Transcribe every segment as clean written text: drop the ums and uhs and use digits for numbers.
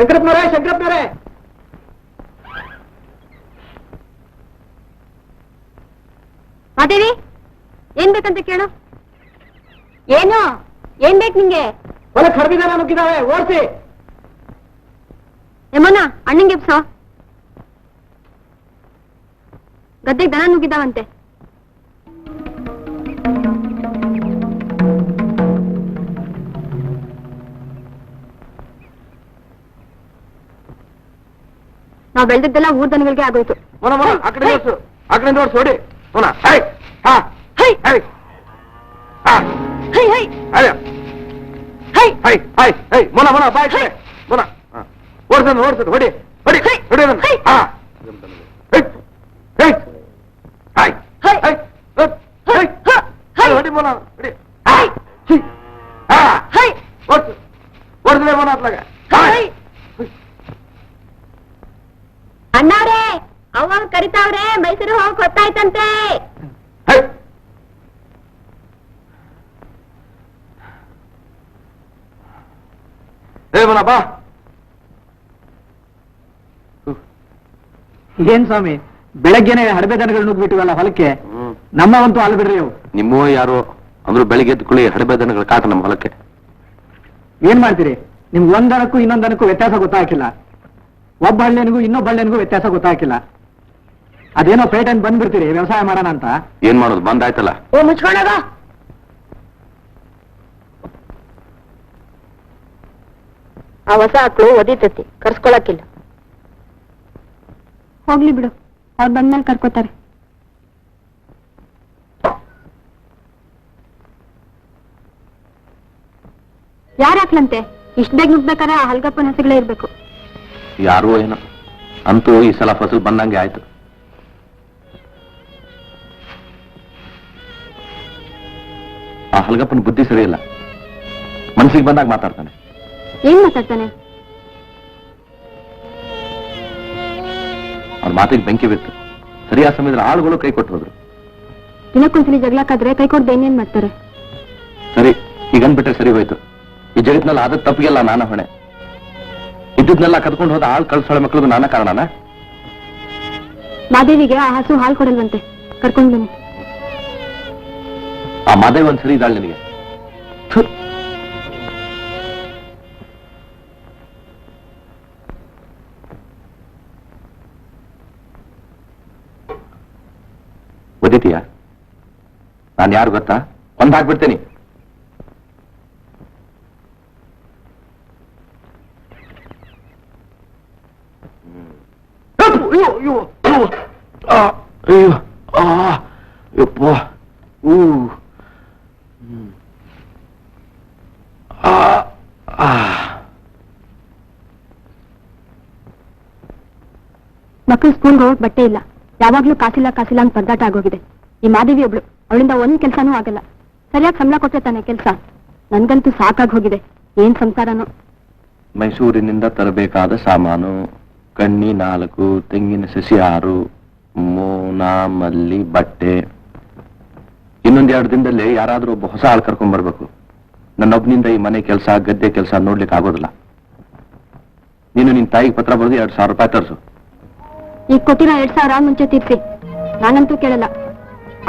ಶಂಕರಪ್ಪನವರೇ ಮಾದೇವಿ, ಏನ್ ಬೇಕಂತ ಕೇಳು. ಏನು ಏನ್ ಬೇಕು ನಿಂಗೆ? ಹೊಲಕ್ಕೆ ಹರಿದಿದ್ದಾನೆ ನುಗ್ಗಿದ್ದಾವೆ, ಓಡಿಸಿ. ಯಮನ ಅಣ್ಣಂಗೆ ಎಬ್ಸೋ. ಗದ್ದೆಗೆ ದನ ನುಗ್ಗಿದ್ದಾವಂತೆ. ನಾವ್ ಬೆಳೆದಿದ್ದೆಲ್ಲ ಊರ್ ದನಗಳಿಗೆ ಆಗೋಯ್ತು. ಆ ಕಡೆ ನೋಡಿ ಹೈ ಹಾ ಹೈ ಹೈ ಹೈ ಹೈ ಹೈ ಹೈ ಹೈ ಹೈ ಹೈ ಮೊನ ಬಾಯ್ ಕಡೆ ಮೊನ ಓಡ್ಸೋದು ಹೊಡಿ ಹೊಡಿ ಹೊಡಿ ಹಾ ಹೈ ಹೈ ಹೈ ಹೈ ಹೈ ಹೈ ಹೊಡಿ ಮೊನ ಹೊಡಿ ಹೈ ಹಾ ಹೈ ಓಡ್ಸಲೇ ಮೊನ ಅತ್ಲಾಗ ಹೈ ಅಣ್ಣಾವ್ರೆ, ಅವ್ವ ಕರಿತಾವ್ರೆ, ಮೈಸೂರು ಹೋಗಿ ಗೊತ್ತಾಯ್ತಂತೆ. ಬಾ. ಏನ್ ಸ್ವಾಮಿ, ಬೆಳಗ್ಗೆನೆ ಹಡಬೆ ದನಗಳು ನುಗ್ಬಿಟ್ಟಿವಲ್ಲ ಹೊಲಕ್ಕೆ. ನಮ್ಮವಂತೂ ಅಲ್ಲ ಬಿಡ್ರಿ ಅವು. ನಿಮ್ಮೋ ಯಾರು ಅಂದ್ರು ಬೆಳಿಗ್ಗೆ ಎದ್ಕೊಳ್ಳಿ ಹಡಬೆ ದನಗಳ ಕಾಟ ನಮ್ಮ ಹೊಲಕ್ಕೆ. ಏನ್ ಮಾಡ್ತೀರಿ? ನಿಮ್ಗೆ ಒಂದನಕ್ಕೂ ಇನ್ನೊಂದನಕ್ಕೂ ವ್ಯತ್ಯಾಸ ಗೊತ್ತಾಗಿಲ್ಲ. ಒಬ್ಬ ಹಳ್ಳಿನಿಗೂ ಇನ್ನೊಬ್ಬ ಹಳ್ಳಿನಿಗೂ ವ್ಯತ್ಯಾಸ ಗೊತ್ತಾಗಿಲ್ಲ. ಅದೇನೋ ಪೇಟೆನ್ ಬಂದ್ಬಿಡ್ತೀರಿ ವ್ಯವಸಾಯ ಮಾಡೋಣ ಅಂತ. ಏನ್ ಮಾಡೋದು, ಬಂದಾಯ್ತಲ್ಲ. ಓ ಮುಚ್ಕೊಂಡಾಗ ಆ ಹೊಸ ಆಕ್ಳು ಒದಿತತಿ, ಕರ್ಸ್ಕೊಳಕಿಲ್ಲ. ಹೋಗ್ಲಿ ಬಿಡು, ಅವ್ರು ಬಂದ್ಮೇಲೆ ಕರ್ಕೋತಾರೆ. ಯಾರಾಕ್ಲಂತೆ? ಇಷ್ಟ ಬೇಗ ನುಗ್ಬೇಕಾದ್ರೆ ಆ ಹಲ್ಗಪ್ಪನ ಹಸಿಗಳೇ ಇರ್ಬೇಕು. ಯಾರೋ ಏನೋ, ಅಂತೂ ಈ ಸಲ ಫಸಲ್ ಬಂದಂಗೆ ಆಯ್ತು. ಆ ಹಲ್ಗಪ್ಪನ ಬುದ್ಧಿ ಸರಿ ಇಲ್ಲ, ಮನ್ಸಿಗೆ ಬಂದಾಗ ಮಾತಾಡ್ತಾನೆ. ಏನ್ ಮಾತಾಡ್ತಾನೆ? ಅವ್ರ ಮಾತಿಗೆ ಬೆಂಕಿ ಬಿತ್ತು. ಸರಿಯಾದ ಸಮಯದಲ್ಲಿ ಆಳುಗಳು ಕೈ ಕೊಟ್ಟು ಹೋದ್ರು. ದಿನಕ್ಕೊಂದ್ಸಲಿ ಜಗಳಕ್ಕಾದ್ರೆ ಕೈ ಕೊಡ್ದೆ ಏನೇನ್ ಮಾಡ್ತಾರೆ? ಸರಿ, ಹೀಗನ್ಬಿಟ್ರೆ ಸರಿ ಹೋಯ್ತು. ಈ ಜಗತ್ನಲ್ಲಿ ಆದ ತಪ್ಪಿಗೆಲ್ಲ ನಾನ ಹೊಣೆ. ಇದ್ದನ್ನೆಲ್ಲ ಕದ್ಕೊಂಡು ಹೋದ ಆಳ್ ಕಳ್ಸೋಳ ಮಕ್ಕಳಿಗೂ ನಾನ ಕಾರಣನ? ಮಾದೇವಿಗೆ ಆ ಹಸು ಹಾಲು ಕೊಡಲ್ವಂತೆ, ಕರ್ಕೊಂಡ್ ಬನ್ನಿ. ಆ ಮಾದೇವ್ ಒಂದ್ ಸರಿ ಇದ್ದಾಳೆ ನಿನಗೆ. ಒದಿತೀಯ? ನಾನು ಯಾರು ಗೊತ್ತಾ? ಒಂದಾಗ್ಬಿಡ್ತೇನೆ. ಮಕ್ಕಳು ಸ್ಕೂಲ್ಗೆ ಹೋಗಕ್ ಬಟ್ಟೆ ಇಲ್ಲ, ಯಾವಾಗ್ಲೂ ಕಾಸಿಲ್ಲ ಅಂತ ಪರದಾಟ ಆಗೋಗಿದೆ. ಈ ಮಾದೇವಿ ಒಬ್ಳು, ಅವಳಿಂದ ಒಂದ್ ಕೆಲ್ಸಾನೂ ಆಗಲ್ಲ. ಸರಿಯಾಗಿ ಸಂಬಳ ಕೊಟ್ಟೆ ತಾನೆ ಕೆಲ್ಸ. ನನ್ಗಂತೂ ಸಾಕಾಗಿ ಹೋಗಿದೆ. ಏನ್ ಸಂಸಾರನೋ. ಮೈಸೂರಿನಿಂದ ತರಬೇಕಾದ ಸಾಮಾನು: ಕಣ್ಣಿ 4, ತೆಂಗಿನ ಸಸಿ 6, ಮೋನ, ಮಲ್ಲಿ, ಬಟ್ಟೆ. ಇನ್ನೊಂದ್ 2 ದಿನದಲ್ಲಿ ಯಾರಾದ್ರೂ ಒಬ್ಬ ಹೊಸ ಆಳ್ ಕರ್ಕೊಂಡ್ ಬರ್ಬೇಕು. ನನ್ನೊಬ್ನಿಂದ ಈ ಮನೆ ಕೆಲಸ, ಗದ್ದೆ ಕೆಲಸ ನೋಡ್ಲಿಕ್ಕೆ ಆಗೋದಿಲ್ಲ. ನೀನು ನಿನ್ ತಾಯಿಗೆ ಪತ್ರ ಬರೆದು 2,000 ರೂಪಾಯಿ ತರಿಸು. ಈಗ ಕೊಟ್ಟಿರೋ 2,000 ಮುಂಚೆ ತೀರ್ಸಿ. ನಾನಂತೂ ಕೇಳಲ್ಲ.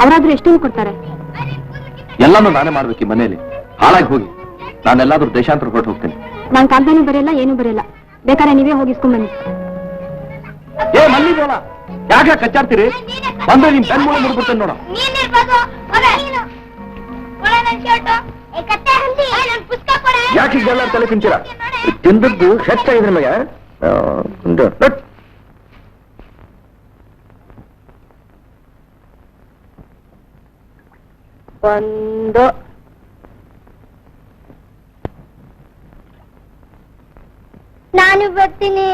ಅವರಾದ್ರೂ ಎಷ್ಟೊಂದು ಕೊಡ್ತಾರೆ? ಎಲ್ಲಾನು ನಾನೇ ಮಾಡ್ಬೇಕು ಈ ಮನೆಯಲ್ಲಿ. ಹಾಳಾಗಿ ಹೋಗಿ ನಾನೆಲ್ಲಾದ್ರೂ ದೇಶಾಂತರ ಹೊರಟು ಹೋಗ್ತೇನೆ. ನಾನ್ ಕಾಗ್ದಾನು ಬರೆಯಲ್ಲ, ಏನೂ ಬರೆಯಲ್ಲ. ಬೇಕಾದ್ರೆ ನೀವೇ ಹೋಗಿಸ್ಕೊಂಬನ್ನಿ. ಏ ಮಲ್ಲಿ ಬೋಲ, ಯಾಕೆ ಕಚ್ಚಾಡ್ತೀರಿ? ಬಂದ್ರೆ ನಿಮ್ ಬೆನ್ ಮೂಳೆ ಮುಡ್ಬಿಡ್ತೇನೆ ನೋಡ. ಯಾಕೆ ಈಗೆಲ್ಲ ತಲೆ ತಿಂತೀರಾ? ತಿಂದದ್ದು ಹೆಚ್ಚಾಗಿದೆ ನಮಗೆ. ಒಂದು ನಾನು ಬರ್ತೀನಿ,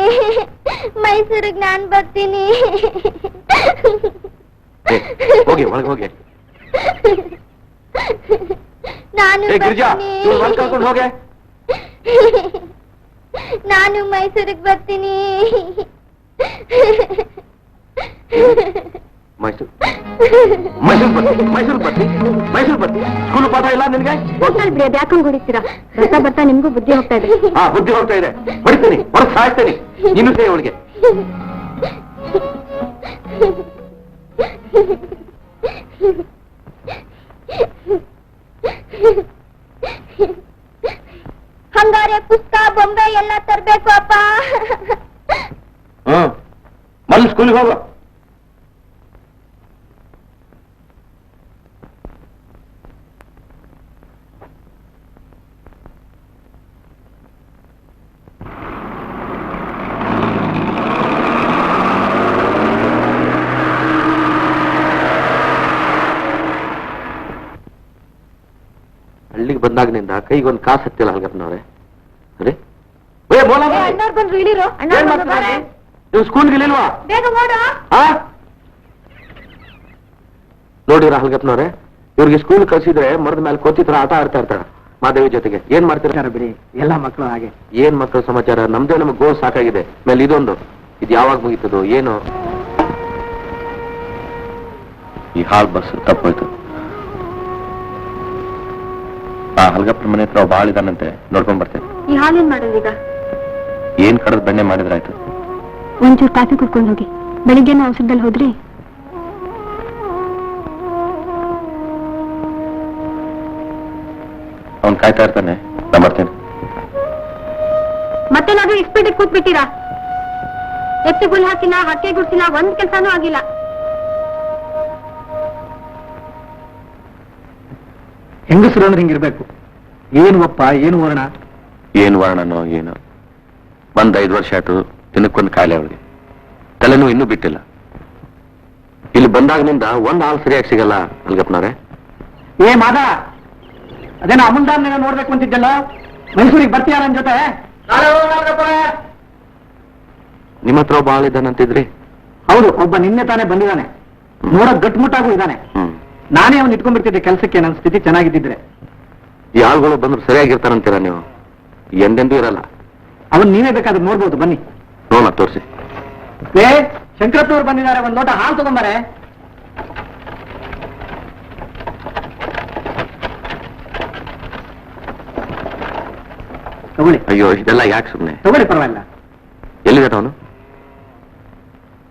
ಮೈಸೂರಿಗೆ ನಾನು ಬರ್ತೀನಿ. ಹೋಗಿ ಒಳಗೆ ಹೋಗಿ. ನಾನು ಕರ್ಕೊಂಡು ಹೋಗೆ. ನಾನು ಮೈಸೂರಿಗೆ ಬರ್ತೀನಿ. ಮೈಸೂರು ಬರ್ತಿ ಸ್ಕೂಲ್ ಪಾಠ ಇಲ್ಲ ನಿನ್ಗೆ? ಹೋಗ್ತಾ ಬಿಡಿ, ಅದು ಯಾಕಂಗ್ ಹೊಡಿತೀರಾ? ಬರ್ತಾ ಬರ್ತಾ ನಿಮ್ಗೂ ಬುದ್ಧಿ ಹೋಗ್ತಾ ಇದೆ. ಹಾ, ಬುದ್ಧಿ ಹೋಗ್ತಾ ಇದೆ. ಹೊಡಿತೀನಿ, ಹೊರಗೆ ಸಾಯ್ತೀನಿ. ನೀನು ಸೇ ಅವಳಿಗೆ. ಹಂಗಾರೆ ಪುಸ್ತಕ ಬೊಂಬೆ ಎಲ್ಲ ತರ್ಬೇಕು ಅಪ್ಪ. ಮಲ್ಲಿ ಸ್ಕೂಲಿಗೆ ಹೋಗ. ಹಳ್ಳಿಗೆ ಬಂದಾಗಿನಿಂದ ಕೈಗೊಂದು ಕಾಸು ಹತ್ತಿಲ್ಲ ಹಲ್ಗಪ್ಪನವ್ರೆ. ಅರೆ ಅಣ್ಣವ್ರು ಬಂದ್ರು, ಇಳಿರು. ನೀವು ಸ್ಕೂಲ್ಗೆ ಇಲ್ವಾ? ಬೇಗ ಓಡು. ನೋಡಿರ ಹಲ್ಗಪ್ಪನವ್ರೆ, ಇವ್ರಿಗೆ ಸ್ಕೂಲ್ ಕಳ್ಸಿದ್ರೆ ಮರದ ಮೇಲೆ ಕೋತಿತ್ರ ಆಟ ಆಡ್ತಾ ಇರ್ತಾರೆ ಮಾದೇವಿ ಜೊತೆಗೆ. ಏನ್ ಮಾಡ್ತೀರ ಬಿಡಿ, ಎಲ್ಲಾ ಮಕ್ಕಳು ಹಾಗೆ. ಏನ್ ಮಕ್ಕಳ ಸಮಾಚಾರ? ನಮ್ದೇ ನಮಗೆ ಗೋಲ್ ಸಾಕಾಗಿದೆ. ಮೇಲೆ ಇದೊಂದು, ಇದು ಯಾವಾಗ ಮುಗೀತದು ಏನು? ಈ ಹಾಲ್ ಬಸ್ ತಪ್ಪೋಯ್ತು. ಆ ಹಲ್ಗಪ್ಪನ ಮನೆ ಹತ್ರ ಬಾಳ ಇದಾನಂತೆ, ನೋಡ್ಕೊಂಡ್ ಬರ್ತೇನೆ. ಈ ಹಾಲೇನ್ ಮಾಡೋದೀಗ? ಏನ್ ಕಡದ್ ಬೆಣ್ಣೆ ಮಾಡಿದ್ರಾಯ್ತು. ಒಂಚೂರು ಕಾಫಿ ಕುಡ್ಕೊಂಡು ಹೋಗಿ. ಬೆಳಿಗ್ಗೆನ ಔಷಧದಲ್ಲಿ ಹೋದ್ರಿ? ಅವ್ನ್ ಕಾಯ್ತಾ ಇರ್ತಾನೆ, ನಾ ಬರ್ತೇನೆ. ಮತ್ತೇನಾದ್ರೂ ಇಸ್ಪೀಟಿಗೆ ಕೂತ್ಬಿಟ್ಟಿರಾ? ಎತ್ತಿ ಗುಲ್ ಹಾಕಿನ, ಹಕ್ಕೆ ಗುಡ್ಸಿನ, ಒಂದ್ ಕೆಲ್ಸಾನೂ ಆಗಿಲ್ಲ. ಹೆಂಗಸರು ಅಂದ್ರೆ ಹಿಂಗಿರ್ಬೇಕು. ಏನು ಒಪ್ಪ, ಏನು ವರ್ಣ. ಏನ್ ವರ್ಣನೋ ಏನೋ. 5 ವರ್ಷ ಆಯ್ತು, ದಿನಕ್ಕೊಂದು ಕಾಯಿಲೆ ಅವಳಿಗೆ. ತಲೆನೂ ಇನ್ನೂ ಬಿಟ್ಟಿಲ್ಲ. ಇಲ್ಲಿ ಬಂದಾಗಿನಿಂದ ಒಂದ್ ಹಾಲು ಸರಿಯಾಗಿ ಸಿಗಲ್ಲ ಹಲ್ಗಪ್ಪನವ್ರೆ. ಏ ಮಾದ, ಅದೇನೋ ಅಮುಲ್ದಾರ್ನ ನೋಡ್ಬೇಕು ಅಂತಿದ್ದಲ್ಲ, ಮೈಸೂರಿಗೆ ಬರ್ತೀಯ ನನ್ನ ಜೊತೆ? ನಿಮ್ಮ ಹತ್ರ ಒಬ್ಬ ಆಳಿದ್ದಾನಂತಿದ್ರಿ? ಹೌದು, ಒಬ್ಬ ನಿನ್ನೆ ತಾನೇ ಬಂದಿದ್ದಾನೆ. ನೋಡಕ್ ಗಟ್ಮುಟ್ಟಾಗೂ ಇದ್ದಾನೆ. ನಾನೇ ಅವ್ನು ಇಟ್ಕೊಂಡ್ಬಿಡ್ತಿದ್ದೆ ಕೆಲಸಕ್ಕೆ, ನನ್ನ ಸ್ಥಿತಿ ಚೆನ್ನಾಗಿದ್ದಿದ್ರೆ. ಈ ಆಳುಗಳು ಬಂದ್ರು ಸರಿಯಾಗಿರ್ತಾರಂತೀರ ನೀವು? ಎಂದೆಂದೂ ಇರಲ್ಲ. ಅವನ್ ನೀವೇ ಬೇಕಾದ್ರೆ ನೋಡ್ಬೋದು, ಬನ್ನಿ. ನೋಡ ತೋರಿಸಿ. ಏ ಶಂಕರಪ್ಪನವ್ರು ಬಂದಿದ್ದಾರೆ, ಒಂದ್ ಲೋಟ ಹಾಲು ತಗೊಂಬಾರೆ. ತಗೊಳ್ಳಿ. ಅಯ್ಯೋ, ಇದೆಲ್ಲ ಯಾಕೆ ಸುಮ್ಮನೆ? ತಗೊಳ್ಳಿ, ಪರವಾಗಿಲ್ಲ. ಎಲ್ಲಿದ್ದಾನ ಅವನು?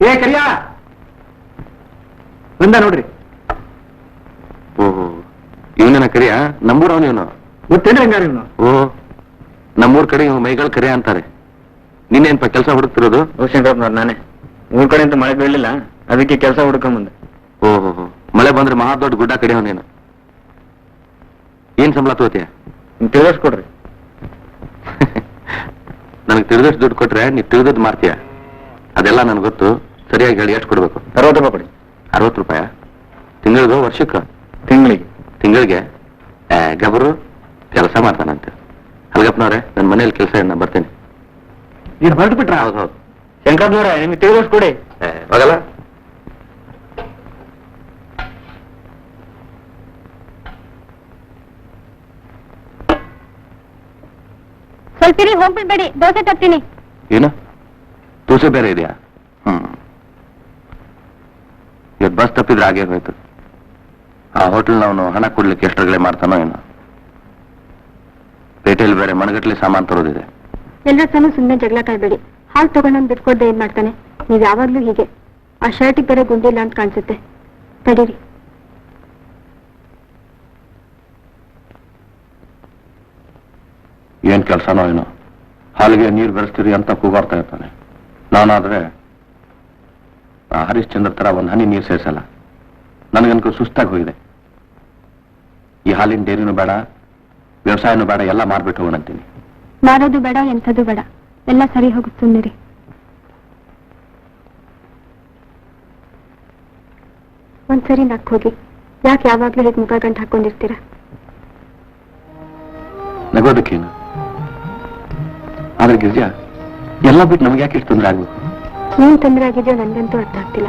ಏ ಕರಿಯ, ಬಂದ ನೋಡ್ರಿ. ಓಹೋ, ಇವನೇನ ಕರಿಯ? ನಮ್ಮೂರವನು ಇವನು. ಗೊತ್ತೇನ್ರಿ ಹಂಗಾರ ಇವನು? ಓ, ನಮ್ಮೂರ್ ಕಡೆ ಇವ್ ಮೈಗಳು ಕರಿಯ ಅಂತಾರೆ. ನಿನ್ನೇನ್ಪ ಕೆಲಸ ಹುಡುಕ್ತಿರೋದು? ಶಂಕರಪ್ಪನವ್ರು ನಾನೇ. ಊರ್ ಕಡೆ ಅಂತ ಮಳೆ ಬೀಳಲಿಲ್ಲ, ಅದಕ್ಕೆ ಕೆಲಸ ಹುಡ್ಕೊಂಬಂದೆ. ಓಹೋ, ಮಳೆ ಬಂದ್ರೆ ಮಹಾ ದೊಡ್ಡ ಗುಡ್ಡ ಕಡಿಯವನೇನು. ಏನ್ ಸಂಬಳ ತಗೋತೀಯ? ತಿಳಿಸ್ಕೊಡ್ರಿ. ನನಗೆ ತಿಳಿದಷ್ಟು ದುಡ್ಡು ಕೊಟ್ರೆ ನೀ ತಿಳಿದದ್ದು ಮಾಡ್ತೀಯ. ಅದೆಲ್ಲ ನನ್ಗೆ ಗೊತ್ತು. ಸರಿಯಾಗಿ ಹೇಳಿ, ಎಷ್ಟು ಕೊಡ್ಬೇಕು? 60 ರೂಪಾಯಿ ಕೊಡಿ. 60 ರೂಪಾಯ? ತಿಂಗಳಿಗೋ ವರ್ಷಕ್ಕ? ತಿಂಗಳಿಗೆ. ತಿಂಗಳಿಗೆ? ಗಬರು ಕೆಲಸ ಮಾಡ್ತಾನಂತೆ. ಹಲ್ಗಪ್ಪನವ್ರೆ, ನನ್ನ ಮನೇಲಿ ಕೆಲಸ ನಾ ಬರ್ತೇನೆ. ನೀನು ಹೊರಟು ಬಿಟ್ರ? ಹೌದು ಹೌದು. ಶಂಕರಪ್ಪನವ್ರೆ, ನಿಮ್ಗೆ ತಿಳಿಸ್ಕೊಡಿ. ಹೋಗಲ್ಲ. ಸ್ವಲ್ಪ ಇರಿ, ಹೋಗ್ಬಿಡ್ಬೇಡಿ, ದೋಸೆ ತರ್ತೀನಿ. ಏನು ದೋಸೆ ಬೇರೆ ಇದೆಯಾ? ಇವತ್ತು ಬಸ್ ತಪ್ಪಿದ್ರೆ ಹಾಗೆ ಹೋಯ್ತು. ಆ ಹೋಟೆಲ್ನವನು ಹಣ ಕೊಡ್ಲಿಕ್ಕೆ ಎಷ್ಟರಗಳೇ ಮಾಡ್ತಾನೋ ಏನೋ. ಪೇಟೆಯಲ್ಲಿ ಬೇರೆ ಮಣಗಟ್ಲೆ ಸಾಮಾನು ತರೋದಿದೆ. ಎಲ್ಲರ ಸಲ ಸುಮ್ಮನೆ ಜಗಳ ಕಾಯ್ಬೇಡಿ. ಹಾಲು ತಗೊಂಡು ಬಿಟ್ಕೊಡ್ದೆ ಏನ್ ಮಾಡ್ತಾನೆ? ನೀವ್ ಯಾವಾಗ್ಲೂ ಹೀಗೆ. ಆ ಶರ್ಟಿಗೆ ಬೇರೆ ಗುಂಡಿಲ್ಲ ಅಂತ ಕಾಣಿಸುತ್ತೆ. ತಡೀರಿ. ಏನ್ ಕೆಲಸನೋ ಏನೋ, ಹಾಲಿಗೆ ನೀರು ಬೆರೆಸ್ತೀರಿ ಅಂತ ಕೂಗಾಡ್ತಾ ಇರ್ತಾನೆ. ನಾನಾದ್ರೆ ಹರಿಶ್ಚಂದ್ರ ತರ ಒಂದ್ ಹನಿ ನೀರು ಸೇರಿಸಲ್ಲ. ನನಗನ್ಕೂ ಸುಸ್ತಾಗಿ ಹೋಗಿದೆ. ಈ ಹಾಲಿನ ಡೇರಿನೂ ಬೇಡ, ವ್ಯವಸಾಯನೂ ಬೇಡ, ಎಲ್ಲ ಮಾರ್ಬಿಟ್ಟು ಹೋಗೋಣಂತೀನಿ. ಮಾರೋದು ಬೇಡ, ಎಂಥದ್ದು ಬೇಡ, ಎಲ್ಲ ಸರಿ ಹೋಗುತ್ತೆ, ಸುಮ್ಮನಿರಿ. ಒಂದ್ಸರಿ ನಕ್ ಹೋಗಿ. ಯಾಕೆ ಯಾವಾಗ್ಲೂ ಹೀಗೆ ಮುಖ ಗಂಟು ಹಾಕೊಂಡಿರ್ತೀರ? ನಗೋದಕ್ಕೇನು? ಆದ್ರೆ ಗಿರ್ಜಾ, ಎಲ್ಲ ಬಿಟ್ಟು ನಮ್ಗೆ ಯಾಕೆ ಇಷ್ಟು ತೊಂದರೆ ಆಗ್ಬೇಕು? ಏನ್ ತೊಂದರೆ ಆಗಿದೆಯೋ ನನ್ಗಂತೂ ಅರ್ಥ ಆಗ್ತಿಲ್ಲ.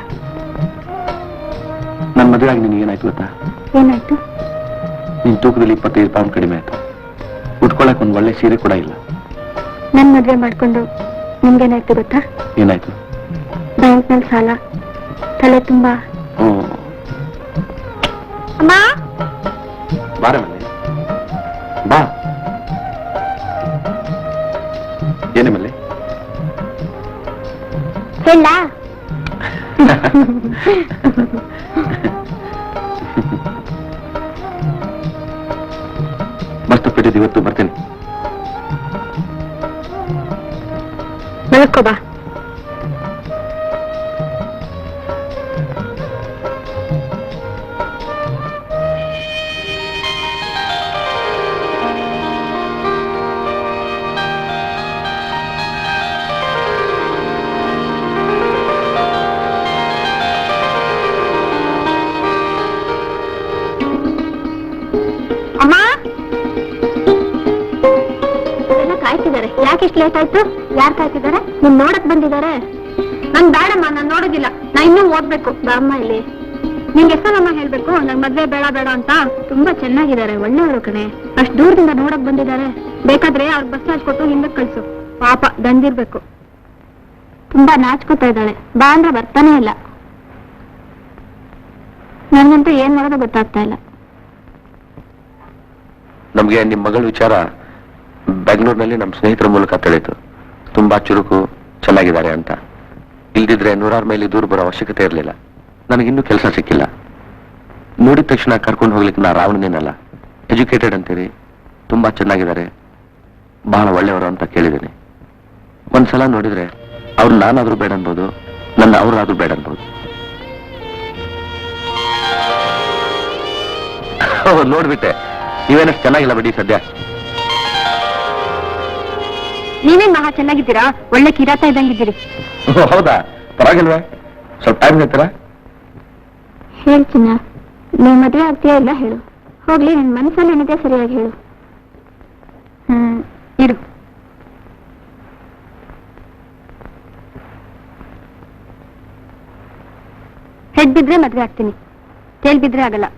ನನ್ನ ಮದುವೆ ಆಗಿ ನಿನಗೆ ಏನಾಯ್ತು ಗೊತ್ತಾ? ಏನಾಯ್ತು? ನಿನ್ ತೂಕದಲ್ಲಿ 25 ಪೌಂಡ್ ಕಡಿಮೆ ಆಯ್ತು. ಉಟ್ಕೊಳಕ್ ಒಂದ್ ಒಳ್ಳೆ ಸೀರೆ ಕೂಡ ಇಲ್ಲ. ನನ್ ಮದ್ವೆ ಮಾಡ್ಕೊಂಡು ನಿಮ್ಗೇನಾಯ್ತು ಗೊತ್ತಾ? ಏನಾಯ್ತು? ಬ್ಯಾಂಕ್ನಲ್ಲಿ ಸಾಲ, ತಲೆ ತುಂಬಾ ಅಮ್ಮ ಬಾರ ಮಲ್ಲಿ ಬಾ. ಏನೇ ಮಲ್ಲಿ? ಹೇಳ ಮಸ್ತ್ ಬಿಟ್ಟಿದ್ದು, ಇವತ್ತು ಬರ್ತೀನಿ. ಮಲಕ್ಕೋ ಬಾ. ಅಮ್ಮ ಎಲ್ಲ ಕಾಯ್ತಿದ್ದಾರೆ. ಯಾಕೆ ಇಷ್ಟು ಲೇಟ್ ಆಯ್ತು? ಯಾರು ಕಾಯ್ತಿದ್ದಾರೆ? ನೀನ್ ನೋಡಕ್ ಬಂದಿದ್ದಾರೆ? ನನ್ ಬೇಡಮ್ಮ, ನಾನ್ ನೋಡೋದಿಲ್ಲ. ನಾ ಇನ್ನೂ ಓದ್ಬೇಕು. ಬಾಮ್ಮ ಇಲ್ಲಿ. ನಿಂಗೆ ಎಷ್ಟಮ್ಮ ಹೇಳ್ಬೇಕು ನನ್ ಮದ್ವೆ ಬೇಡ ಬೇಡ ಅಂತ? ತುಂಬಾ ಚೆನ್ನಾಗಿದ್ದಾರೆ, ಒಳ್ಳೆಯವರು ಕಣೆ. ಅಷ್ಟ್ ದೂರದಿಂದ ನೋಡಕ್ ಬಂದಿದ್ದಾರೆ. ಬೇಕಾದ್ರೆ ಅವ್ರ ಬಸ್ ಚಾರ್ಜ್ ಕೊಟ್ಟು ಹಿಂದಕ್ ಕಳ್ಸು. ಪಾಪ ದಂದಿರ್ಬೇಕು. ತುಂಬಾ ನಾಚ್ಕೋತಾ ಇದ್ದಾಳೆ. ಬಾ ಅಂದ್ರೆ ಬರ್ತಾನೆ ಇಲ್ಲ. ನನ್ಗಂತೂ ಏನ್ ಮಾಡೋದು ಗೊತ್ತಾಗ್ತಾ ಇಲ್ಲ. ನಮ್ಗೆ ನಿಮ್ ಮಗಳ ವಿಚಾರ ಬೆಂಗಳೂರಿನಲ್ಲಿ ನಮ್ಮ ಸ್ನೇಹಿತರ ಮೂಲಕ ತಿಳಿಯಿತು. ತುಂಬಾ ಚುರುಕು, ಚೆನ್ನಾಗಿದ್ದಾರೆ ಅಂತ. ಇಲ್ದಿದ್ರೆ 100 ಮೈಲಿ ದೂರ ಬರೋ ಅವಶ್ಯಕತೆ ಇರಲಿಲ್ಲ. ನನಗಿನ್ನೂ ಕೆಲಸ ಸಿಕ್ಕಿಲ್ಲ. ನೋಡಿದ ತಕ್ಷಣ ಕರ್ಕೊಂಡು ಹೋಗ್ಲಿಕ್ಕೆ ನಾ ರಾವಣನೇನಲ್ಲ. ಎಜುಕೇಟೆಡ್ ಅಂತೀರಿ, ತುಂಬಾ ಚೆನ್ನಾಗಿದ್ದಾರೆ, ಬಹಳ ಒಳ್ಳೆಯವರು ಅಂತ ಕೇಳಿದ್ದೀನಿ. ಒಂದ್ಸಲ ನೋಡಿದ್ರೆ ಅವ್ರು ನಾನಾದ್ರೂ ಬೇಡ ಅನ್ಬೋದು, ನನ್ನ ಅವ್ರಾದ್ರೂ ಬೇಡ ಅನ್ಬೋದು. ನೋಡ್ಬಿಟ್ಟೆ, ನೀವೇನಷ್ಟು ಚೆನ್ನಾಗಿಲ್ಲ ಬಿಡಿ ಸದ್ಯ. ನೀವೇನ್ ಮಹಾ ಚೆನ್ನಾಗಿದ್ದೀರಾ? ಒಳ್ಳೆ ಕಿರಾತ ಇದ್ದಂಗಿದ್ದೀರಿ. ಹೌದಾ? ಪರವಾಗಿಲ್ವಾ? ಸ್ವಲ್ಪ ಟೈಮ್ ಹೇಳ್ತೀರಾ? ಹೇಳ್ತೀನ. ನೀವ್ ಮದ್ವೆ ಆಗ್ತೀಯಾ ಇಲ್ಲ ಹೇಳು. ಹೋಗ್ಲಿ, ನಿನ್ ಮನಸ್ಸಲ್ಲಿ ಏನಿದೆ ಸರಿಯಾಗಿ ಹೇಳು. ಇರು. ಹೆಡ್ ಬಿದ್ರೆ ಮದ್ವೆ ಆಗ್ತೀನಿ, ತೇಲ್ ಬಿದ್ರೆ ಆಗಲ್ಲ.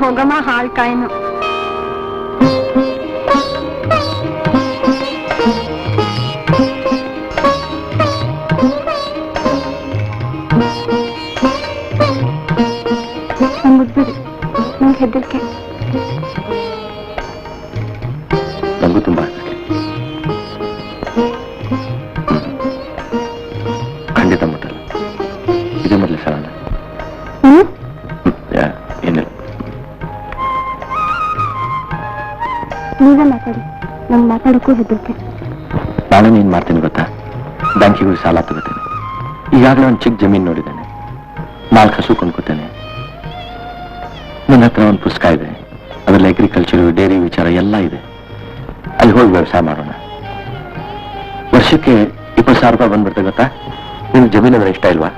ಹೋಗಮ್ಮ, ಹಾಲ್ ಕಾಯಿನು. ಮುದ್ಬಿಡಿ, ನಂಗೆ ಹೆದರಿಕೆ. ನಂಗೂ ತುಂಬಾ ಖಂಡಿತ ಮುಟ್ಟಲ್ಲ. ಇದೇ ಮೊದಲೇ ಸಲ. ಏನಿಲ್ಲ, ನೀವೇ ಮಾತಾಡಿ. ನಂಗೆ ಮಾತಾಡೋಕ್ಕೂ ಹೆದರಿಕೆ. ನಾನು ಏನ್ ಮಾಡ್ತೀನಿ ಗೊತ್ತಾ? ಬ್ಯಾಂಕಿಗೆ ಹೋಗಿ ಸಾಲ ತಗೋತೇನೆ. ಈಗಾಗಲೇ ಒಂದು ಚಿಕ್ಕ ಜಮೀನು ನೋಡಿದ್ದೇನೆ. 4 ಹಸು ಕೊಂಡ್ಕೋತೇನೆ. ನನ್ನ ಹತ್ರ ಒಂದು ಪುಸ್ತಕ ಇದೆ, ಅದರಲ್ಲಿ ಅಗ್ರಿಕಲ್ಚರ್, ಡೈರಿ ವಿಚಾರ ಎಲ್ಲ ಇದೆ. ಅಲ್ಲಿ ಹೋಗಿ ವ್ಯವಸಾಯ ಮಾಡೋಣ. ವರ್ಷಕ್ಕೆ 20,000 ರೂಪಾಯಿ ಬಂದ್ಬಿಡ್ತದೆ ಗೊತ್ತಾ? ನಿಮ್ಗೆ ಜಮೀನು ಅಂದ್ರೆ ಇಷ್ಟ ಇಲ್ವಾ?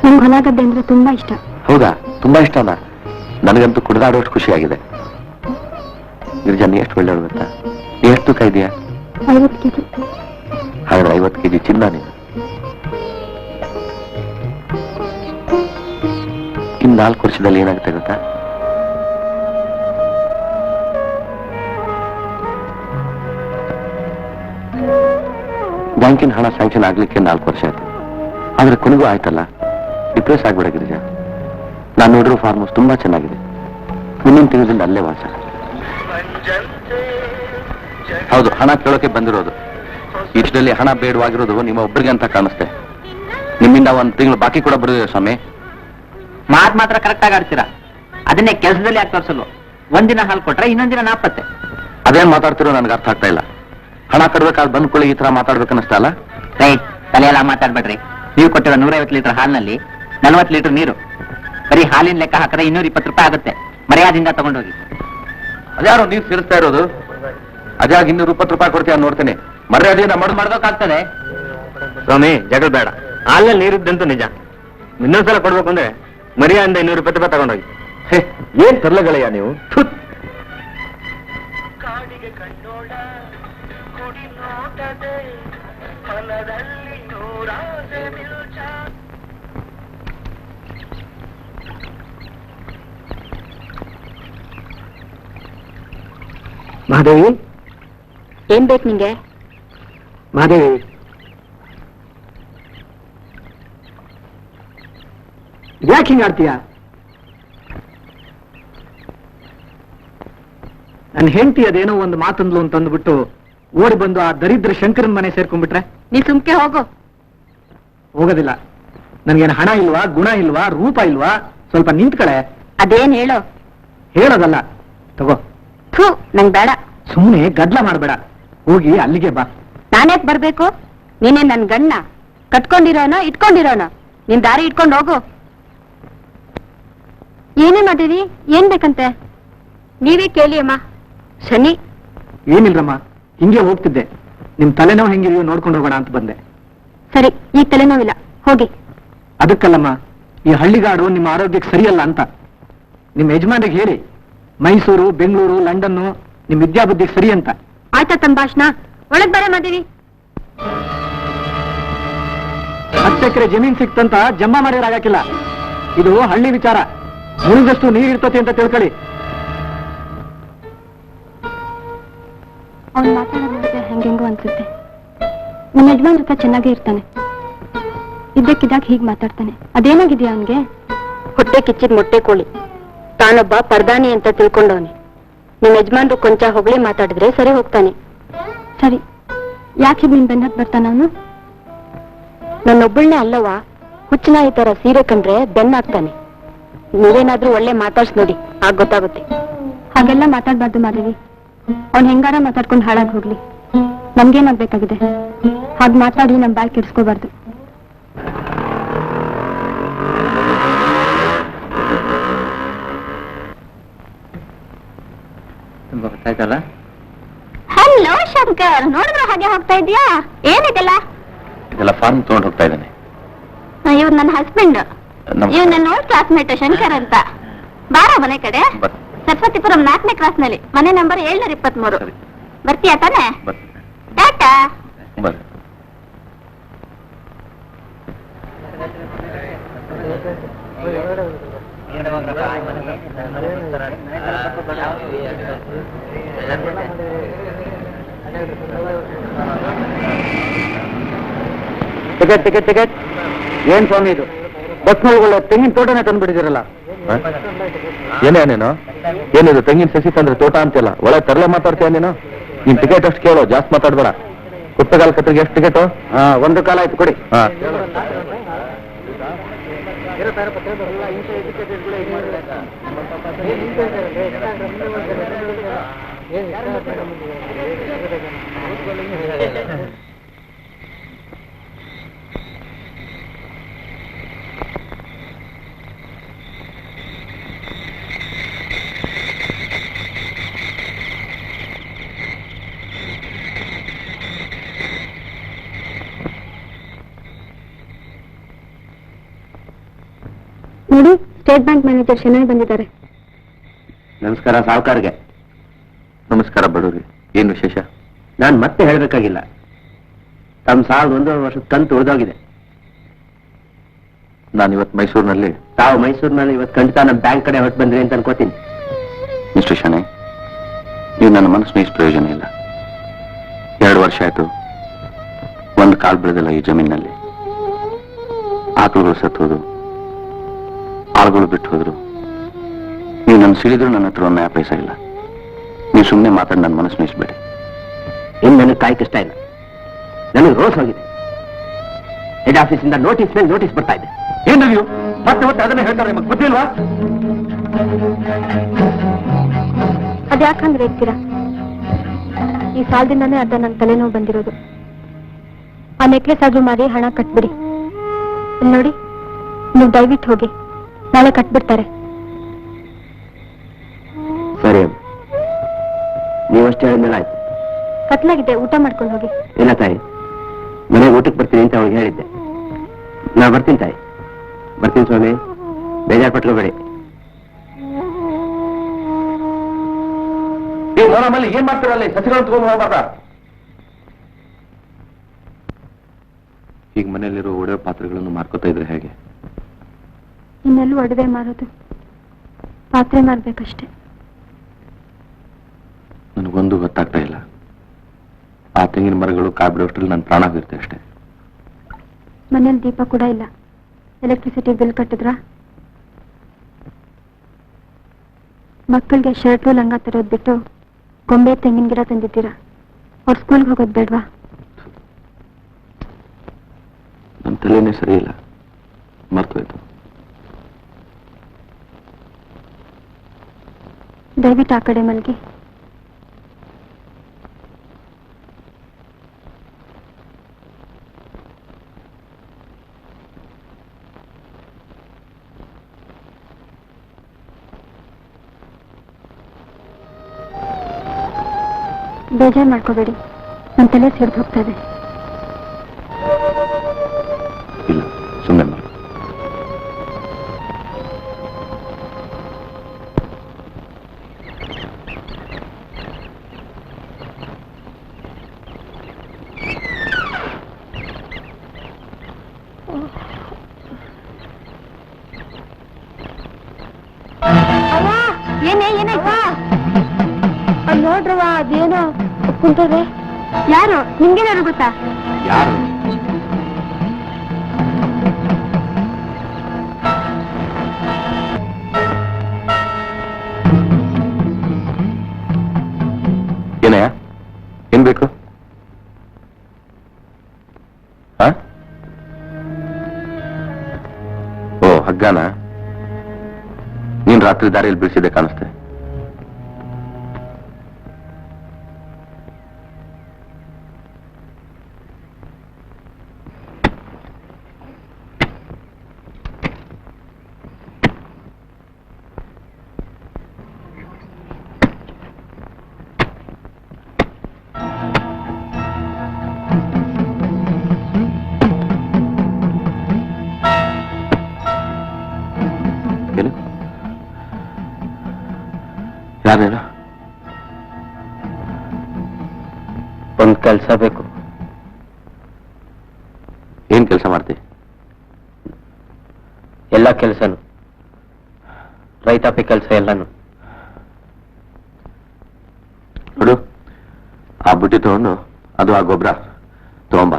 ನಂಗೆ ಹೊಲ ಗದ್ದೆ ಅಂದ್ರೆ ತುಂಬಾ ಇಷ್ಟ. ಹೌದಾ? ತುಂಬಾ ಇಷ್ಟನಾ? ನನಗಂತೂ ಕುಡಿದಾಡೋಷ್ಟು ಖುಷಿಯಾಗಿದೆ. ಗಿರಿಜಾ, ನೀ ಎಷ್ಟು ಒಳ್ಳೆಯವರು ಗೊತ್ತಾ? ನೀ ಎಷ್ಟು ತೂಕ ಇದೆಯಾ? 50 ಕೆಜಿ. ಹಾಗಾದ್ರೆ 50 ಕೆಜಿ ಚಿನ್ನ ನೀನು. ಇನ್ನು 4 ವರ್ಷದಲ್ಲಿ ಏನಾಗುತ್ತೆ ಗೊತ್ತಾ? ಬ್ಯಾಂಕಿನ ಹಣ ಸ್ಯಾಂಕ್ಷನ್ ಆಗ್ಲಿಕ್ಕೆ 4 ವರ್ಷ ಆಯ್ತು. ಆದ್ರೆ ಕೊನೆಗೂ ಆಯ್ತಲ್ಲ, ಡಿಪ್ರೆಸ್ ಆಗ್ಬೇಡ ಗಿರಿಜಾ. ನಾನು ನೋಡಿರೋ ಫಾರ್ಮ್ ಹೌಸ್ ತುಂಬಾ ಚೆನ್ನಾಗಿದೆ. ಮುಂದಿನ ತಿಂಗಳಿಂದ ಅಲ್ಲೇ ವಾಸ. ಹೌದು, ಹಣ ಕೇಳೋಕೆ ಬಂದಿರೋದು. ಇಷ್ಟರಲ್ಲಿ ಹಣ ಬೇಡವಾಗಿರೋದು ನಿಮ್ಮ ಒಬ್ಬರಿಗೆ ಅಂತ ಕಾಣಿಸ್ತೆ. ನಿಮ್ಮಿಂದ 1 ತಿಂಗಳು ಬಾಕಿ ಕೂಡ ಬರೋದಿದೆ ಸ್ವಾಮಿ. ಮಾತ್ರ ಕರೆಕ್ಟ್ ಆಗಿ ಆಡ್ತೀರಾ. ಅದನ್ನೇ ಕೆಲಸದಲ್ಲಿ ಯಾಕೆ ತೋರಿಸಲ್ವ? ಒಂದಿನ ಹಾಲು ಕೊಟ್ರೆ ಇನ್ನೊಂದಿನ ನಾಪತ್ತೆ. ಅದೇನ್ ಮಾತಾಡ್ತಿರೋ ನನಗೆ ಅರ್ಥ ಆಗ್ತಾ ಇಲ್ಲ. ಹಣ ಕಟ್ಬೇಕಾದ್ರೆ ಬಂದ್ಕೊಳ್ಳಿ ಈ ತರ ಮಾತಾಡ್ಬೇಕನ್ನಿಸ್ತಾ ಅಲ್ಲ? ರೈಟ್, ತಲೆಯೆಲ್ಲ ಮಾತಾಡ್ಬೇಡ್ರಿ. ನೀವು ಕೊಟ್ಟಿರೋ 150 ಲೀಟರ್ ಹಾಲಿನಲ್ಲಿ 40 ಲೀಟರ್ ನೀರು. ಬರೀ ಹಾಲಿನ ಲೆಕ್ಕ ಹಾಕಿದ್ರೆ 220 ರೂಪಾಯಿ ಆಗುತ್ತೆ. ಮರ್ಯಾದಿಂದ ತಗೊಂಡೋಗಿ. ಅದ್ಯಾರೋ ನೀರು ಸೇರಿಸ್ತಾ ಇರೋದು? ಅದ್ಯಾಗ 220 ರೂಪಾಯಿ ಕೊಡ್ತೀಯ ನೋಡ್ತೇನೆ. ಮರ್ಯಾದೆಯಿಂದ ಮಾಡ್ಬೇಕಾಗ್ತದೆ. ಸ್ವಾಮಿ, ಜಗಳ ಬೇಡ. ಹಾಲಲ್ಲಿ ನೀರಿದ್ದಂತೂ ನಿಜ. ಇನ್ನೊಂದ್ಸಲ ಕೊಡ್ಬೇಕು ಅಂದ್ರೆ ಮರ್ಯಾದೆಯಿಂದ 220 ರೂಪಾಯಿ ತಗೊಂಡೋಗಿ. ಏನ್ ತರ್ಲಗಳಯ್ಯ ನೀವು? ಮಹಾದೇವಿ, ಏನ್ ಬೇಕು ನಿಂಗೆ? ಮಾದೇವಿ, ಯಾಕೆ ಹಿಂಗೆ ಆಡ್ತೀಯ? ನನ್ನ ಹೆಂಡತಿ ಅದೇನೋ ಒಂದು ಮಾತಂದ್ಲು ಅಂತಂದ್ಬಿಟ್ಟು ಓಡಿ ಬಂದು ಆ ದರಿದ್ರ ಶಂಕರನ್ ಮನೆ ಸೇರ್ಕೊಂಡ್ಬಿಟ್ರೆ? ನೀ ಸುಮ್ಕೆ ಹೋಗು. ಹೋಗೋದಿಲ್ಲ. ನನ್ಗೇನು ಹಣ ಇಲ್ವಾ, ಗುಣ ಇಲ್ವಾ, ರೂಪ ಇಲ್ವಾ? ಸ್ವಲ್ಪ ನಿಂತ್ಕಳೆ. ಅದೇನ್ ಹೇಳೋ? ಹೇಳೋದಲ್ಲ, ತಗೋ. ಥೂ, ನಂಗ್ ಬೇಡ. ಸುಮ್ಮನೆ ಗದ್ಲ ಮಾಡಬೇಡ, ಹೋಗಿ ಅಲ್ಲಿಗೆ ಬಾ. ನಾನ್ಯಾಕ್ ಬರ್ಬೇಕು? ನೀನೇ ನನ್ ಗಣ್ಣ ಕಟ್ಕೊಂಡಿರೋನೋ ಇಟ್ಕೊಂಡಿರೋನೋ? ನಿನ್ ದಾರಿ ಇಟ್ಕೊಂಡು ಹೋಗು. ಏನೇ ಮಾಡಿರಿ? ಏನ್ ಬೇಕಂತೆ? ನೀವೇ ಕೇಳಿ ಅಮ್ಮ. ಶನಿ. ಏನಿಲ್ರಮ್ಮ, ಹಿಂಗೆ ಹೋಗ್ತಿದ್ದೆ. ನಿಮ್ ತಲೆನೋವು ಹೆಂಗಿದೆಯೋ ನೋಡ್ಕೊಂಡು ಹೋಗೋಣ ಅಂತ ಬಂದೆ. ಸರಿ, ಈಗ ತಲೆನೋವಿಲ್ಲ, ಹೋಗಿ. ಅದಕ್ಕಲ್ಲಮ್ಮ, ಈ ಹಳ್ಳಿಗಾಡು ನಿಮ್ಮ ಆರೋಗ್ಯಕ್ಕೆ ಸರಿಯಲ್ಲ ಅಂತ. ನಿಮ್ ಯಜಮಾನಿಗೆ ಹೇಳಿ, ಮೈಸೂರು, ಬೆಂಗಳೂರು, ಲಂಡನ್ನು ನಿಮ್ ವಿದ್ಯಾಬುದ್ಧಿಗೆ ಸರಿ ಅಂತ. ಆಯ್ತಾ ತಮ್ಮ ಭಾಷಣ? ಒಳಗ್ ಬರ ಮಾದೇವಿ. 10 ಎಕರೆ ಜಮೀನ್ ಸಿಕ್ತಂತ ಜಮಾ ಮಾಡಿರಾಗಕ್ಕಿಲ್ಲ. ಇದು ಹಳ್ಳಿ ವಿಚಾರ. ಮುಳುಗಷ್ಟು ನೀರಿರ್ತತಿ ಅಂತ ತಿಳ್ಕೊಳ್ಳಿ. ಅವ್ನು ಮಾತಾಡೋದ್ರೆ ಹೆಂಗೆಂಗೋ ಅನ್ಸುತ್ತೆ. ನನ್ನ ಯಜಮಾನ್ ಜೊತೆ ಚೆನ್ನಾಗೇ ಇರ್ತಾನೆ, ಇದ್ದಕ್ಕಿದ್ದಾಗ ಹೀಗ್ ಮಾತಾಡ್ತಾನೆ. ಅದೇನಾಗಿದ್ಯಾ ಅವನ್ಗೆ? ಹೊಟ್ಟೆ ಕಿಚ್ಚಿದ ಮೊಟ್ಟೆ ಕೋಳಿ. ತಾನೊಬ್ಬ ಪರ್ದಾನಿ ಅಂತ ತಿಳ್ಕೊಂಡವನೆ. ನಿಮ್ ಯಜಮಾನ್ರು ಕೊಂಚ ಹೊಗಳಿ ಮಾತಾಡಿದ್ರೆ ಸರಿ ಹೋಗ್ತಾನೆ. ಸರಿ, ಯಾಕೆ ಹೀಗ್ ನಿನ್ ಬೆನ್ನತ್ ಬರ್ತಾನ ಅವನು? ನನ್ನೊಬ್ಬಳನ್ನೇ ಅಲ್ಲವಾ, ಹುಚ್ಚನ ಈ ತರ ಸೀರೆ ಕಂಡ್ರೆ ಬೆನ್ನಾಗ್ತಾನೆ. ನೀವೇನಾದ್ರೂ ಒಳ್ಳೆ ಮಾತಾಡ್ಸ್ ನೋಡಿ, ಆಗ ಗೊತ್ತಾಗುತ್ತೆ. ಹಾಗೆಲ್ಲ ಮಾತಾಡ್ಬಾರ್ದು ಮಾದೇವಿ. ಅವ್ನ್ ಹೆಂಗಾರ ಮಾತಾಡ್ಕೊಂಡು ಹಾಳಾಗಿ ಹೋಗ್ಲಿ, ನಮ್ಗೇನಾಗ್ಬೇಕಾಗಿದೆ? ಹಾಗೆ ಮಾತಾಡಿ ನಮ್ ಬಾಯ್ ಕೆಡ್ಸ್ಕೋಬಾರ್ದು. ತುಂಬಾ ಗೊತ್ತಾಯ್ತಲ್ಲ? ಹಲೋ ಶಂಕರ್, ನೋಡಿದ್ರೆ ಹಾಗೆ ಹೋಗ್ತಾ ಇದೀಯಾ? ಏನಿದೆಲ್ಲ? ಇದೆಲ್ಲ ಫಾರ್ಮ್ ತಗೊಂಡು ಹೋಗ್ತಾ ಇದ್ದಾನೆ. ಇವ್ರು ನನ್ನ ಹಸ್ಬೆಂಡ್. ಇವ್ ನನ್ನ ಓಲ್ಡ್ ಕ್ಲಾಸ್ಮೇಟ್ ಶಂಕರ್ ಅಂತ. ಬಾರ ಮನೆ ಕಡೆ. ಸರಸ್ವತಿಪುರಂ 4ನೇ ಕ್ರಾಸ್ ನಲ್ಲಿ, ಮನೆ ನಂಬರ್ 723. ಸರಿ. ಬರ್ತೀಯಾ ತಾನೆ? ಟಾಟಾ. ಬರ್ರಿ. Ticket ticket ticket. ಏನ್ ಸ್ವಾಮಿ ಇದು? ಬಸ್ನೊಳಗೆ ತೆಂಗಿನ ತೋಟನೇ ತಂದ್ಬಿಟ್ಟಿದಿರಲ್ಲ. ಏನೇ ನೀನು? ಏನಿದು ತೆಂಗಿನ ಸಸಿ ತಂದ್ರೆ ತೋಟ ಅಂತಿಲ್ಲ, ಒಳ್ಳೆ ತರಲೆ ಮಾತಾಡ್ತೀಯ ನೀನು. ನಿನ್ ಟಿಕೆಟ್ ಅಷ್ಟು ಕೇಳೋ, ಜಾಸ್ತಿ ಮಾತಾಡ್ಬೇಡ. ಪುಸ್ತಕಾಲ ಕತ್ರಿಗೆ ಎಷ್ಟು ಟಿಕೆಟು? 1 ಕಾಲ ಆಯ್ತು, ಕೊಡಿ. ನೋಡಿ, ಸ್ಟೇಟ್ ಬ್ಯಾಂಕ್ ಮ್ಯಾನೇಜರ್ ಶೆನೈ ಬಂದಿದ್ದಾರೆ. ನಮಸ್ಕಾರ ಸಾವುಕಾರ್ಗೆ. ನಮಸ್ಕಾರ ಬಡವ್ರಿ. ಏನ್ ವಿಶೇಷ? ನಾನು ಮತ್ತೆ ಹೇಳ್ಬೇಕಾಗಿಲ್ಲ, ತಮ್ಮ 1,100 ವರ್ಷದ ಕಂತು ಉಳಿದೋಗಿದೆ. ನಾನು ಇವತ್ತು ಮೈಸೂರಿನಲ್ಲಿ. ತಾವು ಮೈಸೂರಿನಲ್ಲಿ ಇವತ್ತು ಖಂಡಿತ ನಮ್ಮ ಬ್ಯಾಂಕ್ ಕಡೆ ಹೊರಟು ಬಂದ್ರಿ ಅಂತ ಅನ್ಕೋತೀನಿ. ಮಿಸ್ಟರ್ ಶೆನೈ, ನೀವು ನನ್ನ ಮನಸ್ಸಿನ ಇಷ್ಟು ಪ್ರಯೋಜನ ಇಲ್ಲ. 2 ವರ್ಷ ಆಯ್ತು, ಒಂದು ಕಾಲ್ ಬೆಳೆದಿಲ್ಲ ಈ ಜಮೀನಲ್ಲಿ. ಆಕಳುಗಳು ಸತ್ತೋದು, ಆಳುಗಳು ಬಿಟ್ಟು ಹೋದ್ರು. ನೀವು ನನ್ನ ಸಿಡಿದ್ರು ನನ್ನ ಹತ್ರ 1 ಪೈಸಾ ಇಲ್ಲ. ನೀವು ಸುಮ್ಮನೆ ಮಾತಾಡಿ ನನ್ನ ಮನಸ್ಸು ಮೇಯಿಸ್ಬೇಡಿ. ಇನ್ನು ನನಗೆ ಕಾಯ್ ಕಷ್ಟ ಇಲ್ಲ, ನನಗೆ ರೋಸ್ ಹೋಗಿದೆ. ಹೆಡ್ ಆಫೀಸಿಂದ ನೋಟಿಸ್ ಮೇಲೆ ನೋಟಿಸ್ ಬರ್ತಾ ಇದೆ. ಏನು ನೀವು ಮತ್ತೆ ಮತ್ತೆ ಅದನ್ನೇ ಹೇಳ್ತಾರೆ, ನಿಮಗೆ ಗೊತ್ತಿಲ್ವಾ? ಅದ್ಯಾಕಂದ್ರೆ ಇರ್ತೀರಾ? ಈ ಸಾಲದಿಂದಾನೇ ಅರ್ಧ ನನ್ನ ತಲೆನೋವು ಬಂದಿರೋದು. ಆ ನೆಕ್ಲೆಸ್ ಆದ್ರೂ ಮಾರಿ ಹಣ ಕಟ್ಬಿಡಿ. ಇಲ್ಲಿ ನೋಡಿ, ನೀವು ದಯವಿಟ್ಟು ಹೋಗಿ, ನಾಳೆ ಕಟ್ಬಿಡ್ತಾರೆ. ಸರಿ, ನೀವಷ್ಟೇ ಹೇಳಿದ್ಮೇಲೆ ಆಯ್ತು. ಕತ್ಲಾಗಿದೆ, ಊಟ ಮಾಡ್ಕೊಂಡು ಹೋಗಿ. ಇಲ್ಲ ತಾಯಿ, ಮನೆಗೆ ಊಟಕ್ಕೆ ಬರ್ತೀನಿ ಅಂತ ಅವಳಿಗೆ ಹೇಳಿದ್ದೆ. ನಾ ಬರ್ತೀನಿ ತಾಯಿ, ಬರ್ತೀನಿ ಸ್ವಾಮಿ, ಬೇಜಾರು ಪಟ್ಕೋಬೇಡಿ. ನಮ್ಮಲ್ಲಿ ಏನ್ ಮಾಡ್ತೀರಲ್ಲಿ? ಸಸಿಗಳನ್ನು ತಗೊಂಡು ಹೋಗ್ಬಾರ್ದ? ಈಗ ಮನೆಯಲ್ಲಿರೋ ಒಡೆಯೋ ಪಾತ್ರೆಗಳನ್ನು ಮಾರ್ಕೋತಾ ಇದ್ರೆ ಹೇಗೆ? ಇನ್ನೆಲ್ಲೂ ಒಡವೆ ಮಾರೋದು, ಪಾತ್ರೆ ಮಾರ್ಬೇಕಷ್ಟೇ. ನನಗೊಂದು ಗೊತ್ತಾಗ್ತಾ ಇಲ್ಲ. ಆ ತೆಂಗಿನ ಮರಗಳು ಕಾಯಿ ಬಿಡೋಷ್ಟ್ರಲ್ಲಿ ನನ್ನ ಪ್ರಾಣ ಹೋಗಿರುತ್ತೆ ಅಷ್ಟೇ. ಮನೇಲಿ ದೀಪ ಕೂಡ ಇಲ್ಲ. ಎಲೆಕ್ಟ್ರಿಸಿಟಿ ಬಿಲ್ ಕಟ್ಟಿದ್ರಾ? ಮಕ್ಕಳಿಗೆ ಶರ್ಟು ಲಂಗ ತರೋದ್ ಬಿಟ್ಟು ಗೊಂಬೆ ತೆಂಗಿನ ಗಿಡ ತಂದಿದ್ದೀರಾ. ಅವ್ರ ಸ್ಕೂಲ್ಗೆ ಹೋಗೋದು ಬೇಡ್ವಾ? ನನ್ನ ತಲೆನೇ ಸರಿ ಇಲ್ಲ, ಮರ್ತೋಯ್ತು. ದಯವಿಟ್ಟು ಆ ಕಡೆ ಮಲ್ಗಿ. ಬೇಜಾರು ಮಾಡ್ಕೋಬೇಡಿ, ನನ್ನ ತಲೆ ಸಿಡ್ದು ಹೋಗ್ತಾ ಇದೆ. ಇಲ್ಲ, ಸುಮ್ಮನೆ ಮಾಡು. ನೋಡ್ರವ, ಅದೇನೋ ಕುಂತದೆ. ಯಾರು? ನಿಮ್ಗೇನಾರು ಗೊತ್ತಾ? ಯಾರು? ಏನಯ್ಯ, ಏನ್ ಬೇಕು? ಓ, ಹಗ್ಗನ? ನೀನ್ ರಾತ್ರಿ ದಾರಿಯಲ್ಲಿ ಬೀಳ್ಸಿದ್ದೆ ಕಾಣಿಸ್ತೆ. ಯಾರೇನ? ಒಂದ್ ಕೆಲ್ಸ ಬೇಕು. ಏನ್ ಕೆಲಸ ಮಾಡ್ತಿ? ಎಲ್ಲ ಕೆಲ್ಸನು, ರೈತಾಪಿ ಕೆಲಸ ಎಲ್ಲಾನು. ನೋಡು, ಆ ಬುಟ್ಟಿ ತಗೊಂಡು ಅದು ಆ ಗೊಬ್ಬರ ತಗೊಂಬ.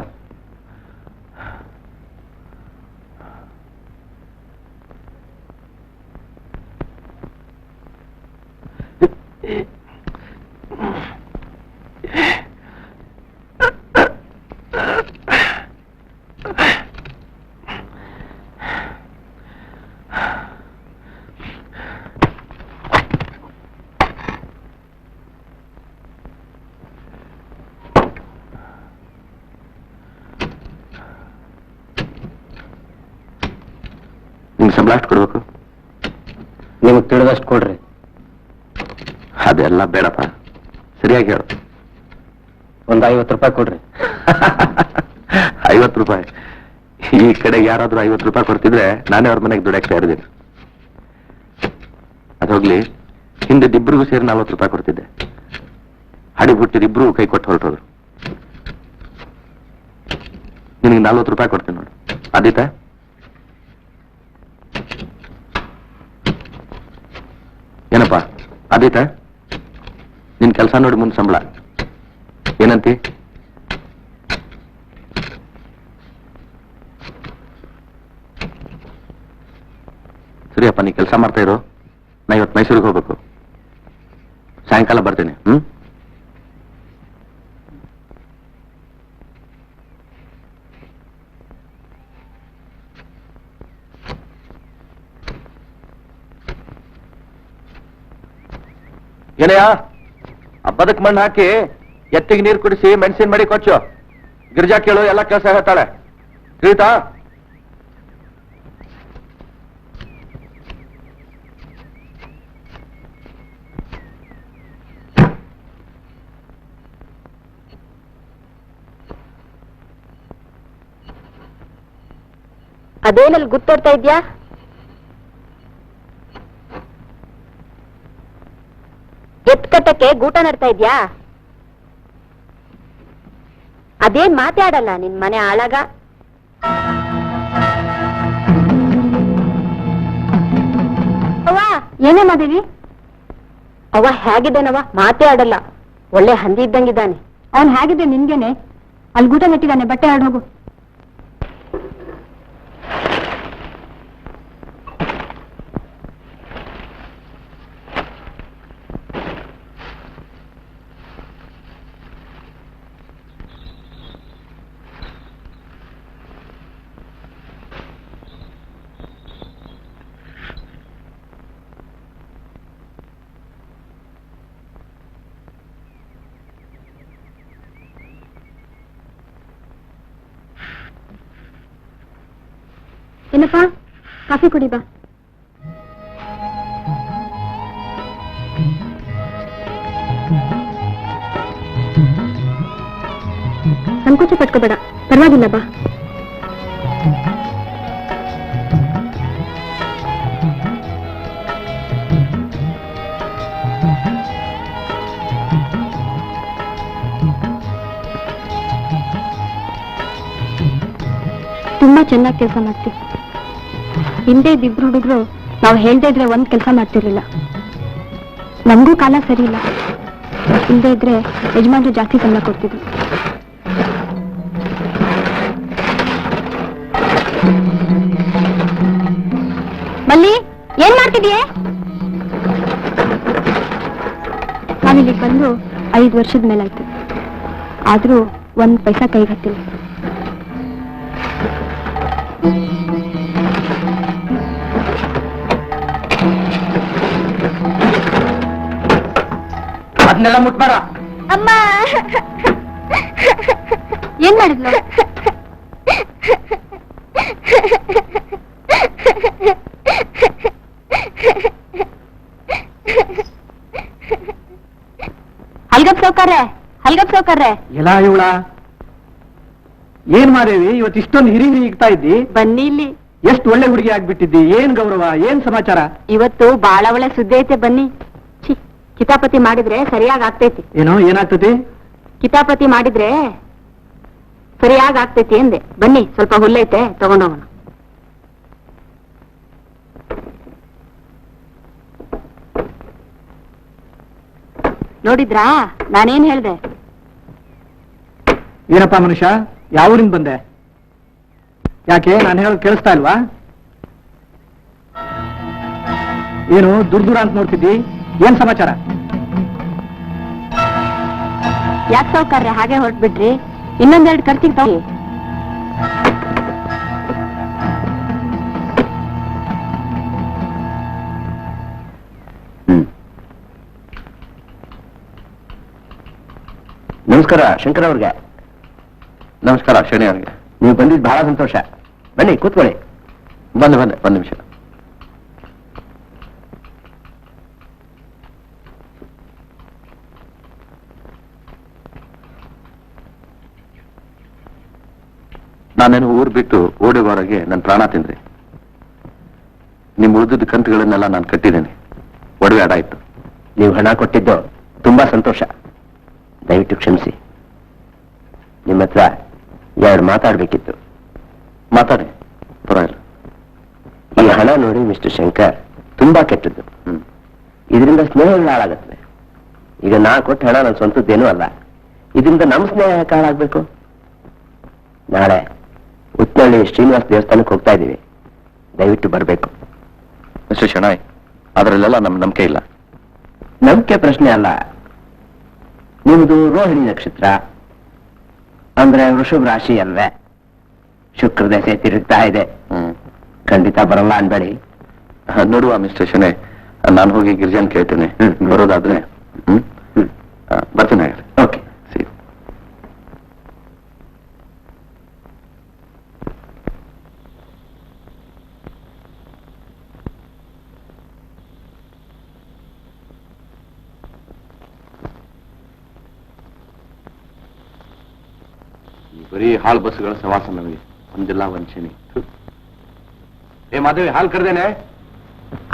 ನಿಮ್ಗೆ ಸಂಬಳ ಎಷ್ಟು ಕೊಡ್ಬೇಕು? ನಿಮಗ್ ತಿಳಿದಷ್ಟು ಕೊಡ್ರಿ. ಅದೆಲ್ಲ ಬೇಡಪ್ಪ, ಸರಿಯಾಗಿ ಹೇಳು. ಒಂದ್ 50 ರೂಪಾಯಿ ಕೊಡ್ರಿ. 50 ರೂಪಾಯಿ? ಈ ಕಡೆಗೆ ಯಾರಾದ್ರೂ 50 ರೂಪಾಯಿ ಕೊಡ್ತಿದ್ರೆ ನಾನೇ ಅವ್ರ ಮನೆಗೆ ದುಡ್ಡಕ್ಕೆ ಸೇರಿದ್ದೀನಿ. ಅದೋಗ್ಲಿ, ಹಿಂದೆ ಇಬ್ಬರಿಗೂ ಸೇರಿ 40 ರೂಪಾಯಿ ಕೊಡ್ತಿದ್ದೆ. ಹಡಿ ಹುಟ್ಟಿದಿಬ್ರು ಕೈ ಕೊಟ್ಟು ಹೊರಟೋದ್ರು. ನಿನಗೆ 40 ರೂಪಾಯಿ ಕೊಡ್ತೀನಿ ನೋಡು, ಆದೀತಾ? ಏನಪ್ಪಾ ಆದೀತಾ? ನಿನ್ ಕೆಲಸ ನೋಡಿ ಮುಂದೆ ಸಂಬಳ. ಏನಂತಿ? ಸರಿಯಪ್ಪ, ನೀ ಕೆಲಸ ಮಾಡ್ತಾ ಇರೋ. ನಾ ಇವತ್ತು ಮೈಸೂರಿಗೆ ಹೋಗ್ಬೇಕು. ಸಾಯಂಕಾಲ ಬರ್ತೀನಿ. ಏನಯ್ಯ, ಹಬ್ಬದಕ್ಕೆ ಮಣ್ಣು ಹಾಕಿ ಎತ್ತಿಗೆ ನೀರು ಕುಡಿಸಿ ಮೆಣಸಿನ ಮಡಿ ಕೊಚ್ಚು. ಗಿರ್ಜಾ ಕೇಳು, ಎಲ್ಲ ಕೆಲಸ ಹೇಳ್ತಾಳೆ. ತಿಳಿತಾ? ಅದೇನಲ್ಲಿ ಗುರ್ತಾಡ್ತಾ ಇದ್ಯಾ? ಎತ್ಕಟ್ಟಕ್ಕೆ ಗೂಟ ನಡ್ತಾ ಇದ್ಯಾ? ಅದೇನ್ ಮಾತಾಡಲ್ಲ ನಿನ್ ಮನೆ ಆಳಾಗ. ಅವ್ವ, ಏನೇ ಮಾದೇವಿ? ಅವ್ವ ಹೇಗಿದ್ದಾನವ? ಮಾತೇ ಆಡಲ್ಲ, ಒಳ್ಳೆ ಹಂದಿ ಇದ್ದಂಗಿದ್ದಾನೆ. ಅವನ್ ಹೇಗಿದೆ ನಿನ್ಗೇನೆ? ಅಲ್ಲಿ ಗೂಟ ನೆಟ್ಟಿದ್ದಾನೆ, ಬಟ್ಟೆ ಹಾಡ್ ಹೋಗು. ಏನಪ್ಪಾ, ಕಾಫಿ ಕುಡಿ ಬಾ. ಸಂಕೋಚ ಪಟ್ಕೋಬೇಡ, ಪರವಾಗಿಲ್ಲ ಬಾ. ತುಂಬಾ ಚೆನ್ನಾಗಿ ಕೆಲಸ ಮಾಡ್ತೀವಿ. ಹಿಂದೆ ಇದ್ದಿಬ್ರು ಹುಡುಗರು ನಾವು ಹೇಳ್ದೇ ಇದ್ರೆ ಒಂದ್ ಕೆಲಸ ಮಾಡ್ತಿರ್ಲಿಲ್ಲ. ನಮಗೂ ಕಾಲ ಸರಿ ಇಲ್ಲ. ಹಿಂದೆ ಇದ್ರೆ ಯಜಮಾನ್ರು ಜಾಸ್ತಿ ಸಂಬಳ ಕೊಡ್ತಿದ್ರು. ಮಲ್ಲಿ, ಏನ್ ಮಾಡ್ತಿದೀಯೇ? ನಾವಿಲ್ಲಿ ಬಂದು 5 ವರ್ಷದ ಮೇಲಾಯ್ತು. ಆದ್ರೂ ಒಂದ್ ಪೈಸಾ ಕೈಗೆ ಹತ್ತಿಲ್ಲ. ಅದನ್ನೆಲ್ಲ ಮುಟ್ಬೇಡ. ಅಮ್ಮ, ಏನ್ ಮಾಡಿದ್ಲು? ಹಲ್ಗಪ್ ಸೌಕರ್ರೆ ಎಲ್ಲ ಇವಳ ಏನ್ ಮಾದೇವಿ, ಇವತ್ತು ಇಷ್ಟೊಂದು ಹಿರಿ ಇಗ್ತಾ ಇದ್ದಿ? ಬನ್ನಿ ಇಲ್ಲಿ. ಎಷ್ಟು ಒಳ್ಳೆ ಹುಡುಗಿ ಆಗ್ಬಿಟ್ಟಿದ್ದಿ. ಏನ್ ಗೌರವ, ಏನ್ ಸಮಾಚಾರ? ಇವತ್ತು ಬಾಳ ಒಳ್ಳೆ ಸುದ್ದಿ ಐತೆ, ಬನ್ನಿ. ಕಿತಾಪತಿ ಮಾಡಿದ್ರೆ ಸರಿಯಾಗಿ ಆಗ್ತೈತಿ. ಏನೋ ಏನಾಗ್ತತಿ? ಕಿತಾಪತಿ ಮಾಡಿದ್ರೆ ಸರಿಯಾಗಿ ಆಗ್ತೈತಿ ಎಂದೆ. ಬನ್ನಿ, ಸ್ವಲ್ಪ ಹುಲ್ಲೈತೆ, ತಗೊಂಡೋಗೋಣ. ನೋಡಿದ್ರಾ ನಾನೇನ್ ಹೇಳ್ದೆ? ಏನಪ್ಪ ಮನುಷ್ಯ, ಯಾವ ಊರಿಂದ ಬಂದೆ? ಯಾಕೆ ನಾನು ಹೇಳೋದು ಕೇಳಿಸ್ತಾ ಇಲ್ವಾ? ಏನು ದೂರ ಅಂತ ನೋಡ್ತಿದ್ದಿ? ಏನ್ ಸಮಾಚಾರ? ಯಾಕೆ ಸೌಕರ್ಯ ಹಾಗೆ ಹೊರಟ್ಬಿಟ್ರಿ? ಇನ್ನೊಂದೆರಡು ಖರ್ಚಿಗೆ ತಗೋ. ನಮಸ್ಕಾರ ಶಂಕರ್ ಅವ್ರಿಗೆ. ನಮಸ್ಕಾರ ಶನಿ ಅವ್ರಿಗೆ. ನೀವು ಬಂದಿದ್ದು ಬಹಳ ಸಂತೋಷ. ಬನ್ನಿ ಕೂತ್ಕೊಳ್ಳಿ. ಬಂದೆ ಒಂದು ನಿಮಿಷ. ನಾನೇನು ಊರು ಬಿಟ್ಟು ಓಡಿಗೋರಗೆ ನನ್ನ ಪ್ರಾಣ ತಿಂದ್ರಿ. ನಿಮ್ ಉಳಿದಿದ್ದ ಕಂತುಗಳನ್ನೆಲ್ಲ ನಾನು ಕಟ್ಟಿದ್ದೇನೆ. ಒಡವೆ ಅಡ ಇತ್ತು. ನೀವು ಹಣ ಕೊಟ್ಟಿದ್ದು ತುಂಬಾ ಸಂತೋಷ. ದಯವಿಟ್ಟು ಕ್ಷಮಿಸಿ. ನಿಮ್ಮ ಹತ್ರ 2 ಮಾತಾಡ್ಬೇಕಿತ್ತು. ಮಾತಾಡಿ, ಪರವಾಗಿಲ್ಲ. ಈ ಹಣ ನೋಡಿ ಮಿಸ್ಟರ್ ಶಂಕರ್, ತುಂಬಾ ಕೆಟ್ಟದ್ದು. ಇದರಿಂದ ಸ್ನೇಹಗಳು ಹಾಳಾಗತ್ತವೆ. ಈಗ ನಾ ಕೊಟ್ಟ ಹಣ ನನ್ನ ಸ್ವಂತದ್ದೇನೂ ಅಲ್ಲ. ಇದರಿಂದ ನಮ್ಮ ಸ್ನೇಹ ಯಾಕೆ ಹಾಳಾಗ್ಬೇಕು? ನಾಳೆ ಉತ್ನಳ್ಳಿ ಶ್ರೀನಿವಾಸ ದೇವಸ್ಥಾನಕ್ಕೆ ಹೋಗ್ತಾ ಇದ್ದೀವಿ. ದಯವಿಟ್ಟು ಬರಬೇಕು. ಮಿಸ್ಟರ್ ಶೆಣಾಯ್, ಅದರಲ್ಲೆಲ್ಲ ನಮ್ ನಂಬಿಕೆ ಇಲ್ಲ. ನಂಬಿಕೆ ಪ್ರಶ್ನೆ ಅಲ್ಲ. ನಿಮ್ದು ರೋಹಿಣಿ ನಕ್ಷತ್ರ ಅಂದ್ರೆ ವೃಷಭ ರಾಶಿ ಅಲ್ವೇ? ಶುಕ್ರ ದಶೆ ತಿರುಗ್ತಾ ಇದೆ. ಖಂಡಿತ ಬರಲ್ಲ ಅನ್ಬೇಡಿ. ನೋಡುವ ಮಿಸ್ಟರ್ ಶೆಣೆ, ನಾನು ಹೋಗಿ ಗಿರಿಜಾನ್ ಕೇಳ್ತೇನೆ. ಬರೋದಾದ್ರೆ ಬರ್ತೀನಿ. Okay, C. ಬರೀ ಹಾಳು ಬಸ್ಗಳ ಸವಾಸ ನಮಗೆ. ಒಂದಿಲ್ಲ ವಂಚನೆ. ಏ ಮಾಧವಿ, ಹಾಲು ಕರೆದೇನೆ?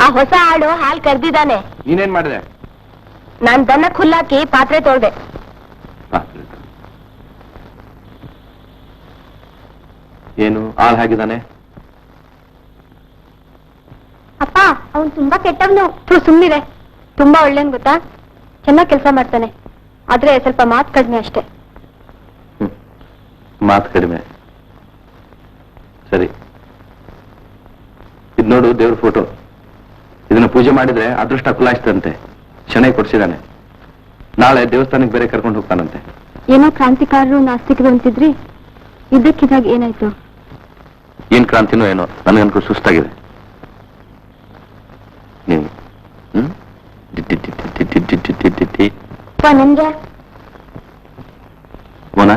ಆ ಹೊಸ ಆಳು ಹಾಲ್ ಕರ್ದಿದ್ದಾನೆ. ನೀನೇನ್ ಮಾಡಿದೆ? ನಾನ್ ದನ ಹುಲ್ಲಾಕಿ ಪಾತ್ರೆ ತೊಳ್ದೆ. ಏನು ಹಾಳು ಹಾಕಿದ್ದಾನೆ? ಅಪ್ಪ, ಅವನ್ ತುಂಬಾ ಕೆಟ್ಟವನು. ಸುಮ್ಮನಿರೆ. ತುಂಬಾ ಒಳ್ಳೇನ್ ಗೊತ್ತಾ? ಚೆನ್ನಾಗ್ ಕೆಲಸ ಮಾಡ್ತಾನೆ. ಆದ್ರೆ ಸ್ವಲ್ಪ ಮಾತು ಕಡಿಮೆ ಅಷ್ಟೇ. ಮಾತು ಕಡಿಮೆ. ಸರಿ, ಇದು ನೋಡು, ದೇವ್ರ ಫೋಟೋ. ಇದನ್ನ ಪೂಜೆ ಮಾಡಿದ್ರೆ ಅದೃಷ್ಟ ಕುಲಾಯಿಸ್ತಂತೆ. ಶನೈ ಕೊಡ್ಸಿದಾನೆ. ನಾಳೆ ದೇವಸ್ಥಾನಕ್ಕೆ ಬೇರೆ ಕರ್ಕೊಂಡು ಹೋಗ್ತಾನಂತೆ. ಏನೋ ಕ್ರಾಂತಿಕಾರರು ನಾಸ್ತಿಕರು ಅಂತಿದ್ರಿ, ಇದ್ದಕ್ಕಿದ್ದಾಗ ಏನಾಯ್ತು? ಏನ್ ಕ್ರಾಂತಿನೋ ಏನೋ, ನನಗನ್ಕೂ ಸುಸ್ತಾಗಿದೆ. ನೀವು ನಿಮ್ಗೆ ಮೋನ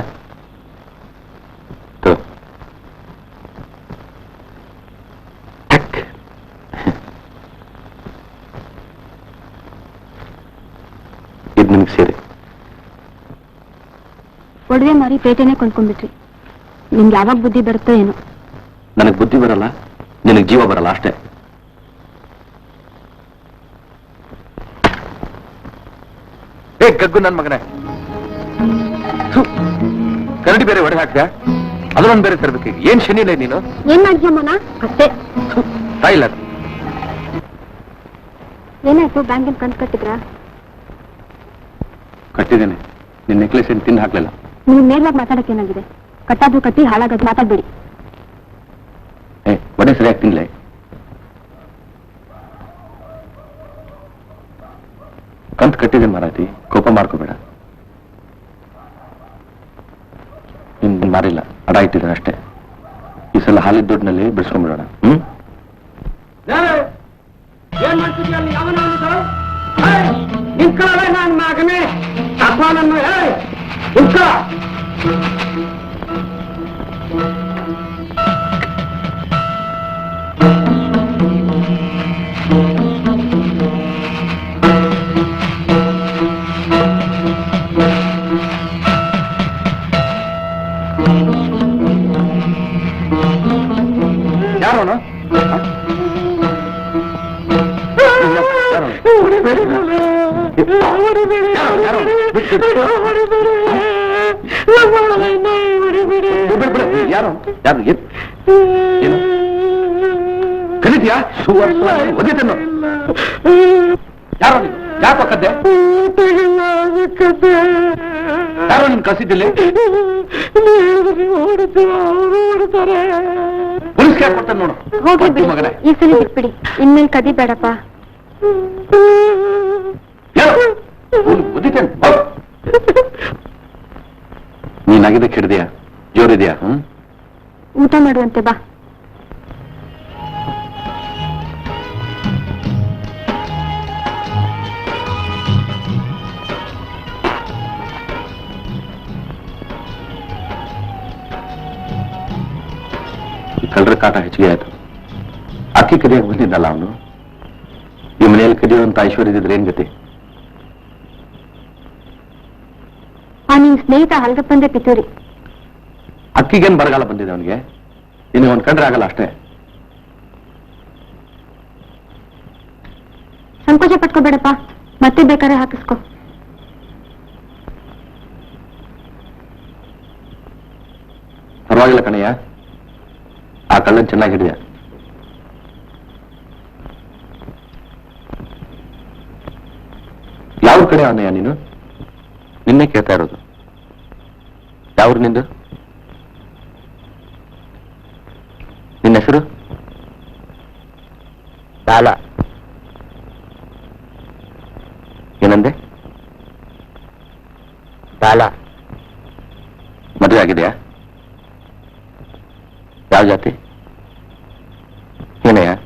ಇದು ನಿಮ್ಗೆ ಸೇರಿ. ಒಡವೆ ಮಾರಿ ಪೇಟೆನೆ ಕೊಂಡ್ಕೊಂಡ್ಬಿಟ್ರಿ. ನಿಮ್ಗೆ ಯಾವಾಗ ಬುದ್ಧಿ ಬರುತ್ತೋ ಏನೋ. ನನಗ್ ಬುದ್ಧಿ ಬರಲ್ಲ, ನಿನಗ್ ಜೀವ ಬರಲ್ಲ ಅಷ್ಟೇ. ಏ ಗಗ್ಗು ನನ್ ಮಗನೇ, ಕರಡಿ ಬೇರೆ ಒಡೆ ಹಾಕ್ದ, ಅದನ್ನೊಂದು ಬೇರೆ ತರಬೇಕು. ಏನ್ ಶನಿಲ್ಲ ನೀನು? ಏನ್ ಮಾಡ್ಯಮ್ಮನ ಅಷ್ಟೇ. ತಾಯಿಲ್ಲ. ಏನಾಯ್ತು? ಬ್ಯಾಂಕಿನ ಕಂತು ಕಟ್ಟಿದ್ರಾ? ಕಟ್ಟಿದ್ದೇನೆ. ನಿನ್ ನೆಕ್ಲೆಸ್ ಏನ್ ತಿಂದು ಹಾಕ್ಲಿಲ್ಲ. ನೀವು ನೇರವಾಗಿ ಮಾತಾಡಕ್ಕೆ ಏನಾಗಿದೆ? ಕಟ್ಟಾದ್ರು ಕಟ್ಟಿ, ಹಾಳಾಗದು ಮಾತಾಡ್ಬೇಡಿ. ಏ ಒಡೆ ಸರಿಯಾಗಿ ತಿನ್ಲೆ. ಕಂತು ಕಟ್ಟಿದ್ದೇನೆ ಮಾರಾತಿ, ಕೋಪ ಮಾಡ್ಕೋಬೇಡ. ನಿನ್ ಮಾರಿಲ್ಲ, ಅಡ ಇಟ್ಟಿದ್ದೇನೆ ಅಷ್ಟೇ. ಈ ಸಲ ಹಾಲಿದ ದುಡ್ಡಿನಲ್ಲಿ ಬಿಡಿಸ್ಕೊಂಡ್ಬಿಡೋಣ. ಏನ್ ಮಾಡ್ತಿದ್ಯ ಅಲ್ಲಿ? ನಿಂತ್ಕೊಳ್ಳ ನನ್ನ ಮಗನೇ, ಕಪಾಲನ್ನು ನಿಂತ್ಕೊ. ಯಾರೋಣ? ಯಾರು ಯಾರು ಏನು ಕರೀತೀಯಾ? ಒದಿತನ್ನು ಯಾರೋ ನೀನು? ಯಾಕೆ ಕದ್ದೆ? ಯಾರೋ ನಿನ್ ಕಸಿದ್ದಿಲ್ಲ? ಪೊಲೀಸ್ ಯಾಕೆ ಕೊಡ್ತಾನೆ ನೋಡು. ಹೋಗಿ ಬಿಡಿ, ಮಗನೇ, ಈ ಸಲ ಬಿಟ್ಬಿಡಿ. ಇನ್ಮೇಲೆ ಕದಿ ಬೇಡಪ್ಪ. ನೀನಾಗಿದ್ದಕ್ಕೆ ಹಿಡ್ದಿಯಾ? ಜೋರಿದ್ಯಾ? ಊಟ ಮಾಡುವಂತೆ ಬಾ. ಕಳ್ಳರ ಕಾಟ ಹೆಚ್ಚಿಗೆ ಆಯ್ತು. ಅಕ್ಕಿ ಕದಿಯಾಗಿ ಬಂದಿದ್ದಲ್ಲ ಅವನು. ಈ ಮನೆಯಲ್ಲಿ ಕದಿಯುವಂತ ಐಶ್ವರ್ಯ ಇದ್ರೆ ಏನ್ ಗತಿ? ನಿನ್ ಸ್ನೇಹಿತ ಹಲ್ಗಪ್ಪಂದೆ ಪಿತೂರಿ. ಅಕ್ಕಿಗೇನ್ ಬರಗಾಲ ಬಂದಿದೆ ಅವನಿಗೆ? ನಿನಗೆ ಒಂದ್ ಕಂಡ್ರೆ ಆಗಲ್ಲ ಅಷ್ಟೇ. ಸಂಕೋಚ ಪಟ್ಕೋಬೇಡಪ್ಪ, ಮತ್ತೆ ಬೇಕಾದ್ರೆ ಹಾಕಿಸ್ಕೊ. ಪರವಾಗಿಲ್ಲ ಕಣಯ್ಯ, ಆ ಕಳ್ಳನ್ ಚೆನ್ನಾಗಿ ಹಿಡಿಯ. ಯಾವ ಕಡೆ ಅವನಯ್ಯ ನೀನು? ನಿನ್ನೆ ಕೇಳ್ತಾ ಇರೋದು. ಯಾವ್ರು ನಿಂದು? ನಿನ್ನ ಹೆಸರು? ಬಾಲ. ಏನಂದೆ? ಬಾಲ. ಮದುವೆ ಆಗಿದೆಯಾ? ಯಾವ ಜಾತಿ? ಏನಯ್ಯ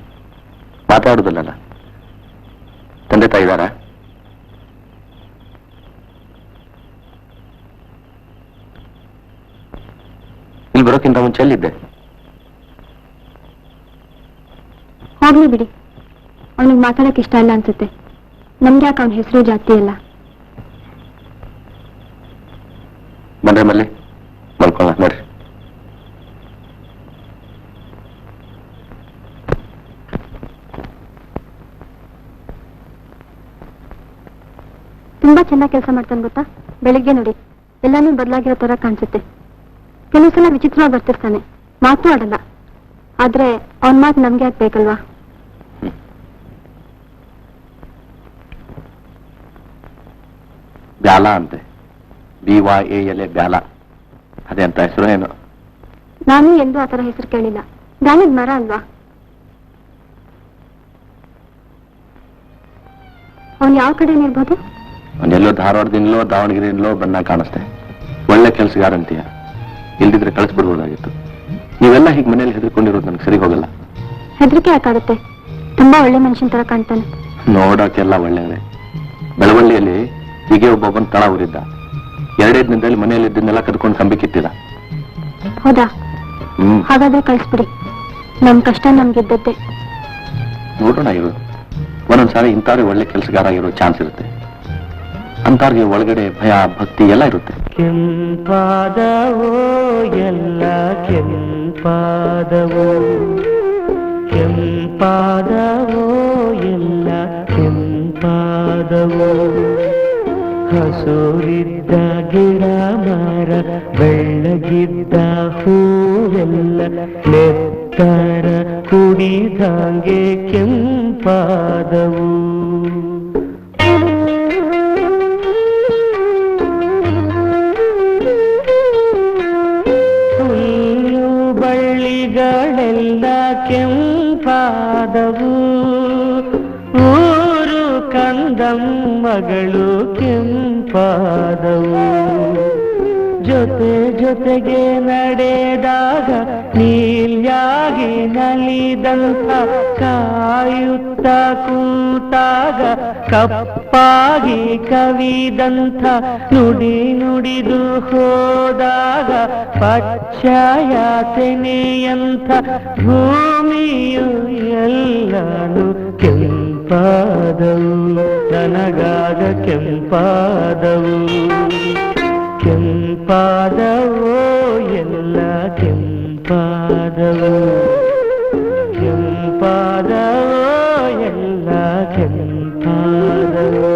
ಮಾತಾಡುದಿಲ್ಲಲ್ಲ? ತಂದೆ ತಾಯಿ ಇದ್ದಾರಾ? ಇಲ್ಲಿ ಬರೋಕ್ಕಿಂತ ಮುಂಚೆ ಎಲ್ಲಿದ್ದೆ? ಹೋಗ್ಲಿ ಬಿಡಿ, ಅವನಿಗೆ ಮಾತಾಡಕ್ ಇಷ್ಟ ಇಲ್ಲ ಅನ್ಸುತ್ತೆ. ನಮ್ಗೆ ಯಾಕೆ ಅವನ ಹೆಸರು ಜಾತಿ ಇಲ್ಲ. ಬಂದ್ರೆ ಮಲ್ಲಿ ಮಲ್ಕೊಳ್ಳ ನೋಡ್ರಿ. ತುಂಬಾ ಚೆನ್ನಾಗಿ ಕೆಲಸ ಮಾಡ್ತಾನೆ ಗೊತ್ತಾ? ಬೆಳಿಗ್ಗೆ ನೋಡಿ ಎಲ್ಲಾನು ಬದಲಾಗಿರೋ ತರ ಕಾಣಿಸುತ್ತೆ. ಕೆಲವು ಸಲ ವಿಚಿತ್ರವಾಗಿ ಬರ್ತಿರ್ತಾನೆ, ಮಾತು ಆಡಲ್ಲ. ಆದ್ರೆ ಅವನ್ ಮಾತು ನಮ್ಗೆ ಯಾಕೆ ಬೇಕಲ್ವಾ? ಬ್ಯಾಲ ಅಂತೆ, BYALA ಬ್ಯಾಲ. ಅದೇ ಅಂತ ಹೆಸರು ಏನು? ನಾನು ಎಂದೂ ಆ ಥರ ಹೆಸರು ಕೇಳಿಲ್ಲ. ಗಾಣದ ಮರ ಅಲ್ವಾ? ಅವನು ಯಾವ ಕಡೆ ಇರ್ಬೋದು? ಅವನೆಲ್ಲೋ ಧಾರವಾಡದಿಂದಲೋ ದಾವಣಗೆರೆಯಿಂದಲೋ ಬಣ್ಣ ಕಾಣಿಸ್ತೆ. ಒಳ್ಳೆ ಕೆಲಸಗಾರ ಅಂತೀಯ. ಇಲ್ದಿದ್ರೆ ಕಳಿಸ್ಬಿಡ್ಬೋದಾಗಿತ್ತು. ನೀವೆಲ್ಲ ಹೀಗೆ ಮನೇಲಿ ಹೆದರ್ಕೊಂಡಿರೋದು ನನಗೆ ಸರಿ ಹೋಗಲ್ಲ. ಹೆದರಿಕೆ ಯಾಕಾಗುತ್ತೆ? ತುಂಬಾ ಒಳ್ಳೆ ಮನುಷ್ಯನ ತರ ಕಾಣ್ತಾನೆ. ನೋಡೋಕೆಲ್ಲ ಒಳ್ಳೆಯದೇ. ಬೆಳವಳ್ಳಿಯಲ್ಲಿ ಹೀಗೆ ಒಬ್ಬೊಬ್ಬನ ತಳ ಊರಿದ್ದ. 2 ದಿನದಲ್ಲಿ ಮನೆಯಲ್ಲಿ ಇದ್ದನ್ನೆಲ್ಲ ಕದ್ಕೊಂಡು ಕಂಬಿಕ್ಕಿಟ್ಟಿದ. ಹೌದಾ? ಹಾಗಾದ್ರೆ ಕಳಿಸ್ಬಿಡಿ. ನಮ್ ಕಷ್ಟ ನಮ್ಗಿದ್ದದ್ದೇ. ನೋಡೋಣ ಇರು. ಒಂದೊಂದ್ಸಾರಿ ಇಂಥವ್ರಿಗೆ ಒಳ್ಳೆ ಕೆಲಸಗಾರ ಇರೋ ಚಾನ್ಸ್ ಇರುತ್ತೆ. ಅಂಥವ್ರಿಗೆ ಒಳಗಡೆ ಭಯ ಭಕ್ತಿ ಎಲ್ಲ ಇರುತ್ತೆ. ಕೆಂಪಾದವೋ ಎಲ್ಲ ಕೆಂಪಾದವೋ, ಕೆಂಪಾದವೋ ಎಲ್ಲ ಕೆಂಪಾದವೋ, ಹಸೂರಿದ್ದ ಗಿಡ ಮರ ಬೆಳ್ಳಗಿದ್ದ ಹೂವೆಲ್ಲ ನೆತ್ತರ ಕುಡಿದಂಗೆ ಕೆಂಪಾದವು. ಹುಲ್ಲು ಬಳ್ಳಿಗಳೆಲ್ಲ ಕೆಂಪಾದವು, ಊರು ಕಂದಮ್ಮಗಳು ಕೆಂಪಾದವು. ಜೊತೆ ಜೊತೆಗೆ ನಡೆದಾಗ ನೀಲ್ಯಾಗಿ ನಲಿದಂಥ, ಕಾಯುತ್ತ ಕೂತಾಗ ಕಪ್ಪಾಗಿ ಕವಿದಂಥ, ನುಡಿ ನುಡಿದು ಹೋದಾಗ ಪಚ್ಚಯ ತೆನೆಯಂಥ, ಭೂಮಿಯು ಎಲ್ಲಾನು ಕೆಂಪಾದವು, ನನಗಾಗ ಕೆಂಪಾದವು. ಕೆಂಪಾದವೋ ಎಲ್ಲ ಕೆಂಪಾದವು, ಕೆಂಪಾದವೋ ಎಲ್ಲ ಕೆಂಪಾದವು.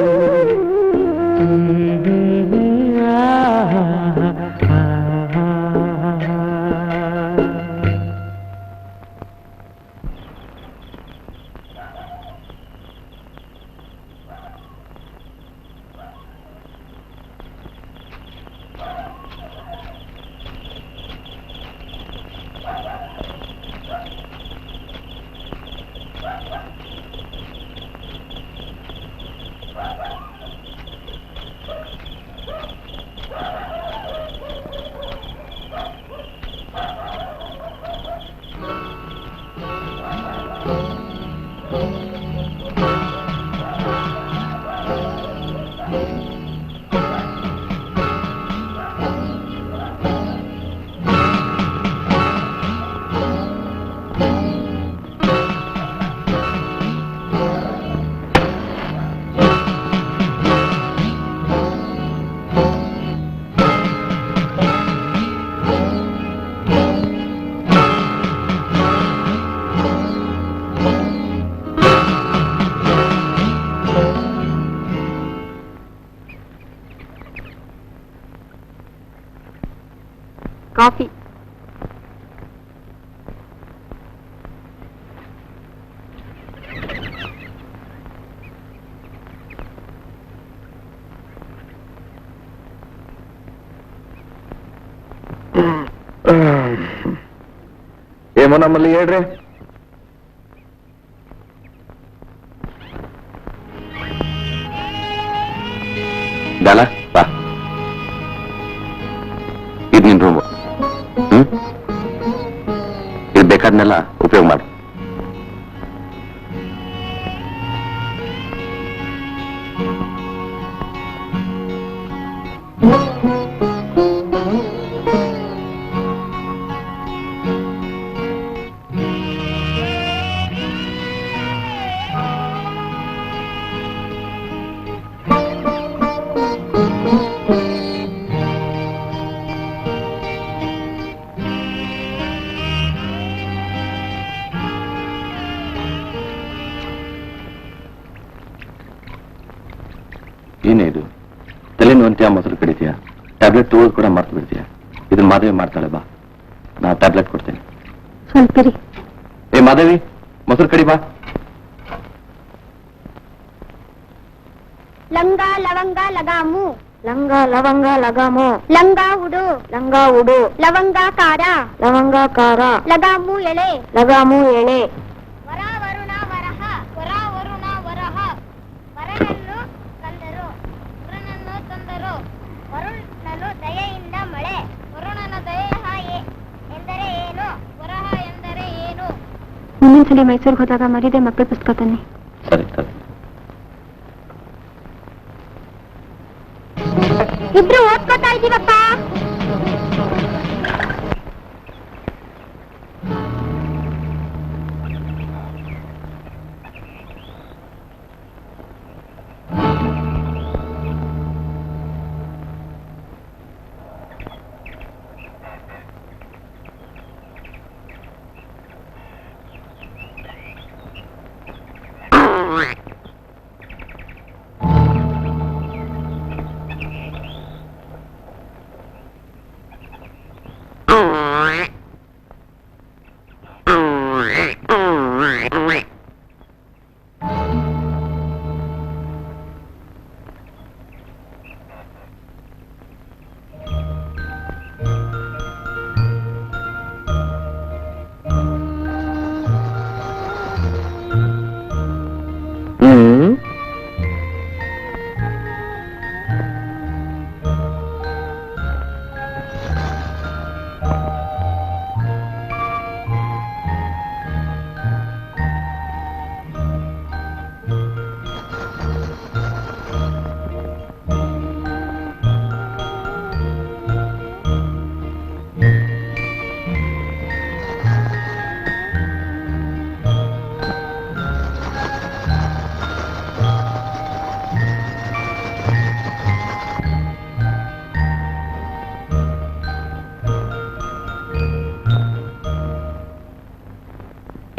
ಕಾಫಿ. ಏಮೋ ನಮ್ಮಲ್ಲಿ ಹೇಳ್ರಿ. ದಾಲ ಬಾ, ಇದು ನಿನ್ ರೂಮು. ಇದು ಬೇಕಾದ್ನೆಲ್ಲ ಉಪಯೋಗ ಮಾಡು. ಏನೇ ಇದು? ತಲೆನೋವು ಅಂತೀಯ, ಮೊಸರು ಕಡಿತೀಯ, ಟ್ಯಾಬ್ಲೆಟ್ ತಗೋದು ಕೂಡ ಮರ್ತು ಬಿಡ್ತೀಯ. ಇದನ್ನ ಮಾಧವಿ ಮಾಡ್ತಾಳೆ. ಬಾ, ನಾ ಟ್ಯಾಬ್ಲೆಟ್ ಕೊಡ್ತೇನೆ. ಸ್ವಲ್ಪ ರೀ. ಏ ಮಾಧವಿ, ಮೊಸರು ಕಡಿ ಬಾ. ಲಂಗ ಲವಂಗ ಲಗಾಮು, ಲಂಗ ಲವಂಗ ಲಗಾಮು ಲಂಗ ಉಡು ಲವಂಗ ಕಾರ ಲಗಾಮು ಎಳೆ ವರ ವರುಣ ವರಹ ವರನನ್ನು ತಂದರು ವರುಣನು ದಯೆಯಿಂದ ಮಳೆ ವರುಣನ ದಯೆ ಎಂದರೆ ಏನು ವರಹ ಎಂದರೆ ಏನು? ಮುಂದಿನ ಸಲ ಮೈಸೂರಿಗೆ ಹೋದಾಗ ಮರಿದೆ ಮಕ್ಕಳ ಪುಸ್ತಕ ತನ್ನಿ. ಸರಿ ಸರಿ. ಇಬ್ರು ಓದ್ಕೋತಾ ಇದೀವಪ್ಪ.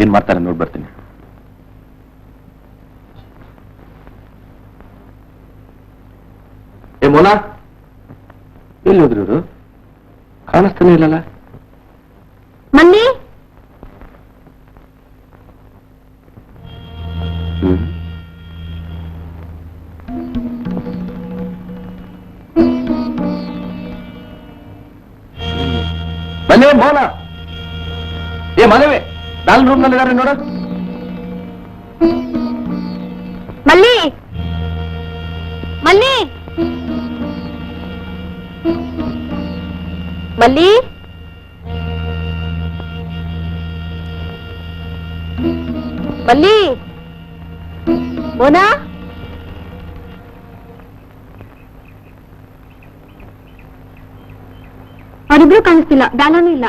ಏನ್ ಮಾಡ್ತಾರೆ ನೋಡ್ ಬರ್ತೀನಿ. ಏ ಮೋನಾ, ಎಲ್ಲಿ ಹೋದ್ರಿ ಇವರು? ಕಾಣಿಸ್ತಾನೆ ಇಲ್ಲಲ್ಲ. ಮನ್ನಿ ಮನೆ ಮೋನ, ಏ ಮನೆವೇ, 4 ರೂಮ್ ನಲ್ಲಿ ಇದಾರೆ ನೋಡು. ಮಲ್ಲಿ ಮಲ್ಲಿ ಮಲ್ಲಿ ಮಲ್ಲಿ ಮೋನಾ, ಅವರಿಬ್ರು ಕಾಣಿಸ್ತಿಲ್ಲ, ದಾನೂ ಇಲ್ಲ.